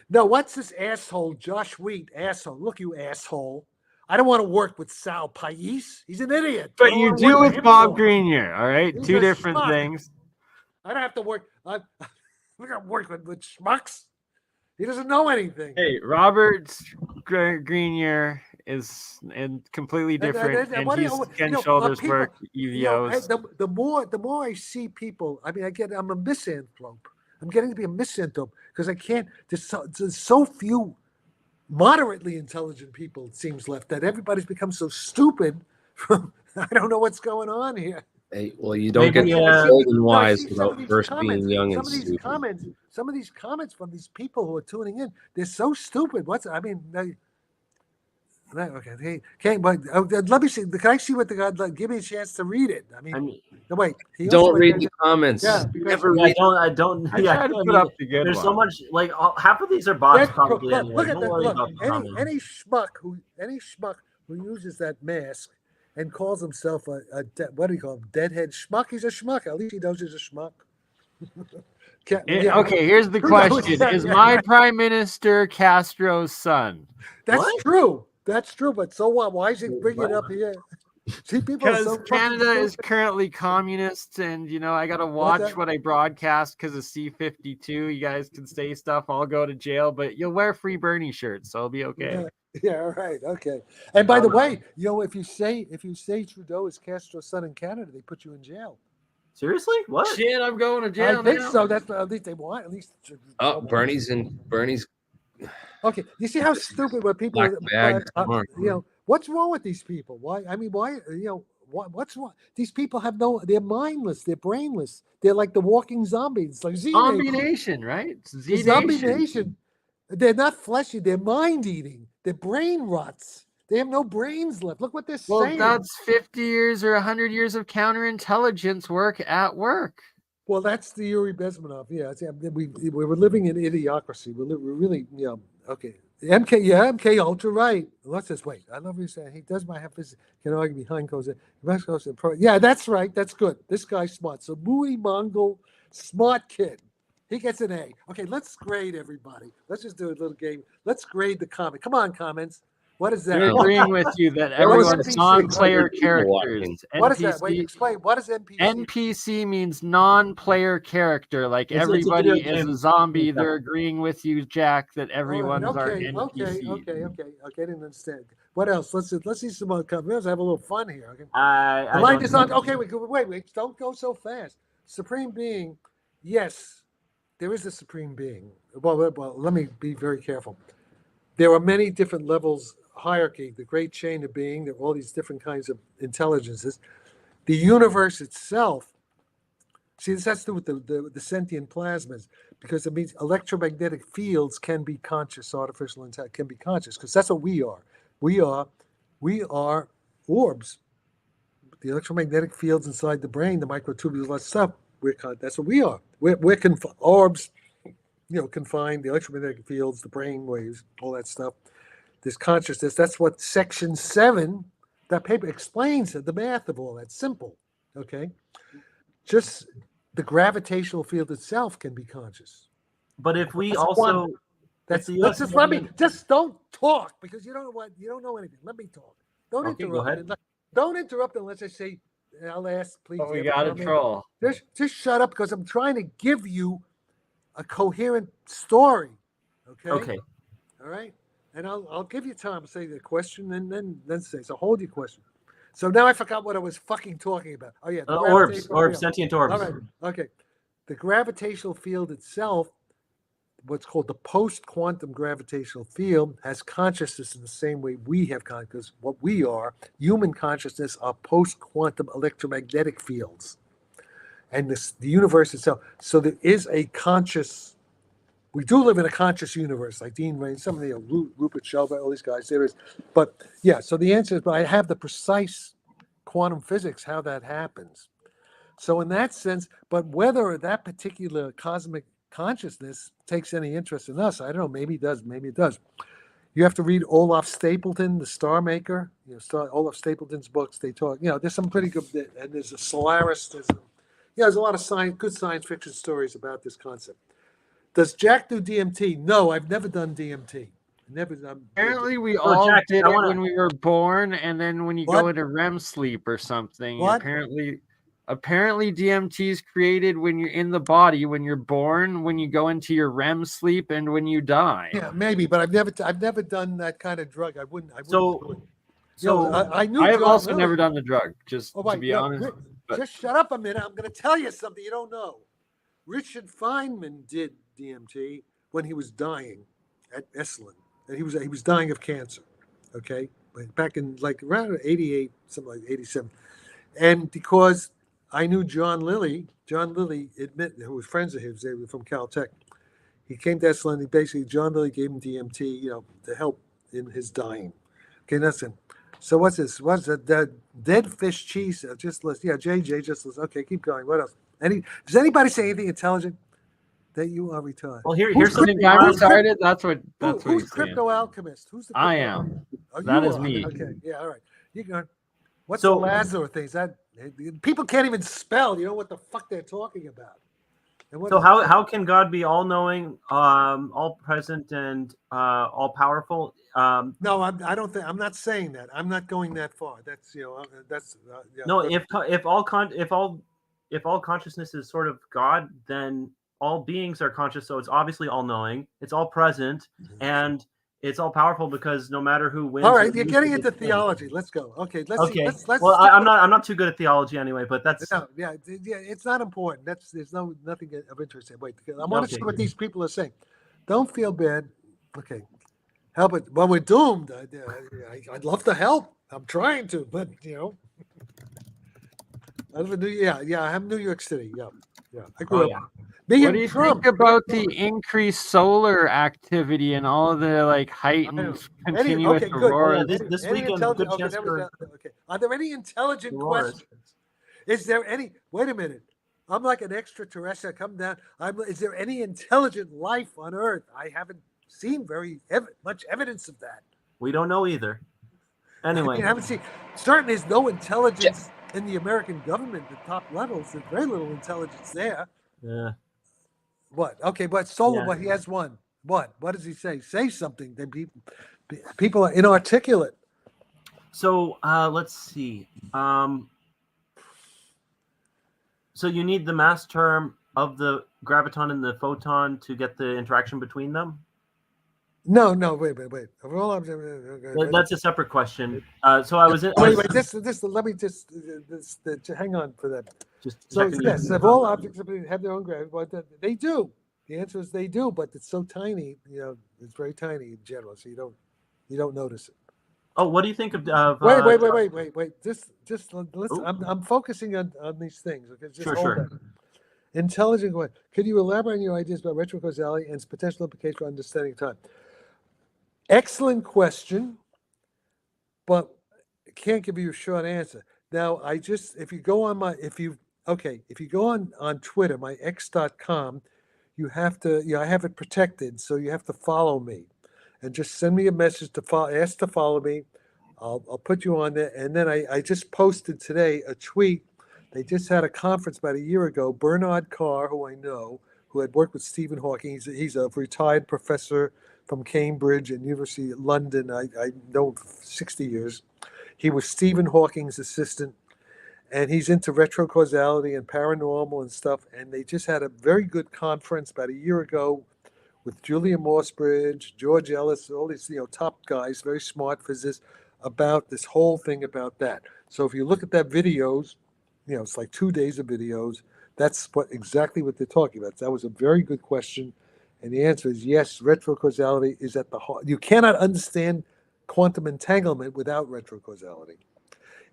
no, what's this asshole, Josh Wheat, asshole? Look, you asshole. I don't want to work with Sal Pais. He's an idiot. But you do with Bob Grenier, all right? He's Two a different schmuck. things. I don't have to work. We're going to work with schmucks. He doesn't know anything. Hey, Robert Grenier is completely different, and he's Ken Shoulders' work, EVOs. The more I see people, I'm a misanthrope. I'm getting to be a misanthrope because I can't. There's so few moderately intelligent people, it seems, left, that everybody's become so stupid. I don't know what's going on here. Hey, well, you don't get old and wise without first being young and stupid. Some of these comments from these people who are tuning in, they're so stupid. Okay, let me see. Can I see what the guy? Give me a chance to read it. Wait. Don't read the comments. I don't. I put up the good There's one. so much. Half of these are bots. Probably. Look at that. Look, any schmuck who uses that mask and calls himself what do you call him? Deadhead schmuck. He's a schmuck. At least he knows he's a schmuck. Okay, here's the question: is my prime minister Castro's son? That's true. That's true. But so what? Why is he bringing it up here? Because Canada is currently communist, and I gotta watch what I broadcast because of C-52. You guys can say stuff. I'll go to jail, but you'll wear free Bernie shirts, so I'll be okay. Yeah. Right. Okay. And by the way, if you say Trudeau is Castro's son in Canada, they put you in jail. Seriously? What? Shit, I'm going to jail. I think so. That's at least they want. At least. Bernie's. Okay. You see how stupid what people. What's wrong with these people? Why? What's wrong? These people they're mindless. They're brainless. They're like the walking zombies. Like Zombie Nation, right? Zombie Nation. They're not fleshy. They're mind eating. They're brain rots. They have no brains left. Look what they're saying. Well, that's 50 years or 100 years of counterintelligence work at work. Well, that's the Yuri Bezmenov. Yeah, we were living in idiocracy. We're really, okay. MK Ultra, right. What's this? Wait, I love what you're saying. He does have his, can argue behind closed. Yeah, that's right. That's good. This guy's smart. So Mui Mongol, smart kid. He gets an A. Okay, let's grade everybody. Let's just do a little game. Let's grade the comment. Come on, comments. What is that? We're agreeing with you that everyone's non-player characters. What is that? Wait, explain. What is NPC? NPC means non-player character. Like everybody is a zombie. They're agreeing with you, Jack, that everyone's our NPC. Okay. I didn't understand. What else? Let's see some other comments. Let's have a little fun here. Okay. Okay, wait. Don't go so fast. Supreme Being. Yes, there is a Supreme Being. Well, let me be very careful. There are many different levels. Hierarchy, the great chain of being, there are all these different kinds of intelligences. The universe itself, see, this has to do with the sentient plasmas, because it means electromagnetic fields can be conscious, artificial intelligence can be conscious, because that's what we are. We are orbs, the electromagnetic fields inside the brain, the microtubules, all that stuff. That's what we are. We're orbs, confined, the electromagnetic fields, the brain waves, all that stuff. This consciousness. That's what Section 7, that paper explains the math of all that. Simple, okay? Just the gravitational field itself can be conscious. But if we That's also, one. That's the let's US just let me government- just don't talk because you don't know anything. Let me talk. Don't Okay, go interrupt. ahead. Don't interrupt unless I say. I'll ask, please. But we you have a got a comment? troll. Just shut up because I'm trying to give you a coherent story. Okay. Okay. All right. And I'll give you time to say the question and then say. So hold your question. So now I forgot what I was fucking talking about. Oh yeah. the Orbs, gravitational field. sentient orbs. All right. Okay. The gravitational field itself, what's called the post-quantum gravitational field, has consciousness in the same way we have consciousness. What we are, human consciousness, are post-quantum electromagnetic fields. And the universe itself. So there is a conscious, we do live in a conscious universe, like Dean Rain, some of the Rupert Sheldrake, all these guys, there is. But yeah, so the answer is, but I have the precise quantum physics, how that happens. So in that sense, but whether that particular cosmic consciousness takes any interest in us, I don't know, maybe it does, maybe it does. You have to read Olaf Stapleton, the Star Maker, Olaf Stapleton's books, they talk, there's some pretty good, and there's a Solaris, there's a lot of good science fiction stories about this concept. Does Jack do DMT? No, I've never done DMT. Never done. Apparently, we Oh, all Jack, did I it wanna- when we were born, and then when you What? go into REM sleep or something. What? Apparently, DMT is created when you're in the body, when you're born, when you go into your REM sleep, and when you die. Yeah, maybe, but I've never done that kind of drug. I wouldn't do it. So I knew. I have John also Lilly. never done the drug, just Oh, to wait, be honest. Rick, but- just shut up a minute. I'm going to tell you something you don't know. Richard Feynman did DMT when he was dying at Esalen, and he was dying of cancer. Okay, back in like around 88, something like 87, and because I knew John Lilly who was friends of his, they were from Caltech. He came to Esalen. John Lilly gave him DMT, to help in his dying. Okay, that's it. So what's this? What's that? Dead fish cheese? Just list. Yeah, JJ. Just list. Okay, keep going. What else? Does anybody say anything intelligent? That you are retarded. Well, here's Who's something. I'm Who's retarded. That's what Who's he's saying. Crypto Alchemist? Who's the? I Crypto am. Alchemist? Oh, That you is are. me. Okay. Yeah. All right. You go. What's So- the Lazar thing? Is that people can't even spell? You know what the fuck they're talking about? And what So is- how can God be all knowing, all present, and all powerful? No, I don't think. I'm not saying that. I'm not going that far. That's that's yeah, No, but- if all consciousness is sort of God, then all beings are conscious. So it's obviously all knowing. It's all present, and it's all powerful because no matter who wins. All or right, you're getting loses, into it's them. theology. Let's go. Okay, let's see. Okay. Let's Well, stick I'm with- not too good at theology anyway, but that's No, yeah, it's not important. There's nothing of interest here. Wait, I want to Okay. see what these people are saying. Don't feel bad. Okay, help it. Well, we're doomed. I'd love to help. I'm trying to, but I live in I have New York City. Yeah. I grew Oh, up. yeah. Me What and do you Trump. think about the increased solar activity and all of the I heightened know. continuous okay, good. auroras? This Any weekend, intelligent- good chance that for was that. Okay. Are there any intelligent auroras. questions? Is there any? Wait a minute. I'm like an extraterrestrial. Come down. Is there any intelligent life on Earth? I haven't seen very much evidence of that. We don't know either. Anyway, I haven't seen. Certainly, there's no intelligence in the American government at top levels. There's very little intelligence there. yeah. What? Okay, but solar. Yeah. But he has one. What? What does he say? Say something. Then people are inarticulate. So let's see. So you need the mass term of the graviton and the photon to get the interaction between them. No, wait. That's a separate question. So I was in. Wait. This. Let me just hang on for that. Just So checking yes, you. if all objects have their own gravity, but they do. The answer is they do, but it's so tiny. It's very tiny in general, so you don't notice it. Oh, what do you think of? Wait. Just listen. Ooh. I'm focusing on these things. Okay, just Sure, hold sure. that. Intelligent one. Could you elaborate on your ideas about retrocausality and its potential implication for understanding time? Excellent question, but can't give you a short answer. Now, if you go on if you go on Twitter, my x.com, you have to, I have it protected, so you have to follow me, and just send me a message to ask to follow me. I'll put you on there, and then I just posted today a tweet. They just had a conference about a year ago. Bernard Carr, who I know, who had worked with Stephen Hawking, he's a retired professor from Cambridge and University of London. I know him for 60 years. He was Stephen Hawking's assistant, and he's into retrocausality and paranormal and stuff. And they just had a very good conference about a year ago with Julia Mossbridge, George Ellis, all these top guys, very smart physicists, about this whole thing about that. So if you look at that videos, it's like 2 days of videos. That's exactly what they're talking about. That was a very good question, and the answer is yes. Retrocausality is at the heart. You cannot understand quantum entanglement without retrocausality.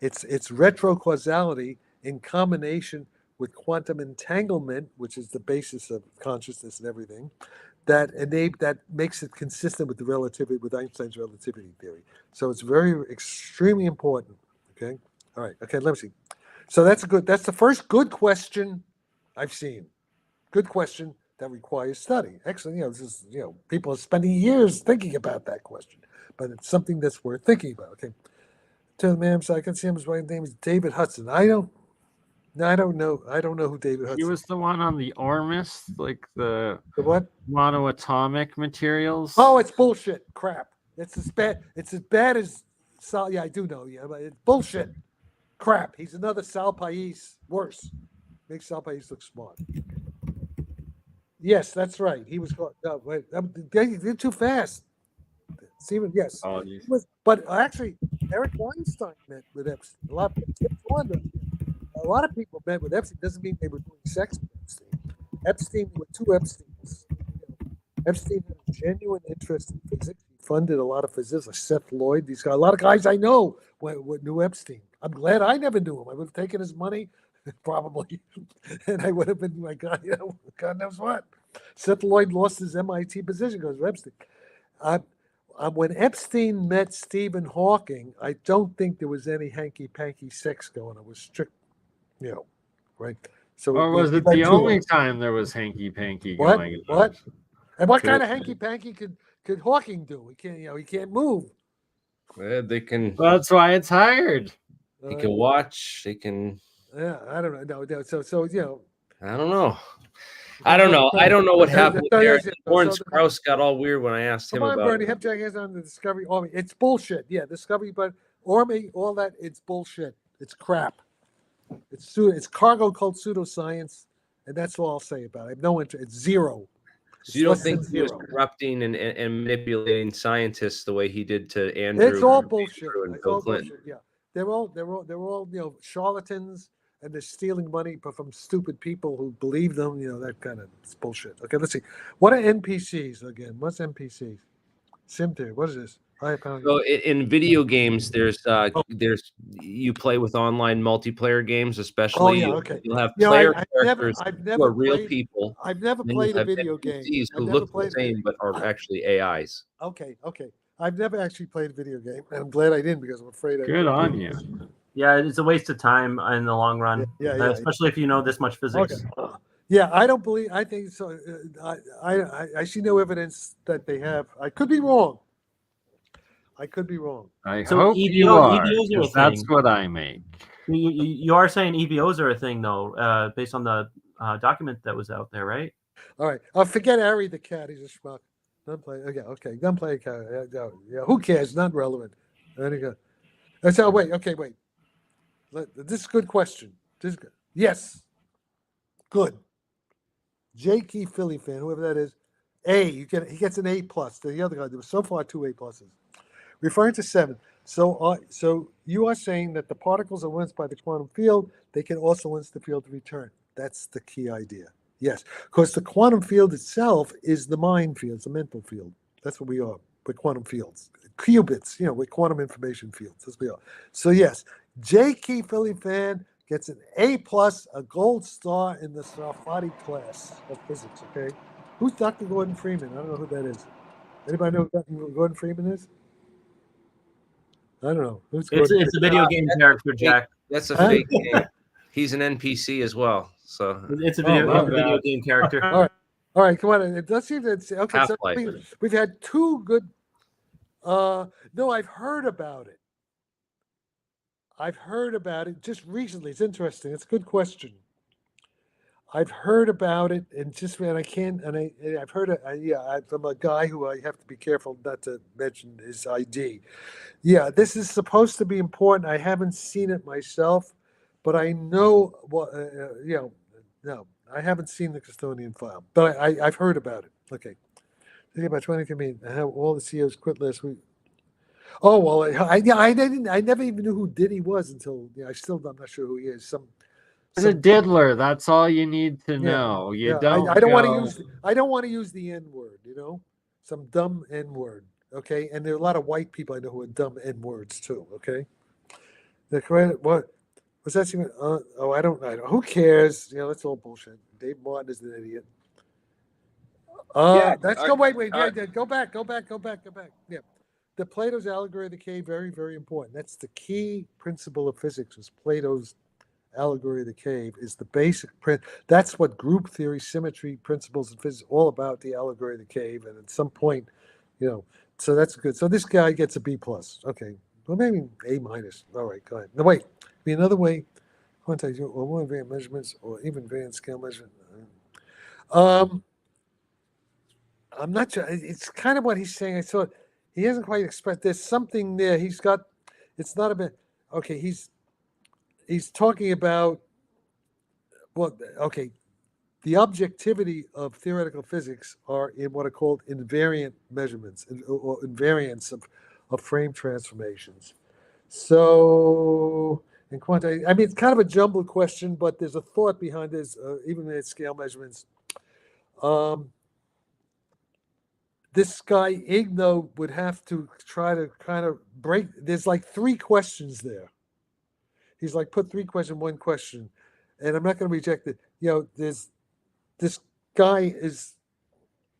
It's retrocausality in combination with quantum entanglement, which is the basis of consciousness and everything, that makes it consistent with Einstein's relativity theory. So it's extremely important. Okay. All right. Okay. Let me see. So that's the first good question I've seen. Good question that requires study. Excellent. People are spending years thinking about that question, but it's something that's worth thinking about. Okay. Tell the man, so I can see his name is David Hudson. I don't know. I don't know who David Hudson is. He was the one on the Ormus, like the what? Monoatomic materials. Oh, it's bullshit. Crap. It's as bad as Sal. Yeah, I do know. Yeah, but it's bullshit. Crap. He's another Sal Pais. Worse. Makes Sal Pais look smart. Yes, that's right. He was called. No, wait. They're too fast. Steven, yes. Oh, But actually, Eric Weinstein met with Epstein. A lot of people met with Epstein. Doesn't mean they were doing sex with Epstein. Epstein with two Epsteins. Epstein had a genuine interest in physics. He funded a lot of physicists, like Seth Lloyd. These guys, a lot of guys I know knew Epstein. I'm glad I never knew him. I would have taken his money, probably, and I would have been like, God knows what. Seth Lloyd lost his MIT position because of Epstein. When Epstein met Stephen Hawking, I don't think there was any hanky-panky sex going on. It was strict, right? So or was it the only time there was hanky-panky going on? What? And what kind of hanky-panky could Hawking do? He can't move. They can. Well, that's why it's hired. They can watch. They can. Yeah, I don't know. No, so I don't know. I don't know what happened there. Lawrence Krauss got all weird when I asked him about. Come on, Bernie, have your hands on the Discovery Army. It's bullshit. Yeah, Discovery, but Army, all that, it's bullshit. It's crap. It's cargo cult pseudoscience, and that's all I'll say about it. I have no interest. It's zero. So you don't think he was corrupting and manipulating scientists the way he did to Andrew? It's all bullshit. It's all bullshit. Yeah, they're all charlatans, and they're stealing money from stupid people who believe them. That kind of bullshit. Okay, let's see. What are NPCs again? What's NPCs? Sim theory. What is this? So in video games, there's you play with online multiplayer games, especially. Oh, yeah, okay. You'll have player characters I've who never are real played, people. I've never Then played you a have video game. NPCs who I've look never the same but are actually AIs. Okay. I've never actually played a video game, and I'm glad I didn't because I'm afraid. Good on you. Yeah, it's a waste of time in the long run. Yeah, especially if you know this much physics. Okay. Yeah, I don't believe. I think so. I see no evidence that they have. I could be wrong. I So hope you are. EVOs are a That's thing. what I make. You are saying EVOs are a thing, though, based on the document that was out there, right? All right. Forget Ari the cat. He's a schmuck. Don't play. Okay. Don't play a cat. Yeah. Who cares? Not relevant. There you go. So wait. Okay. Wait. This is a good question. This is good. Yes. Good. J.K. Philly fan, whoever that is. He gets an A+. The other guy, there was so far 2 A+. Referring to 7. So you are saying that the particles are influenced by the quantum field. They can also influence the field of return. That's the key idea. Yes, because the quantum field itself is the mind field. It's a mental field. That's what we are. We're quantum fields. Qubits, we're quantum information fields. That's what we are. So yes, J.K. Philly fan gets an A+, a gold star in the Sarfatti class of physics, okay? Who's Dr. Gordon Freeman? I don't know who that is. Anybody know who Dr. Gordon Freeman is? I don't know. Who's It's Gordon? it's a video game character, Jack. That's a Huh? fake name. He's an NPC as well. So It's a wow. video game character. All right, come on. It does seem that okay. So Half-Life. we've had two good. No, I've heard about it. I've heard about it just recently. It's interesting. It's a good question. I've heard about it, and just man, I can't. And I've heard it. I'm a guy who I have to be careful not to mention his ID. Yeah, this is supposed to be important. I haven't seen it myself, but I know what. No, I haven't seen the custodian file, but I've heard about it. Okay, think about 20 mean how all the CEOs quit last week. Oh well, I never even knew who Diddy was until I'm not sure who he is. He's a diddler. That's all you need to know. You don't. I don't want to use the N word. Some dumb N word. Okay, and there are a lot of white people I know who are dumb N words too. Okay, the credit what was that? I don't know. Who cares? That's all bullshit. Dave Martin is an idiot. Let's go. Wait. Go back. Yeah. The Plato's allegory of the cave, very, very important. That's the key principle of physics. Is Plato's allegory of the cave is the basic print. That's what group theory, symmetry, principles of physics, all about the allegory of the cave. And at some point, so that's good. So this guy gets a B+. Okay, well maybe A-. All right, go ahead. No, wait. Be another way. Quantize or more variant measurements, or even variant scale measurement. I'm not sure. It's kind of what he's saying. I saw it. He hasn't quite expressed. There's something there. He's got. It's not a bit. Okay, he's talking about. Well, okay, the objectivity of theoretical physics are in what are called invariant measurements or invariants of frame transformations. So in quantity, I mean, it's kind of a jumbled question, but there's a thought behind this, even at scale measurements. This guy, Igno, would have to try to kind of break. There's like three questions there. He's like, put three questions, one question. And I'm not going to reject it. There's this guy is,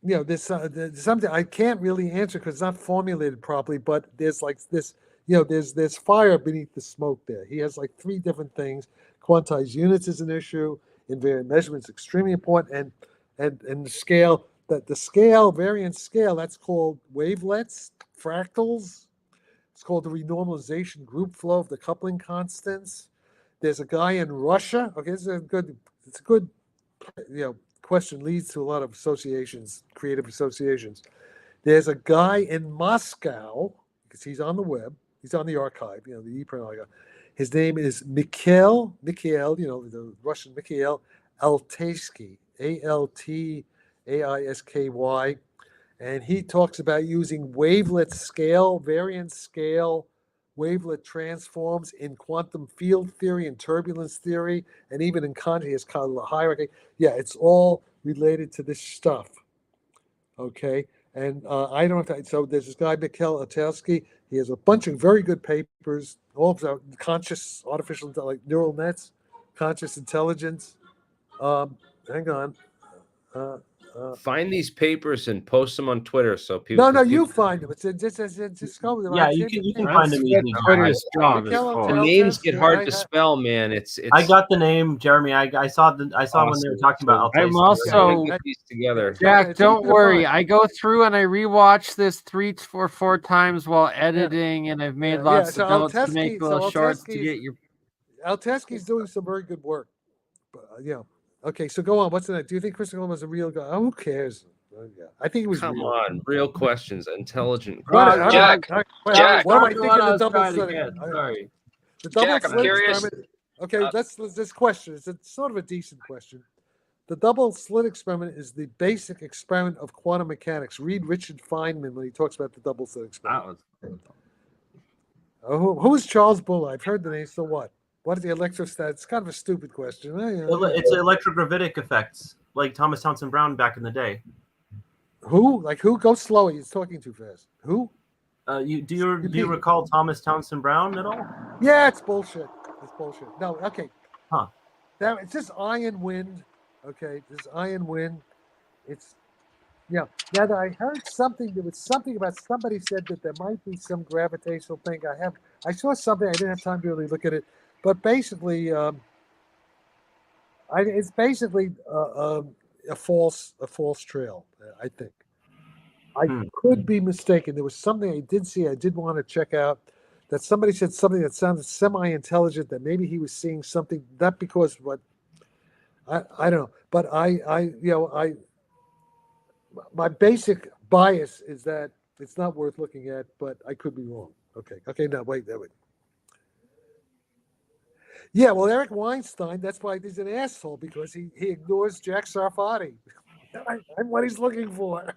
there's something I can't really answer because it's not formulated properly, but there's like this, there's fire beneath the smoke there. He has like three different things. Quantized units is an issue. Invariant measurements extremely important. And the scale, the scale, variance scale, that's called wavelets, fractals. It's called the renormalization group flow of the coupling constants. There's a guy in Russia. Okay, it's a good question, leads to a lot of associations, creative associations. There's a guy in Moscow, because he's on the web, he's on the archive, the ePrint archive. His name is Mikhail, the Russian Mikhail Altaisky, Altaisky, and he talks about using wavelet scale, variance scale, wavelet transforms in quantum field theory and turbulence theory, and even in consciousness kind of hierarchy. Yeah, it's all related to this stuff. Okay, and I don't know. So there's this guy, Mikhail Altaisky. He has a bunch of very good papers, all about conscious artificial, like neural nets, conscious intelligence. Hang on. Find these papers and post them on Twitter so people. No, you find them. It's just go with them. Yeah, you can find them easily. Twitter's job is Mikhail for. The names get hard to spell, man. It's I got the name, Jeremy. I saw when they were talking about I'm Altaisky. also get these together. Jack. it's Don't easy to worry. find. I go through and I rewatch this 3 or 4 times while editing, and I've made lots so of notes to Altaisky- make so little shorts to Altaisky's- get your. Altaisky's doing some very good work. But, Okay, so go on. What's the next? Do you think Christopher Columbus was a real guy? Oh, who cares? I think he was Come real. on, real questions, intelligent. What, Jack, what do I think Don't of the us double try it slit? again. Sorry. The double Jack, I'm slit curious. experiment. Okay, let's this question. It's sort of a decent question. The double slit experiment is the basic experiment of quantum mechanics. Read Richard Feynman when he talks about the double slit experiment. That was. Who is Charles Bull? I've heard the name. So what? What is the electrostat? It's kind of a stupid question. It's electrogravitic effects, like Thomas Townsend Brown back in the day. Who? Like who? Go slower. He's talking too fast. Who? Do you recall Thomas Townsend Brown at all? Yeah, it's bullshit. It's bullshit. No, okay. Huh. Now it's just iron wind. Okay, this iron wind. It's Now I heard something. There was something about somebody said that there might be some gravitational thing. I saw something. I didn't have time to really look at it, but basically, it's basically a false trail. I think. I could be mistaken. There was something I did see. I did want to check out. That somebody said something that sounded semi-intelligent. That maybe he was seeing something. Not because what I don't know, but my basic bias is that it's not worth looking at. But I could be wrong. Okay. No, wait. Yeah, well, Eric Weinstein. That's why he's an asshole because he ignores Jack Sarfatti. I'm what he's looking for.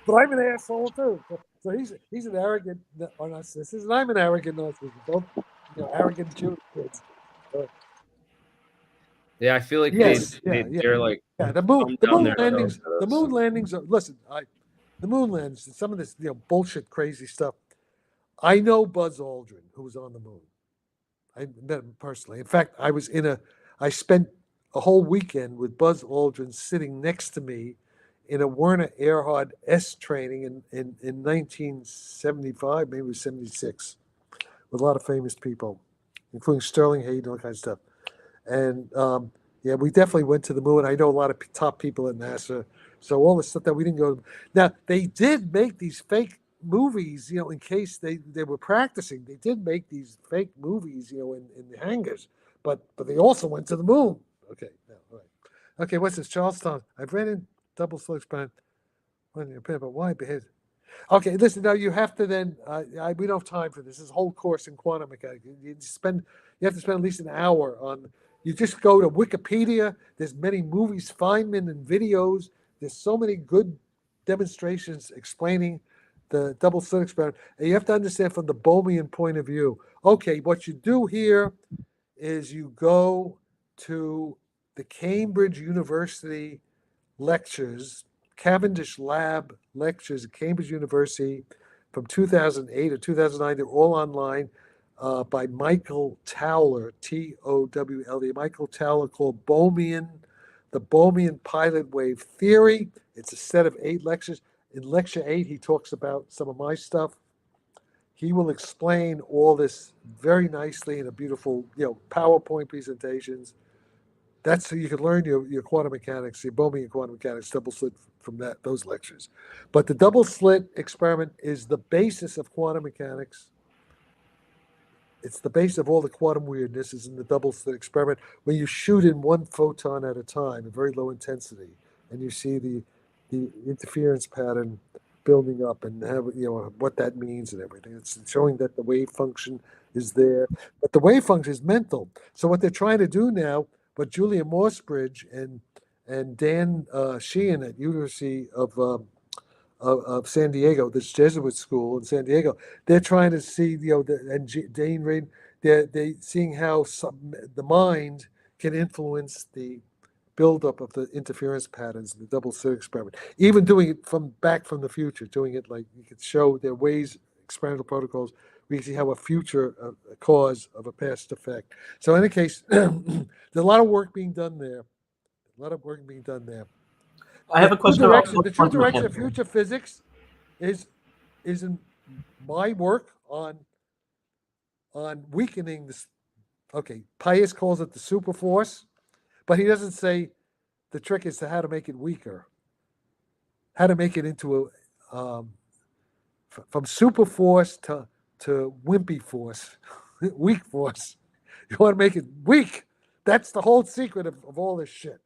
But I'm an asshole too. So he's an arrogant narcissist, and I'm an arrogant narcissist. Both, arrogant Jewish kids. Yeah, I feel like they're like the moon their landings. nose at The us. moon landings are the moon landings. Some of this bullshit, crazy stuff. I know Buzz Aldrin, who was on the moon. I met him personally. In fact, I spent a whole weekend with Buzz Aldrin sitting next to me in a Werner Erhard S training in 1975, maybe it was 76, with a lot of famous people, including Sterling Hayden, all kinds of stuff. And we definitely went to the moon. I know a lot of top people at NASA. So all the stuff that we didn't go to. Now, they did make these fake movies, in case they were practicing. They did make these fake movies, in the hangars. But they also went to the moon. Okay. All right. Okay, what's this? Charlestown. I've read in double slit experiment. But why behave? Okay, listen. Now you have to then. We don't have time for this. This whole course in quantum mechanics. You have to spend at least an hour on. You just go to Wikipedia. There's many movies, Feynman, and videos. There's so many good demonstrations explaining the double slit experiment, and you have to understand from the Bohmian point of view. Okay, what you do here is you go to the Cambridge University lectures, Cavendish Lab lectures at Cambridge University from 2008 or 2009. They're all online by Michael Towler, Towle. Michael Towler, called the Bohmian Pilot Wave Theory. It's a set of 8 lectures. In lecture 8, he talks about some of my stuff. He will explain all this very nicely in a beautiful, PowerPoint presentations. That's so you can learn your quantum mechanics, your Bohmian quantum mechanics double slit from those lectures. But the double slit experiment is the basis of quantum mechanics. It's the base of all the quantum weirdness is in the double slit experiment, where you shoot in one photon at a time, at very low intensity, and you see the interference pattern building up and what that means and everything. It's showing that the wave function is there, but the wave function is mental. So what they're trying to do now, what Julia Morsbridge and Dan Sheehan at University of San Diego, this Jesuit school in San Diego, they're trying to see, and Dane Reid, they're seeing how the mind can influence the buildup of the interference patterns in the double slit experiment. Even doing it from the future, doing it like you could show there are ways, experimental protocols, we can see how a future cause of a past effect. So in any case, there's a lot of work being done there. I have a question about the true direction of future physics is in my work on weakening this. Okay, Pius calls it the super force, but he doesn't say the trick is to how to make it weaker, how to make it into a from super force to wimpy force, weak force. You want to make it weak. That's the whole secret of all this shit.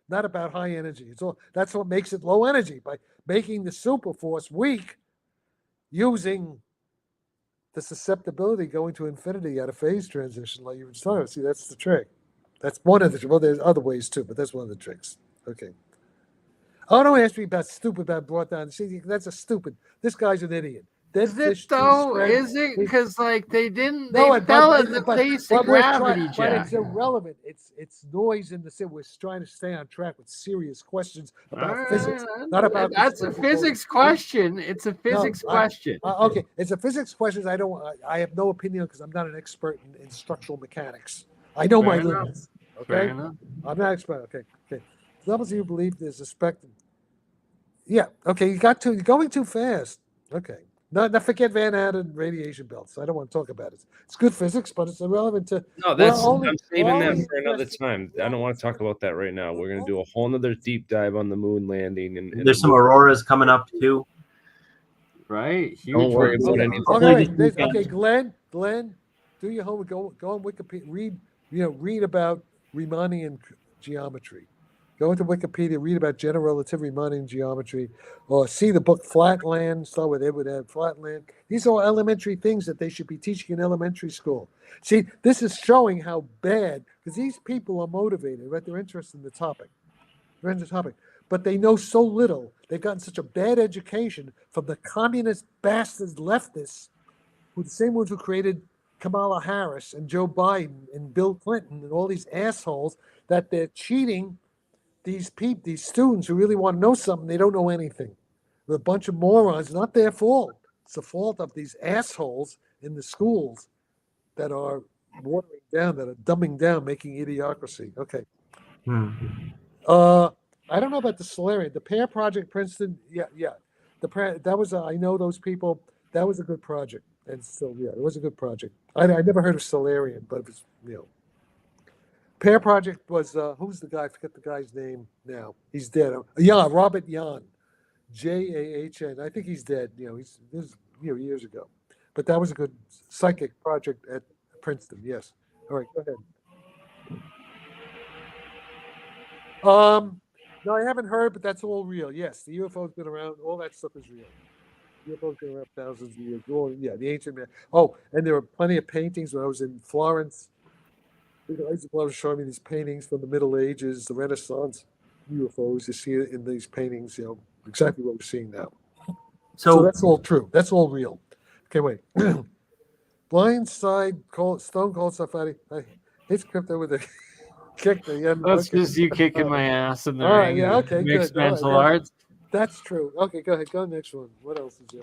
Not about high energy. That's what makes it low energy, by making the super force weak, using the susceptibility going to infinity at a phase transition like you were talking about. See, that's the trick. That's one of the, well, there's other ways too, but that's one of the tricks. Okay. Oh, don't ask me about stupid, about brought down. See, that's a stupid, this guy's an idiot. Is it though? Is it? Because like they fell in the face of gravity, But it's irrelevant. It's noise in the city. We're trying to stay on track with serious questions about physics, not about. That's a physics question. It's a physics question. Okay, it's a physics question. I have no opinion because I'm not an expert in structural mechanics. I know my limits. Okay, I'm not an expert. Okay. Levels you believe there's a spectrum. Yeah. Okay, you're going too fast. Okay. Not forget Van Allen radiation belts. I don't want to talk about it. It's good physics, but it's irrelevant to. No, we're I'm saving that only for another interested- time. I don't want to talk about that right now. We're going to do a whole nother deep dive on the moon landing. And There's some auroras coming up too. Right? Don't Huge worry ones. about Okay, any of Hopefully okay, this weekend. okay, Glenn, do your homework. Go on Wikipedia. Read about Riemannian geometry. Go into Wikipedia, read about general relativity, Riemannian geometry, or see the book Flatland. Start with Edward Flatland. These are elementary things that they should be teaching in elementary school. See, this is showing how bad, because these people are motivated, right? They're interested in the topic. They're in the topic. But they know so little. They've gotten such a bad education from the communist bastards, leftists, who the same ones who created Kamala Harris and Joe Biden and Bill Clinton and all these assholes, that they're cheating these students who really want to know something. They don't know anything. They're a bunch of morons. Not their fault. It's the fault of these assholes in the schools that are watering down, that are dumbing down, making idiocracy. Okay. I don't know about the Solarian. The Pear Project, Princeton. Yeah. That was I know those people. That was a good project. And still, yeah, it was a good project. I never heard of Solarian, but it was, Pear Project was, who's the guy? I forget the guy's name now. He's dead. Yeah, Robert Jahn. Jahn. I think he's dead. This is years ago. But that was a good psychic project at Princeton. Yes. All right, go ahead. No, I haven't heard, but that's all real. Yes, the UFO's been around. All that stuff is real. UFO's been around thousands of years. The ancient man. Oh, and there were plenty of paintings when I was in Florence. Isaac was showing me these paintings from the Middle Ages, the Renaissance UFOs. You see it in these paintings, exactly what we're seeing now. So that's all true. That's all real. Okay, wait. Blindside, Stone Cold Sarfatti. It's crypto with a kick. That's just you kicking my ass in the All right, ring. yeah, okay, Mixed good. All right, martial well, arts. That's true. Okay, go ahead. Go next one. What else is there?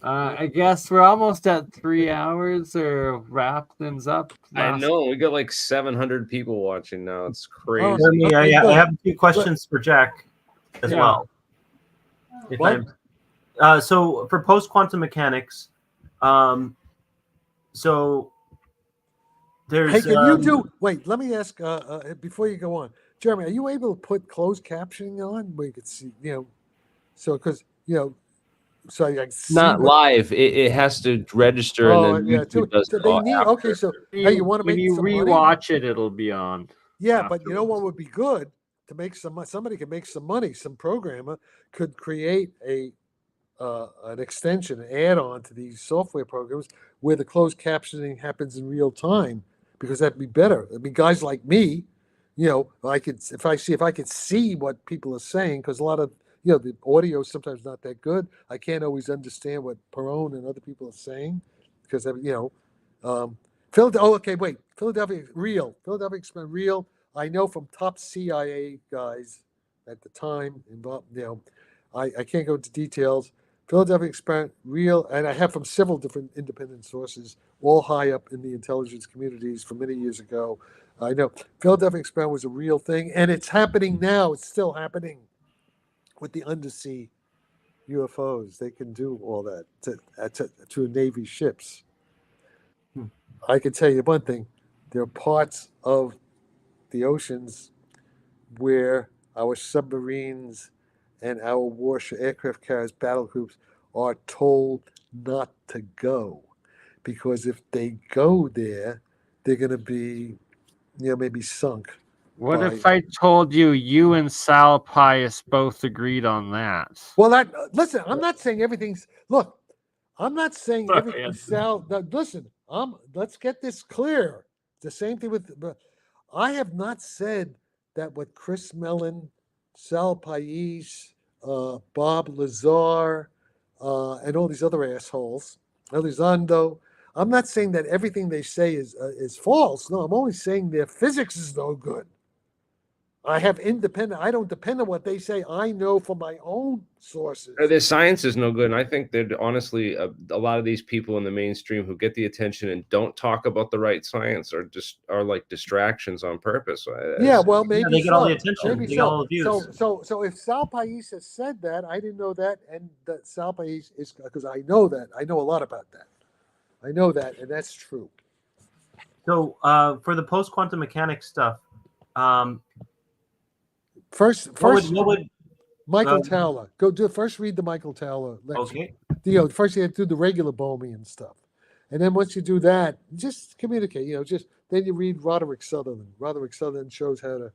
I guess we're almost at 3 hours or wrap things up. I know we got like 700 people watching now. It's crazy. Oh, I okay, have good. a few questions for Jack as Yeah. well. If What? so for post quantum mechanics, so there's. Hey, can you do? Wait, let me ask before you go on, Jeremy. Are you able to put closed captioning on where you could see? So because so I can see Not what- live. It has to register, Oh, and then yeah. YouTube does So it they all need. after. Okay, so hey, you want to when make you some money? rewatch it, it'll be on. Yeah, but you know what would be good to make some? Somebody could make some money. Some programmer could create an extension, an add-on to these software programs where the closed captioning happens in real time, because that'd be better. I mean, guys like me, I could if I could see what people are saying, because a lot of the audio is sometimes not that good. I can't always understand what Perone and other people are saying because Philadelphia. Oh, okay, wait. Philadelphia experiment real. I know from top CIA guys at the time involved. I can't go into details. Philadelphia experiment real, and I have from several different independent sources, all high up in the intelligence communities from many years ago. I know Philadelphia experiment was a real thing, and it's happening now. It's still happening with the undersea UFOs. They can do all that to Navy ships. I can tell you one thing: there are parts of the oceans where our submarines and our warship aircraft carriers, battle groups are told not to go, because if they go there, they're going to be, maybe sunk. What if I told you and Sal Pius both agreed on that? Well, listen, I'm not saying everything's. Look, I'm not saying everything's Sal. Listen, let's get this clear. The same thing with. I have not said that what Chris Mellon, Sal Pais, Bob Lazar, and all these other assholes, Elizondo. I'm not saying that everything they say is false. No, I'm only saying their physics is no good. I have independent. I don't depend on what they say. I know from my own sources. The science is no good. And I think that honestly, a lot of these people in the mainstream who get the attention and don't talk about the right science are like distractions on purpose. Yeah, well, maybe they get all the so. attention. Maybe They get all the views. So if Sal Pais has said that, I didn't know that, and that Sal Pais is, because I know that. I know a lot about that. I know that, and that's true. So for the post-quantum mechanics stuff, First, what would Michael Towler. First read the Michael Towler lecture. okay? First you have to do the regular Bohmian stuff. And then once you do that, just communicate, then you read Roderick Sutherland. Roderick Sutherland shows how to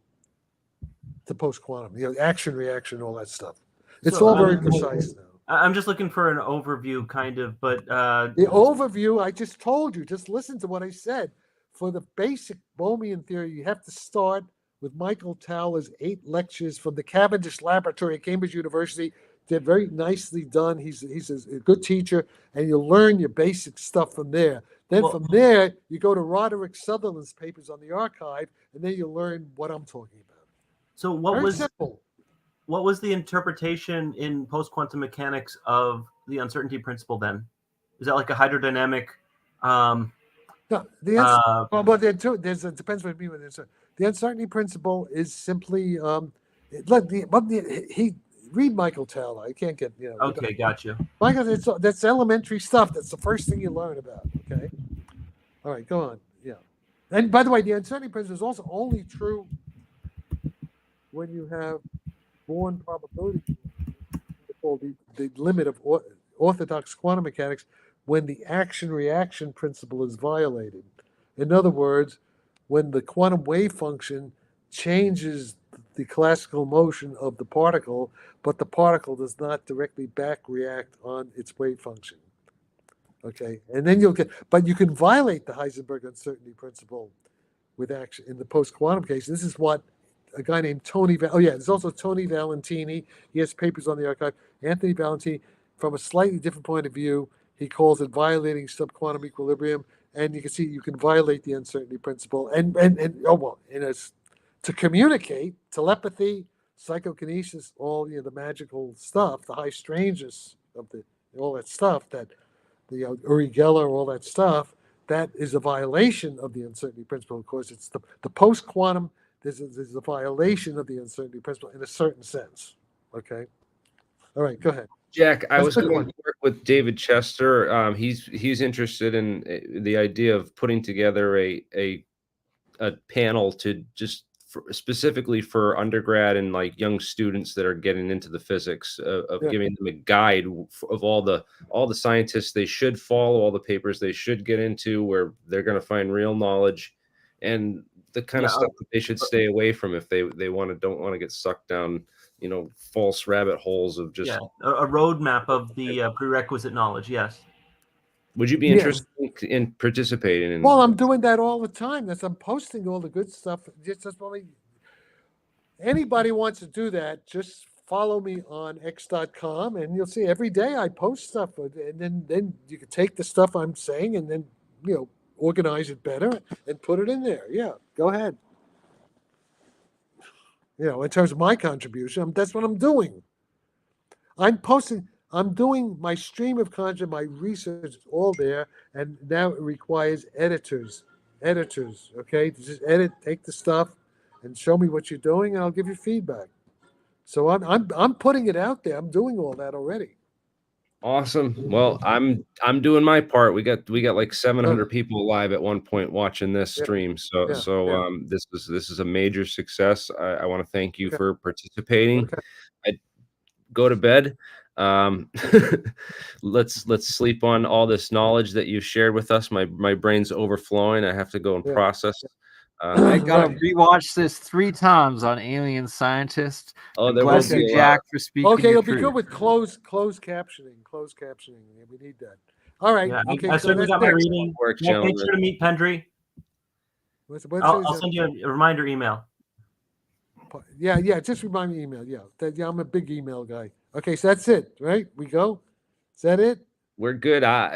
post-quantum, action, reaction, all that stuff. It's all very precise now. I'm just looking for an overview, kind of, but the overview, I just told you, just listen to what I said. For the basic Bohmian theory, you have to start with Michael Towler's 8 lectures from the Cavendish Laboratory at Cambridge University. They're very nicely done. He's a good teacher, and you'll learn your basic stuff from there. Then from there, you go to Roderick Sutherland's papers on the archive, and then you'll learn what I'm talking about. So what was the interpretation in post-quantum mechanics of the uncertainty principle then? Is that like a hydrodynamic? No, the answer, it depends what you mean with uncertainty. The uncertainty principle is simply read Michael Towler. I can't get Okay, got you. Michael, that's elementary stuff. That's the first thing you learn about. Okay, all right, go on. Yeah, and by the way, the uncertainty principle is also only true when you have Born probability, called the limit of orthodox quantum mechanics, when the action-reaction principle is violated. In other words, when the quantum wave function changes the classical motion of the particle, but the particle does not directly back react on its wave function. Okay, and then you can violate the Heisenberg uncertainty principle with action in the post-quantum case. This is what a guy named there's also Tony Valentini. He has papers on the archive. Anthony Valentini, from a slightly different point of view, he calls it violating subquantum equilibrium. And you can see you can violate the uncertainty principle. To communicate, telepathy, psychokinesis, all the magical stuff, the high strangeness of all that stuff, that the Uri Geller, all that stuff, that is a violation of the uncertainty principle. Of course, it's the post-quantum. There's a violation of the uncertainty principle in a certain sense. Okay. All right, go ahead. Jack, I was going to work with David Chester. He's interested in the idea of putting together a panel to just specifically for undergrad and like young students that are getting into the physics of giving them a guide of all the scientists they should follow, all the papers they should get into, where they're going to find real knowledge and the kind of stuff that they should stay away from if they don't want to get sucked down, false rabbit holes of just a roadmap of the prerequisite knowledge. Yes. Would you be interested in participating in? Well, I'm doing that all the time. I'm posting all the good stuff. Anybody wants to do that, just follow me on x.com and you'll see every day I post stuff, and then you can take the stuff I'm saying and then organize it better and put it in there. Yeah, go ahead. In terms of my contribution, that's what I'm doing. I'm doing my stream of content, my research is all there, and now it requires editors, okay? To just take the stuff and show me what you're doing, and I'll give you feedback. So I'm putting it out there. I'm doing all that already. Awesome. Well, I'm doing my part. We got like 700 people live at one point watching this stream. This is a major success. I want to thank you for participating. I go to bed. Let's sleep on all this knowledge that you've shared with us. My brain's overflowing. I have to go and process. I gotta rewatch this 3 times on AlienScientist. Bless you, Jack, for speaking. Okay, it'll be good with closed captioning. Yeah, we need that. All right. Yeah, okay. I certainly got my reading. Make sure to meet Pendry. I'll send you a reminder email. Yeah. Just remind me email. Yeah, I'm a big email guy. Okay, so that's it, right? We go. Is that it? We're good.